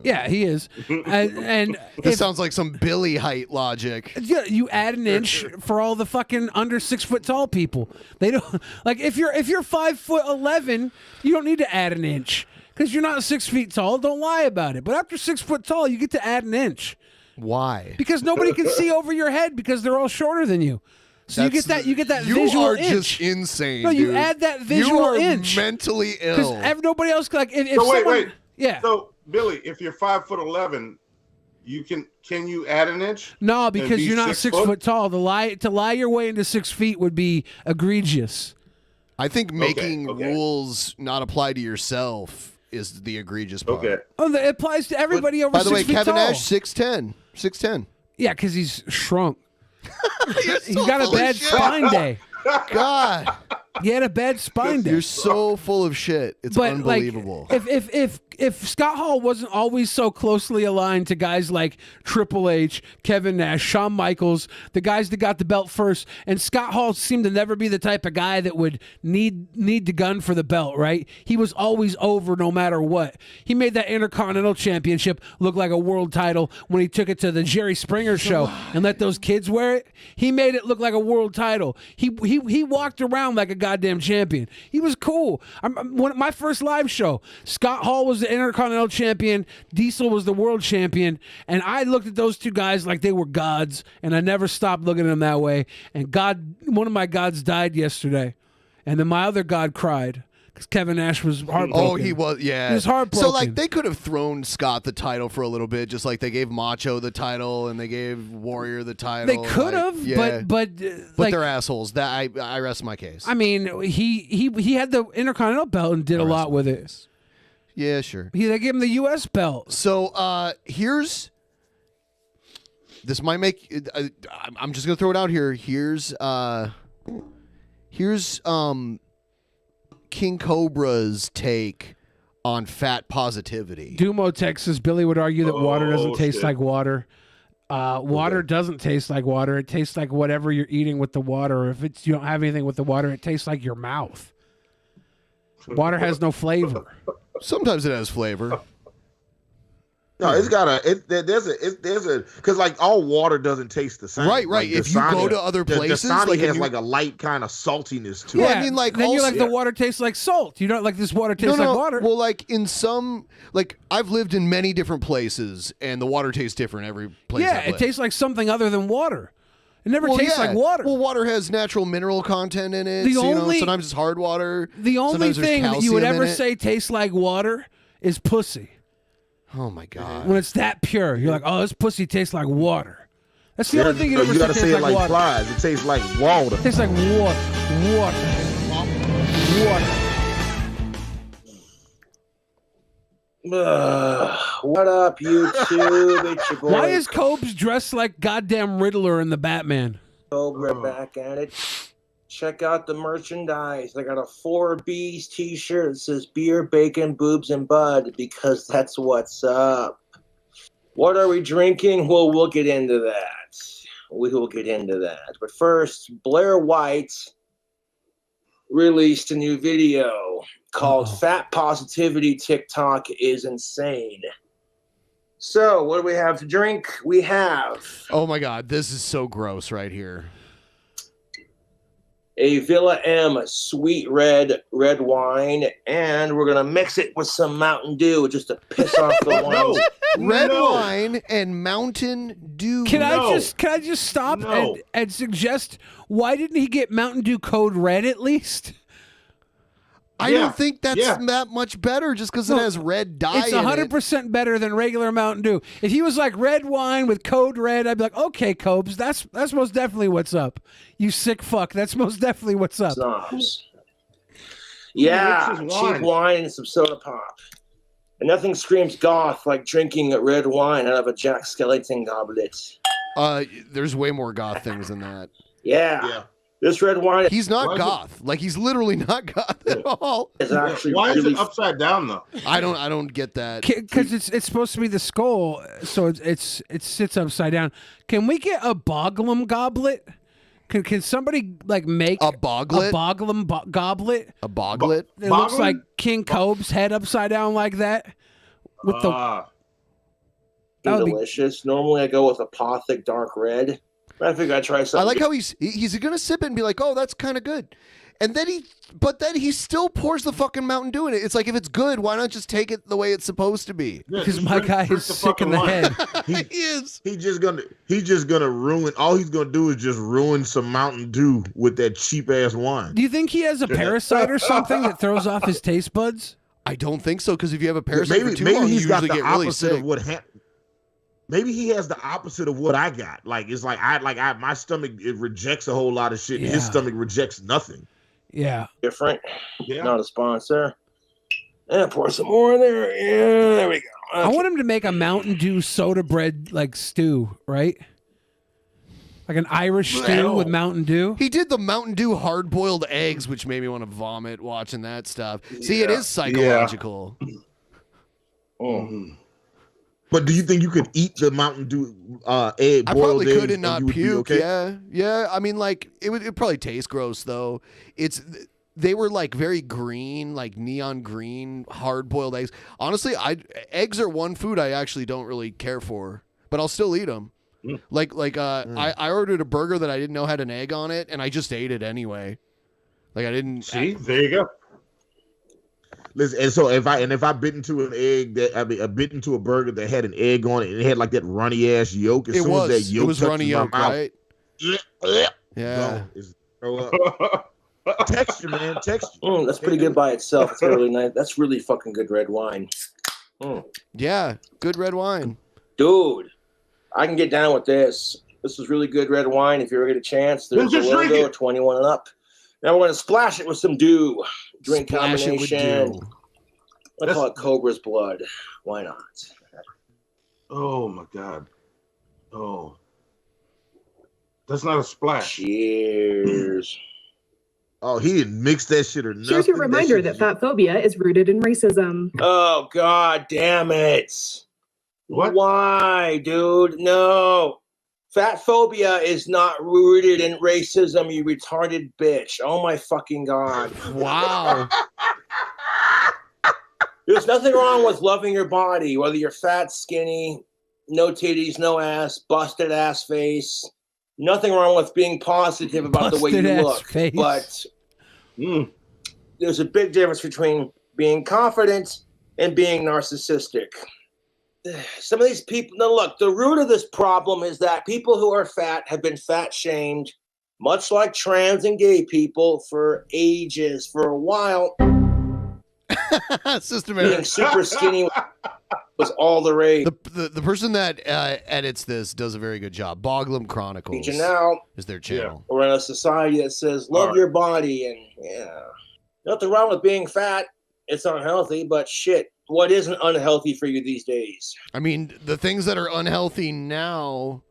Yeah, he is. And This sounds like some Billy height logic. yeah, you add an inch for all the fucking under 6 foot tall people. They don't like if you're 5'11", you don't need to add an inch because you're not 6 feet tall. Don't lie about it. But after 6 foot tall, you get to add an inch. Why? Because nobody can see over your head because they're all shorter than you. So you get that You visual are inch. just insane. No, you dude. add that visual You are inch. mentally ill. Because nobody else like if So someone, wait. Yeah. So Billy, if you're 5'11", you can you add an inch? No, and because be you're not 6 foot tall. To lie your way into 6 feet would be egregious. I think making rules not apply to yourself is the egregious part. Okay. Oh, it applies to everybody over By the 6 way, feet Kevin tall. Nash 6'10". 6'10". Yeah, because he's shrunk. He's so got a full of bad shit. spine day. God. He had a bad spine day. You're so full of shit. It's But unbelievable. like, if Scott Hall wasn't always so closely aligned to guys like Triple H, Kevin Nash, Shawn Michaels, the guys that got the belt first, and Scott Hall seemed to never be the type of guy that would need the gun for the belt, right? He was always over no matter what. He made that Intercontinental Championship look like a world title when he took it to the Jerry Springer show and let those kids wear it. He made it look like a world title. He walked around like a goddamn champion. He was cool. My first live show, Scott Hall was the Intercontinental Champion, Diesel was the world champion, and I looked at those two guys like they were gods, and I never stopped looking at them that way. And one of my gods died yesterday, and then my other god cried because Kevin Nash was heartbroken. Oh, he was, yeah. He was heartbroken. So, like, they could have thrown Scott the title for a little bit, just like they gave Macho the title and they gave Warrior the title. They could have, yeah. but like, they're assholes. That I rest my case. I mean, he had the Intercontinental belt and did a lot with it. Yeah, sure. They gave him the U.S. belt. So this might make. I'm just gonna throw it out here. Here's King Cobra's take on fat positivity. Dumo, Texas. Billy would argue that water doesn't taste like water. Water doesn't taste like water. It tastes like whatever you're eating with the water. If you don't have anything with the water, it tastes like your mouth. Water has no flavor. Sometimes it has flavor. No, it's got there's a because like all water doesn't taste the same. Right. Like, If you go to other places, Dasani like has like a light kind of saltiness to it. Yeah, then you're like the water tastes like salt. You don't like this water tastes like water. Well, like in some, like I've lived in many different places, and the water tastes different every place. Yeah, I've it lived. tastes like something other than water. It never tastes like water. Well, water has natural mineral content in it. The so, only- sometimes it's hard water. The only sometimes there's thing that you would calcium ever in it. say tastes like water is pussy. Oh my god! When it's that pure, you're like, oh, this pussy tastes like water. That's the Yeah, only thing you ever you gotta say say tastes it like like water. flies. It tastes like water. It tastes like water. What up, YouTube? It's your boy. Why is Cobes dressed like goddamn Riddler in the Batman? Cobra back at it? Check out the merchandise. I got a 4B's t-shirt that says beer, bacon, boobs, and bud because that's what's up. What are we drinking? Well, we'll get into that. We will get into that. But first, Blair White released a new video called Fat Positivity TikTok is Insane. So, what do we have to drink? We have Oh my god, this is so gross right here. a Villa M sweet red wine, and we're gonna mix it with some Mountain Dew just to piss off the ones. Red wine and Mountain Dew. Can I just stop and suggest why didn't he get Mountain Dew Code Red at least? I don't think that's that much better just because it has red dye. It's in it. 100% better than regular Mountain Dew. If he was like red wine with Code Red, I'd be like, okay, Cobes, that's most definitely what's up. You sick fuck. That's most definitely what's up. Snobs. Yeah, cheap wine and some soda pop. And nothing screams goth like drinking red wine out of a Jack Skellington goblet. There's way more goth things than that. Yeah. This red wine. He's not goth. Like he's literally not goth at all. It's actually Why is really it upside down though? I don't get that. Because it's supposed to be the skull, so it sits upside down. Can we get a Boglum goblet? Can somebody like make a boglet? A Boglum goblet? A boglet? It looks like King Cobe's head upside down like that. With that would be delicious. Normally I go with Apothic dark red. I think I try something. I like how he's gonna sip it and be like, oh, that's kind of good, and then he still pours the fucking Mountain Dew in it. It's like if it's good, why not just take it the way it's supposed to be? Because my guy is sick in the head. He is. He's just gonna ruin. All he's gonna do is just ruin some Mountain Dew with that cheap ass wine. Do you think he has a parasite or something that throws off his taste buds? I don't think so, because if you have a parasite for too long, you he's got usually the get really opposite sick. of what happened. Maybe he has the opposite of what I got. Like it's like my stomach it rejects a whole lot of shit. His stomach rejects nothing. Yeah. Different. Yeah. Not a sponsor. And pour some more in there. Yeah, there we go. I want him to make a Mountain Dew soda bread like stew, right? Like an Irish stew with Mountain Dew. He did the Mountain Dew hard-boiled eggs, which made me want to vomit watching that stuff. See, it is psychological. But do you think you could eat the Mountain Dew egg? I boiled probably eggs, could and and not you would be puke. okay? Yeah. I mean, like it probably taste gross though. They were like very green, like neon green, hard-boiled eggs. Honestly, eggs are one food I actually don't really care for, but I'll still eat them. I ordered a burger that I didn't know had an egg on it, and I just ate it anyway. Like I didn't see. There you go. Listen, and so if I bit into an egg I bit into a burger that had an egg on it and it had like that runny ass yolk. As soon as that yolk was runny yolk, right? Yeah. Texture, man, texture. That's pretty good by itself. It's really nice. That's really fucking good red wine. Yeah, good red wine, dude. I can get down with this. This is really good red wine. If you ever get a chance, there's a logo 21 and up. Now we're gonna splash it with some dew. Drink Splash it with combination. dew. I call it Cobra's blood. Why not? Oh my god. Oh. That's not a splash. Cheers. Oh, he didn't mix that shit or nothing. Here's your reminder that fat phobia is rooted in racism. Oh god damn it. What? Why, dude? No. Fat phobia is not rooted in racism, you retarded bitch. Oh my fucking god. Wow. There's nothing wrong with loving your body, whether you're fat, skinny, no titties, no ass, busted ass face. Nothing wrong with being positive about the way you look. Face. But there's a big difference between being confident and being narcissistic. Some of these people, now look, the root of this problem is that people who are fat have been fat shamed, much like trans and gay people, for ages, for a while. Sister Mary. Being super skinny was all the rage. The person that edits this does a very good job. Boglum Chronicles And now is their channel. we're in a society that says love your body, and nothing wrong with being fat. It's unhealthy, but shit, what isn't unhealthy for you these days? I mean, the things that are unhealthy now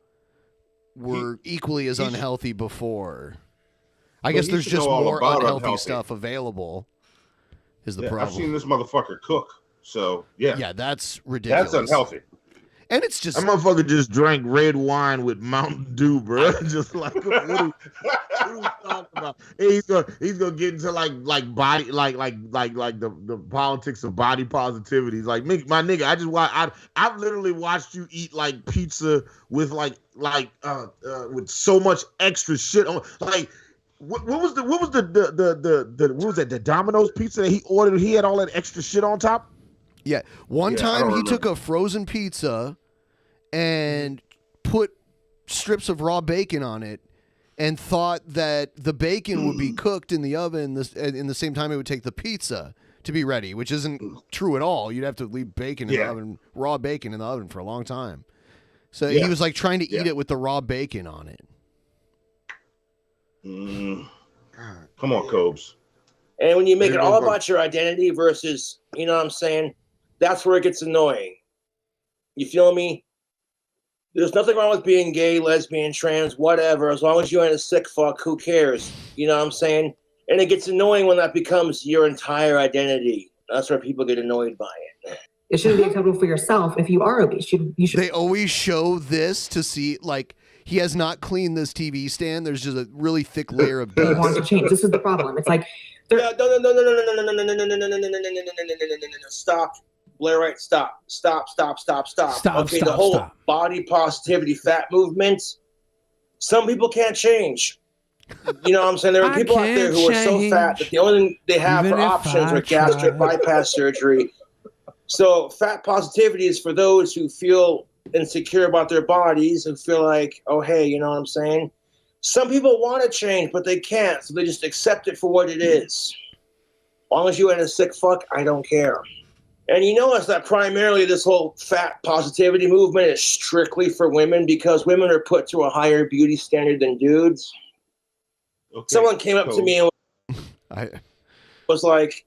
were equally as unhealthy before. I guess there's just more unhealthy stuff available. Is the problem? I've seen this motherfucker cook, so yeah. Yeah, that's ridiculous. That's unhealthy. And it's just that motherfucker just drank red wine with Mountain Dew, bro. Just like what are we talking about? And he's gonna get into like body the politics of body positivity. He's like, my nigga, I've literally watched you eat like pizza with with so much extra shit on. Like, what was the Domino's pizza that he ordered? He had all that extra shit on top. Yeah, one time he took a frozen pizza and put strips of raw bacon on it and thought that the bacon would be cooked in the oven in the same time it would take the pizza to be ready, which isn't true at all. You'd have to leave bacon in the oven, raw bacon in the oven for a long time. So he was like trying to eat it with the raw bacon on it. Come on, Cobes. And when you make it all about your identity versus, you know what I'm saying, that's where it gets annoying. You feel me? There's nothing wrong with being gay, lesbian, trans, whatever. As long as you ain't a sick fuck, who cares? You know what I'm saying? And it gets annoying when that becomes your entire identity. That's where people get annoyed by it. It shouldn't be acceptable for yourself if you are obese. You should. They always show this to see, like, he has not cleaned this TV stand. There's just a really thick layer of dust. You want to change. This is the problem. It's like stop. Blair Wright, stop. Okay, the whole body positivity fat movement, some people can't change. You know what I'm saying? There are people out there who are so fat that the only thing they have for options are gastric bypass surgery. So fat positivity is for those who feel insecure about their bodies and feel like, oh, hey, you know what I'm saying? Some people want to change, but they can't, so they just accept it for what it is. As long as you ain't a sick fuck, I don't care. And you notice that primarily this whole fat positivity movement is strictly for women because women are put to a higher beauty standard than dudes. Okay. Someone came up to me and was like,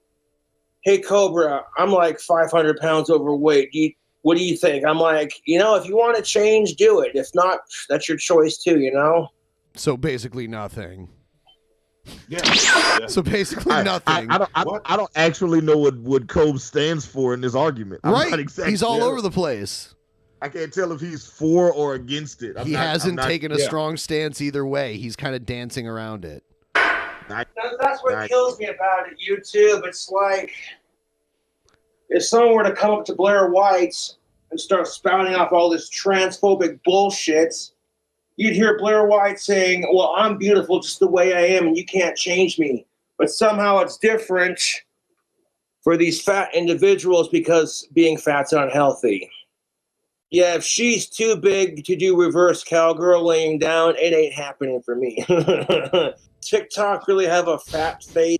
hey, Cobra, I'm like 500 pounds overweight. What do you think? I'm like, if you want to change, do it. If not, that's your choice too, So basically nothing. Yeah. So basically nothing. I don't actually know what Cobes stands for in this argument. He's all over the place. I can't tell if he's for or against it. He hasn't taken a strong stance either way. He's kind of dancing around it. That's what kills me about it, YouTube. It's like if someone were to come up to Blair White and start spouting off all this transphobic bullshit, you'd hear Blair White saying, well, I'm beautiful just the way I am and you can't change me. But somehow it's different for these fat individuals because being fat's unhealthy. Yeah, if she's too big to do reverse cowgirl laying down, it ain't happening for me. TikTok really have a fat face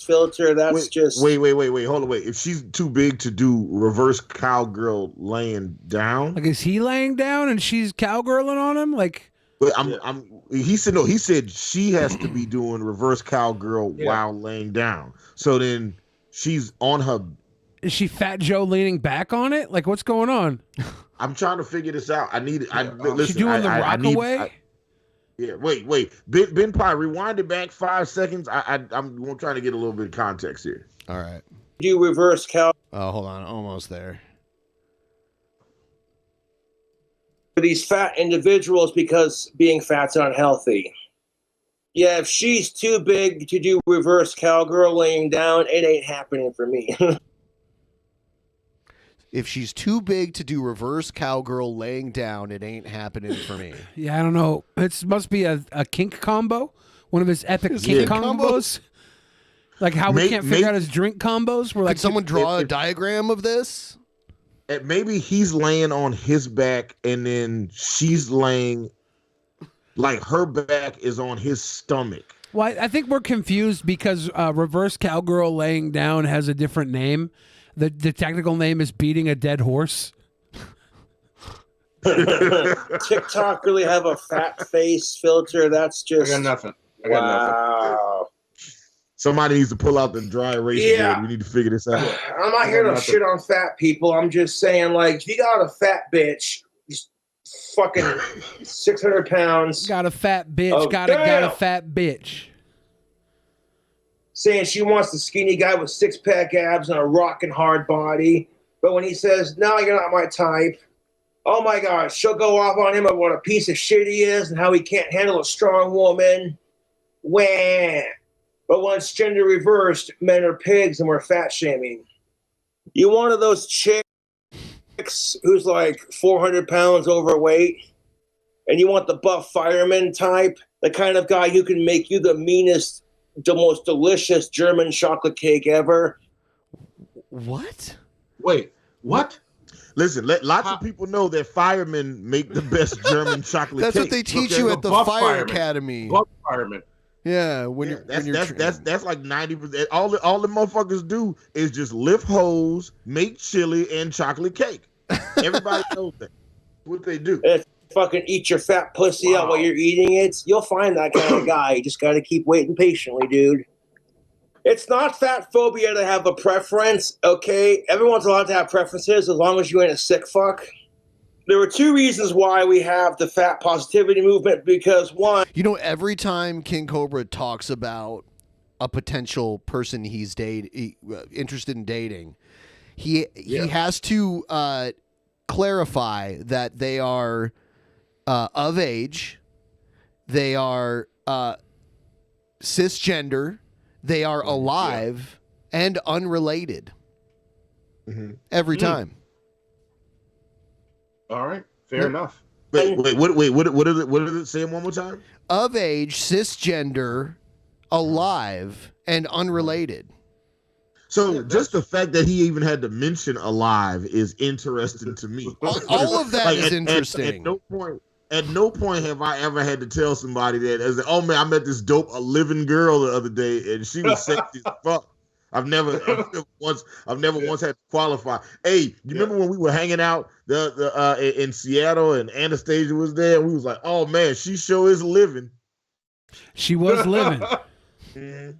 filter. That's wait. Hold on, wait. If she's too big to do reverse cowgirl laying down, like, is he laying down and she's cowgirling on him? Like, he said no. He said she has to be doing reverse cowgirl while laying down. So then she's on her. Is she Fat Joe leaning back on it? Like, what's going on? I'm trying to figure this out. Listen, she doing the rock away? Wait. Ben Pye, rewind it back 5 seconds. I'm trying to get a little bit of context here. All right. Do reverse cow. Oh, hold on. Almost there. For these fat individuals because being fat's unhealthy. Yeah, if she's too big to do reverse cowgirl laying down, it ain't happening for me. If she's too big to do reverse cowgirl laying down, it ain't happening for me. Yeah, I don't know. It must be a kink combo. One of his epic Is kink it combos. Like how we can't figure out his drink combos. We're like, Could someone draw a diagram of this? And maybe he's laying on his back, and then she's laying like her back is on his stomach. Well, I think we're confused because reverse cowgirl laying down has a different name. The technical name is beating a dead horse. TikTok really have a fat face filter. That's just. I got nothing. Wow. Somebody needs to pull out the dry erase board. We need to figure this out. I'm not here to shit on fat people. I'm just saying, like, if you got a fat bitch, just fucking 600 pounds. Got a fat bitch. Oh, got a damn. fat bitch. Saying she wants the skinny guy with six-pack abs and a rocking hard body. But when he says, no, you're not my type, oh my God, she'll go off on him about what a piece of shit he is and how he can't handle a strong woman. Wah. But when it's gender reversed, men are pigs and we're fat shaming. You one of those chicks who's like 400 pounds overweight, and you want the buff fireman type, the kind of guy who can make you the meanest, the most delicious German chocolate cake ever. What? Wait, what? Listen, lots of people know that firemen make the best German chocolate That's cake. what they teach you at the Fire Academy. Buff fireman. Yeah, when you're that's like 90%. All the motherfuckers do is just lift hose, make chili, and chocolate cake. Everybody knows that. What they do. Fucking eat your fat pussy out while you're eating it. You'll find that kind of guy. You just got to keep waiting patiently, dude. It's not fat phobia to have a preference, okay? Everyone's allowed to have preferences as long as you ain't a sick fuck. There were two reasons why we have the fat positivity movement, because one... You know, every time King Cobra talks about a potential person he's interested in dating, he has to clarify that they are of age, they are cisgender, they are alive, and unrelated. Every time. All right, fair enough. Wait, what did it say one more time? Of age, cisgender, alive, and unrelated. So just the fact that he even had to mention alive is interesting to me. All of that is interesting. At no point have I ever had to tell somebody that, as oh man, I met this dope, a living girl the other day, and she was sexy as fuck. I've never once had to qualify. Hey, you remember when we were hanging out in Seattle and Anastasia was there, and we was like, oh man, she sure is living. She was living. A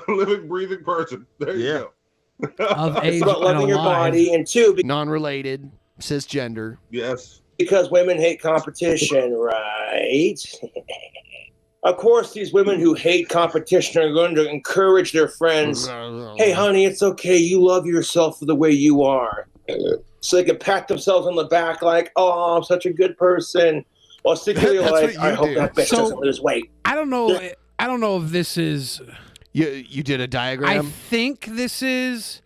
living, breathing person. There you go. Of age about loving and your alive. body, and two, non-related, cisgender. Yes. Because women hate competition, right? Of course, these women who hate competition are going to encourage their friends. Hey, honey, it's okay. You love yourself for the way you are. So they can pat themselves on the back like, oh, I'm such a good person. Well, secretly like, I hope that bitch doesn't lose weight. I don't know. I don't know if this is. You did a diagram? I think this is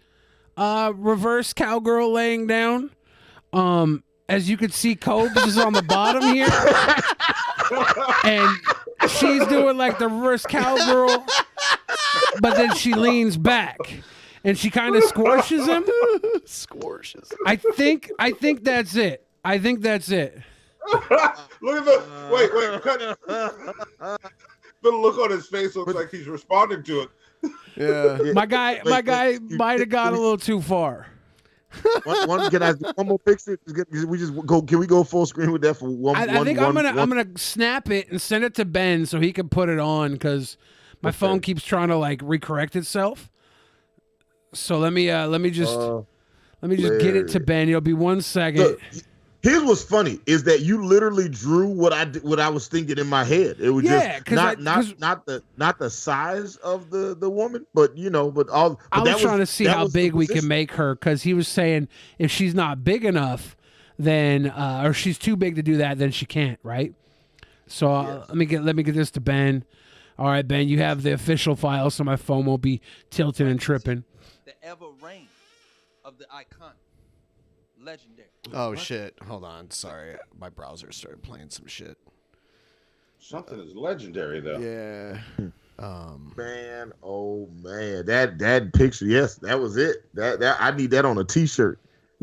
reverse cowgirl laying down. As you can see, Cobes is on the bottom here. And she's doing like the reverse cowgirl, but then she leans back and she kind of squashes him. Squashes. I think that's it. I think that's it. Look at the wait. The look on his face looks like he's responding to it. Yeah. My guy might have gone a little too far. Can I do one more picture? Can we go full screen with that for one? I think I'm gonna snap it and send it to Ben so he can put it on because my phone keeps trying to like recorrect itself. So let me just get it to Ben. It'll be 1 second. Look, here's what's funny is that you literally drew what I was thinking in my head. It was just not the size of the woman, but I was trying to see how big we can make her because he was saying if she's not big enough, then or she's too big to do that, then she can't, right? So let me get this to Ben. All right, Ben, you have the official file, so my phone won't be tilting and tripping. The ever reign of the icon. legendary. Oh shit! Hold on. Sorry, my browser started playing some shit. Something is legendary though. Yeah. Man, oh man, that picture. Yes, that was it. That I need that on a T-shirt.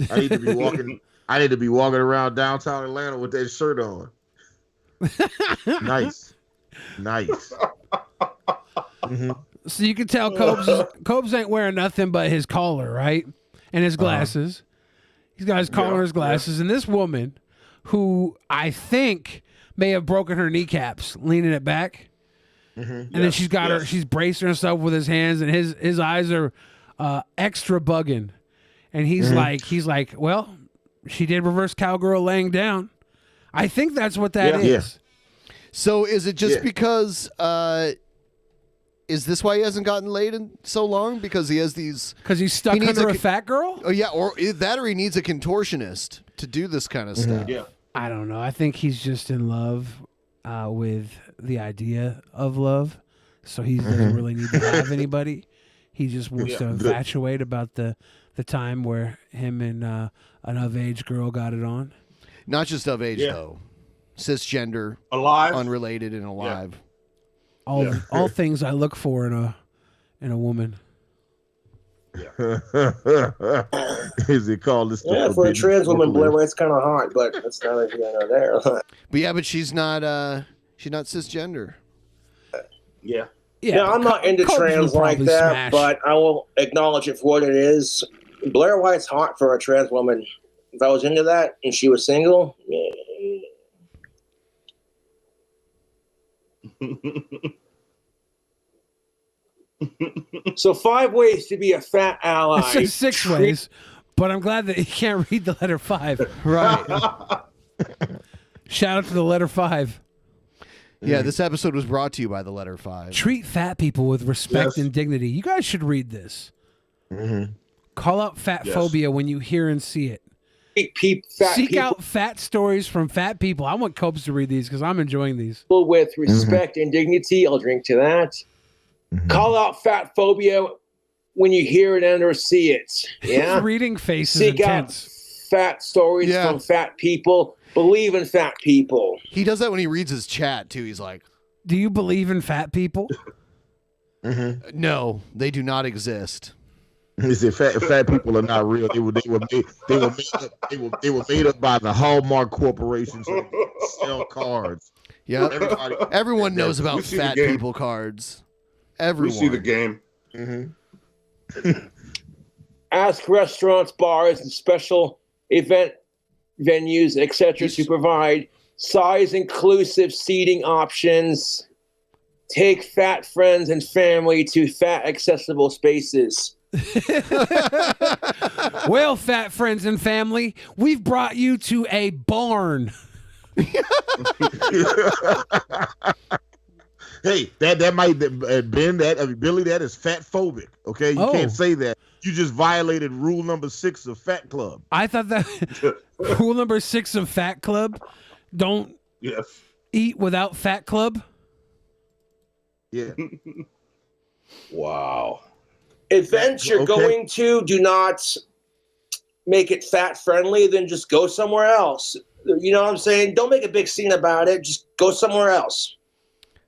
I need to be walking. I need to be walking around downtown Atlanta with that shirt on. Nice. Mm-hmm. So you can tell Cobes ain't wearing nothing but his collar, right? And his glasses. He's got his collar and his glasses. And this woman, who I think may have broken her kneecaps, leaning it back. And then she's got she's bracing herself with his hands, and his eyes are extra bugging. And he's like, well, she did reverse cowgirl laying down. I think that's what that is. So is it just because? Is this why he hasn't gotten laid in so long? Because he has these. Because he's stuck under a fat girl. Oh yeah, or that, or he needs a contortionist to do this kind of stuff. Yeah. I don't know. I think he's just in love with the idea of love, so he doesn't really need to have anybody. He just wants to infatuate about the time where him and an of-age girl got it on. Not just of age though, cisgender, alive, unrelated, and alive. All things I look for in a woman. Is it called this? Yeah, for a trans woman, Blair White's kind of hot, but that's not even there. But she's not cisgender. Yeah. Yeah, I'm not into trans like that, but I will acknowledge it for what it is. Blair White's hot for a trans woman. If I was into that and she was single, So 5 ways to be a fat ally. It says 6 ways, but I'm glad that you can't read the letter 5. Right. Shout out to the letter 5. Yeah, this episode was brought to you by the letter 5. Treat fat people with respect and dignity. You guys should read this. Call out fat phobia when you hear and see it. Seek out fat stories from fat people. I want Copes to read these because I'm enjoying these. With respect and dignity, I'll drink to that. Call out fat phobia when you hear it and or see it. Yeah. Reading faces. Seek out fat stories from fat people. Believe in fat people. He does that when he reads his chat too. He's like, "Do you believe in fat people?" No, they do not exist. He said, "Fat people are not real. They were made up by the Hallmark Corporation to sell cards." Yeah, everyone knows about fat people cards. Everyone. We see the game. Ask restaurants, bars, and special event venues, etc., to provide size-inclusive seating options. Take fat friends and family to fat accessible spaces. Well, fat friends and family, we've brought you to a barn. Hey, that might Ben Billy, that is fat phobic. Okay, you can't say that. You just violated rule number 6 of Fat Club. I thought that rule number 6 of Fat Club: don't eat without Fat Club. Yeah. Wow. Events you're going to, do not make it fat friendly. Then just go somewhere else. You know what I'm saying? Don't make a big scene about it. Just go somewhere else.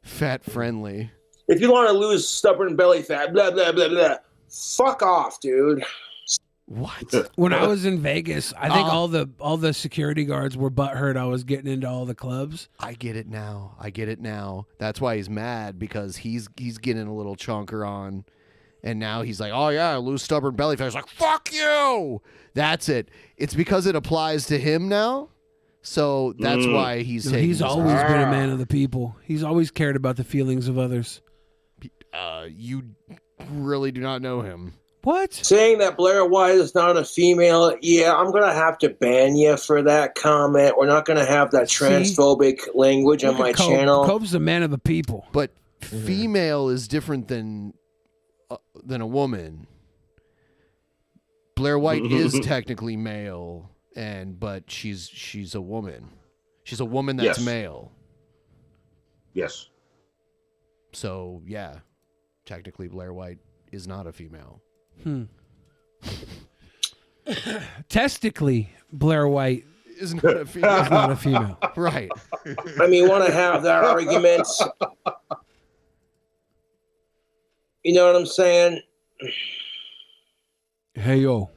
Fat friendly. If you want to lose stubborn belly fat, blah blah blah blah. Fuck off, dude. What? When I was in Vegas, I think all the security guards were butthurt I was getting into all the clubs. I get it now. That's why he's mad, because he's getting a little chunker on, and now he's like, oh yeah, I lose stubborn belly fat. He's like, fuck you. That's it. It's because it applies to him now. So that's why he's taking He's always been a man of the people. He's always cared about the feelings of others. You really do not know him. What? Saying that Blair White is not a female, I'm going to have to ban you for that comment. We're not going to have that transphobic language on my channel. Cope's a man of the people. But female is different than a woman. Blair White is technically male, but she's a woman. She's a woman that's male. Yes. So, yeah, technically Blair White is not a female. Testically, Blair White is not a female. Is not a female. Right. I mean, want to have that argument. You know what I'm saying? Hey, yo.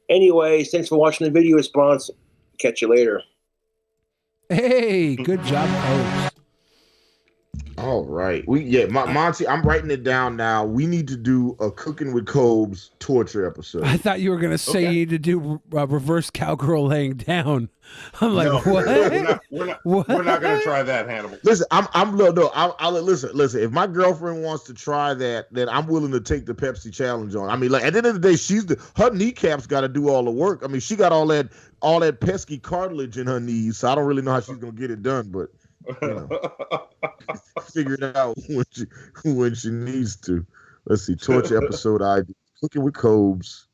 Anyways, thanks for watching the video response. Catch you later. Hey, good job, Coach. All right. Monty, I'm writing it down now. We need to do a Cooking with Cobes torture episode. I thought you were going to say you need to do reverse cowgirl laying down. I'm like, No, what? we're not going to try that, Hannibal. Listen, I'll listen. If my girlfriend wants to try that, then I'm willing to take the Pepsi challenge on. I mean, like at the end of the day, her kneecaps got to do all the work. I mean, she got all that pesky cartilage in her knees, so I don't really know how she's gonna get it done, but you know, figure it out when she needs to. Let's see, torture episode ID, Cooking with Cobes.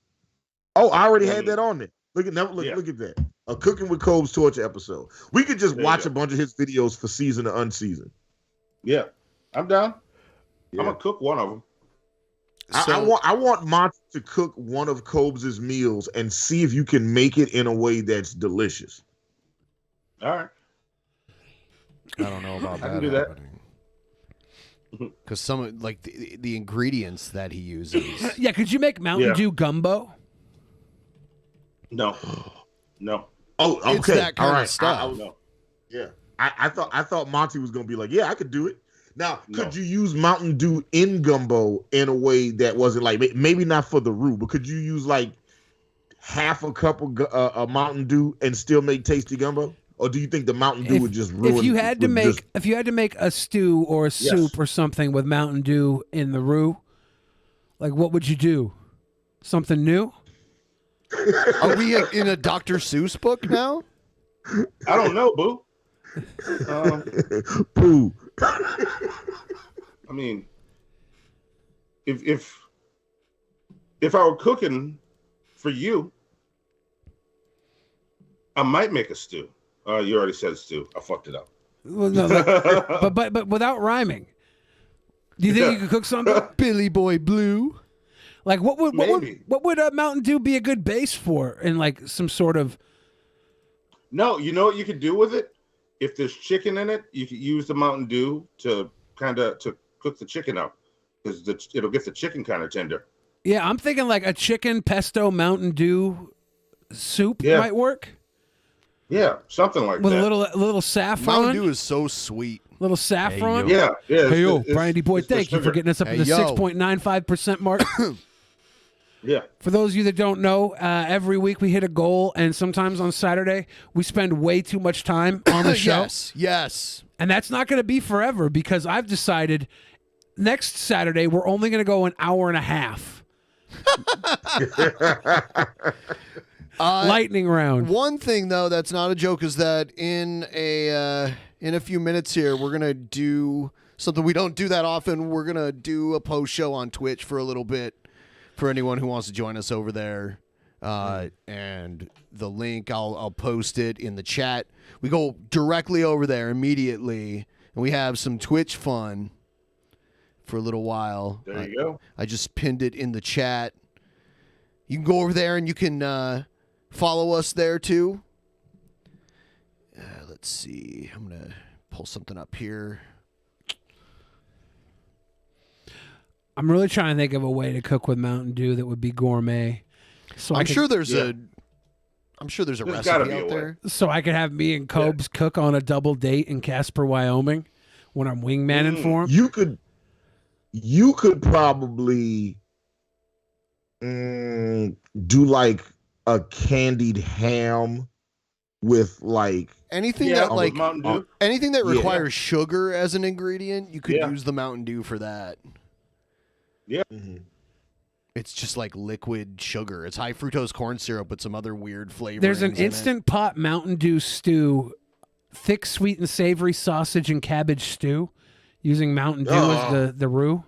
Oh, I already had that on there. Look at that. A Cooking with Cobes torture episode. We could just watch a bunch of his videos for season or unseasoned. Yeah, I'm down. I'm gonna cook one of them. I want Monty to cook one of Cobes' meals and see if you can make it in a way that's delicious. All right. I don't know about that. I can do that. Because some like the ingredients that he uses. Yeah, could you make Mountain Dew gumbo? No. Oh, okay. It's that kind all right. of stuff. I thought Monty was gonna be like, yeah, I could do it. Now, could you use Mountain Dew in gumbo in a way that wasn't like maybe not for the roux, but could you use like half a cup of Mountain Dew and still make tasty gumbo? Or do you think the Mountain Dew would just ruin? If you had to make a stew or a soup or something with Mountain Dew in the roux, like what would you do? Something new? Are we in a Dr. Seuss book now? I don't know, boo. Boo. I mean, if I were cooking for you, I might make a stew. You already said stew. I fucked it up. Well, no, but without rhyming. Do you think you could cook something? Billy Boy Blue. Like what would Mountain Dew be a good base for? In like some sort of. No, you know what you could do with it? If there's chicken in it, you could use the Mountain Dew to cook the chicken up, because it'll get the chicken kind of tender. Yeah, I'm thinking like a chicken pesto Mountain Dew soup might work. Yeah, something like with that. With a little saffron. Mountain Dew is so sweet. Little saffron. Yeah. Hey yo, Brandy boy, thank you for getting us up to the 6.95% mark. Yeah. For those of you that don't know, every week we hit a goal, and sometimes on Saturday we spend way too much time on the show. Yes. And that's not going to be forever, because I've decided next Saturday we're only going to go an hour and a half. Lightning round. One thing though that's not a joke is that in a few minutes here we're gonna do something we don't do that often. We're gonna do a post show on Twitch for a little bit for anyone who wants to join us over there. And the link I'll post it in the chat. We go directly over there immediately, and we have some Twitch fun for a little while. There you go. I just pinned it in the chat. You can go over there and you can follow us there too. Let's see. I'm going to pull something up here. I'm really trying to think of a way to cook with Mountain Dew that would be gourmet. So I'm sure there's a recipe out there. So I could have me and Cobes cook on a double date in Casper, Wyoming, when I'm wingmanning for him. You could probably do like a candied ham with like anything anything that requires sugar as an ingredient. You could use the Mountain Dew for that. Yeah. Mm-hmm. It's just like liquid sugar. It's high fructose corn syrup with some other weird flavors. There's an Instant Pot Mountain Dew stew, thick, sweet, and savory sausage and cabbage stew, using Mountain Dew as the roux.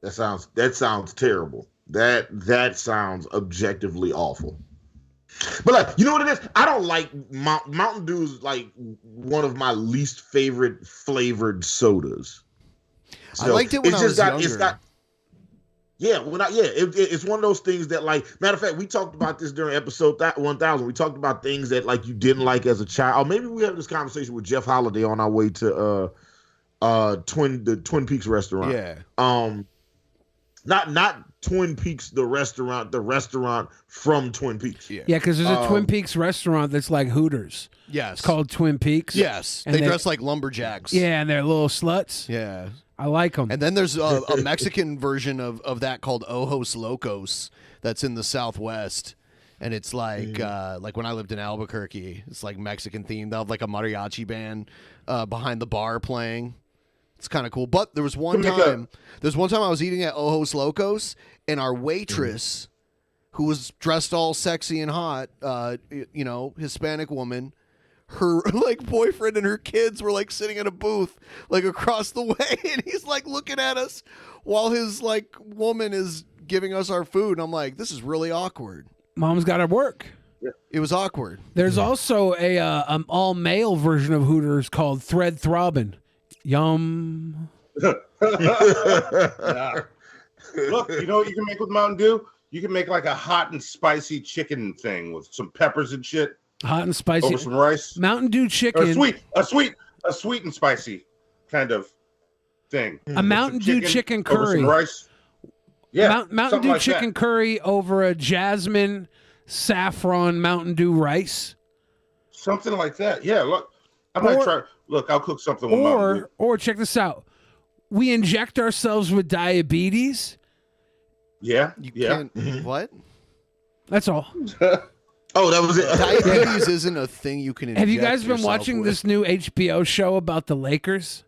That sounds terrible. That sounds objectively awful. But like, you know what it is? I don't like Mountain Dew is like one of my least favorite flavored sodas. So I liked it when I was younger. It's one of those things that, like, matter of fact, we talked about this during episode 1000. We talked about things that, like, you didn't like as a child. Or maybe we had this conversation with Jeff Holiday on our way to the Twin Peaks restaurant. Yeah. Not Twin Peaks the restaurant from Twin Peaks. Yeah, because there's a Twin Peaks restaurant that's like Hooters. Yes. It's called Twin Peaks. Yes. And They dress like lumberjacks. Yeah, and they're little sluts. Yeah. I like them. And then there's a Mexican version of that called Ojos Locos that's in the Southwest. And it's like when I lived in Albuquerque, it's like Mexican themed. They'll have like a mariachi band behind the bar playing. It's kind of cool. But there was one time I was eating at Ojos Locos, and our waitress, who was dressed all sexy and hot, Hispanic woman, her like boyfriend and her kids were like sitting in a booth like across the way, and he's like looking at us while his like woman is giving us our food. And I'm like, this is really awkward. Mom's got to work. It was awkward. There's also a all male version of Hooters called Thread Throbbin'. Yum. Look, you know what you can make with Mountain Dew? You can make like a hot and spicy chicken thing with some peppers and shit. Hot and spicy. Over some rice. Mountain Dew chicken. Or a sweet and spicy kind of thing. A Mountain Dew chicken curry. Over some rice. Yeah. Mountain Dew like chicken that. curry over a jasmine saffron Mountain Dew rice. Something like that. Yeah, look. I might try. Look, I'll cook something with Mountain Dew. Or check this out. We inject ourselves with diabetes. Yeah. What? That's all. Oh, that was it. Diabetes isn't a thing you can inject. Have you guys been yourself watching with. this new HBO show about the Lakers?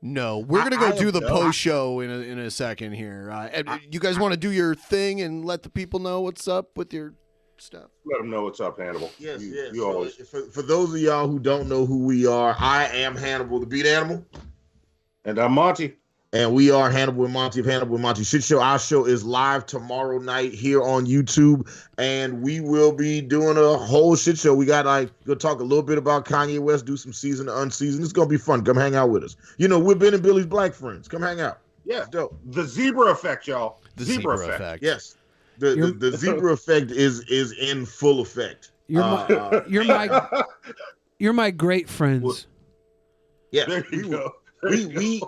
No, we're gonna go do the post show in a second here. You guys want to do your thing and let the people know what's up with your stuff? Let them know what's up, Hannibal. Yes, You always. For those of y'all who don't know who we are, I am Hannibal the Beat Animal. And I'm Monty. And we are Hannibal and Monty of Hannibal and Monty Shit Show. Our show is live tomorrow night here on YouTube, and we will be doing a whole shit show. We got we'll talk a little bit about Kanye West, do some season to unseason. It's gonna be fun. Come hang out with us. You know, we're Ben and Billy's Black Friends. Come hang out. Yeah, it's dope. The zebra effect, y'all. The zebra effect. Yes, the zebra effect is in full effect. You're my great friends. Yeah, there you go.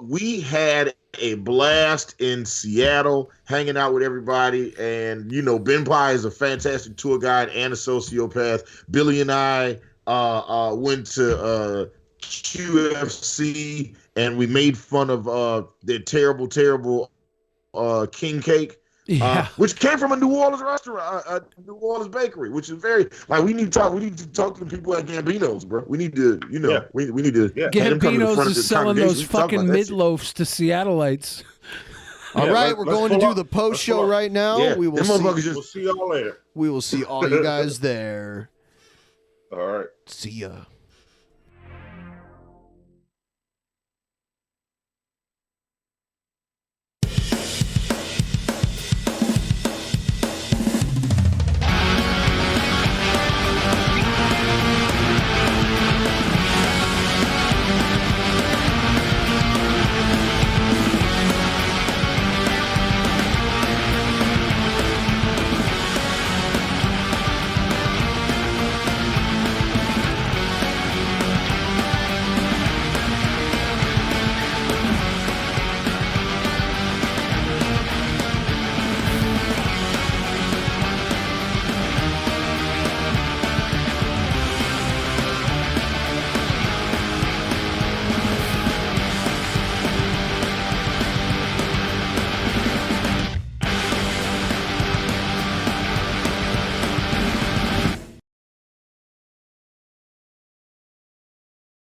We had a blast in Seattle hanging out with everybody, and you know, Ben Pye is a fantastic tour guide and a sociopath. Billy and I went to QFC, and we made fun of the terrible king cake. Yeah. Which came from a New Orleans restaurant, a New Orleans bakery, which is very like we need to talk to the people at Gambino's, bro. We need to, we need to. Yeah. Gambino's is selling those fucking midloafs to Seattleites. All right, we're going to do the post show right now. Yeah, we will we'll see y'all later. We will see all you guys there. All right. See ya.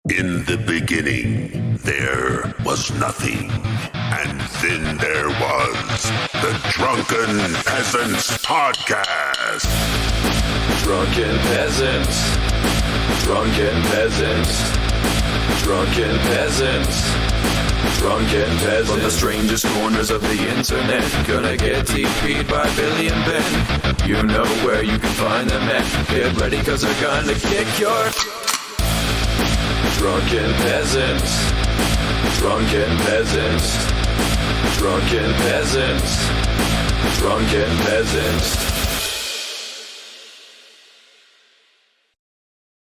In the beginning, there was nothing. And then there was the Drunken Peasants Podcast. Drunken Peasants. Drunken Peasants. Drunken Peasants. Drunken Peasants. From the strangest corners of the internet, gonna get TP'd by Billy and Ben. You know where you can find them at. Get ready, cause they're gonna kick your... Drunken Peasants. Drunken Peasants. Drunken Peasants. Drunken Peasants.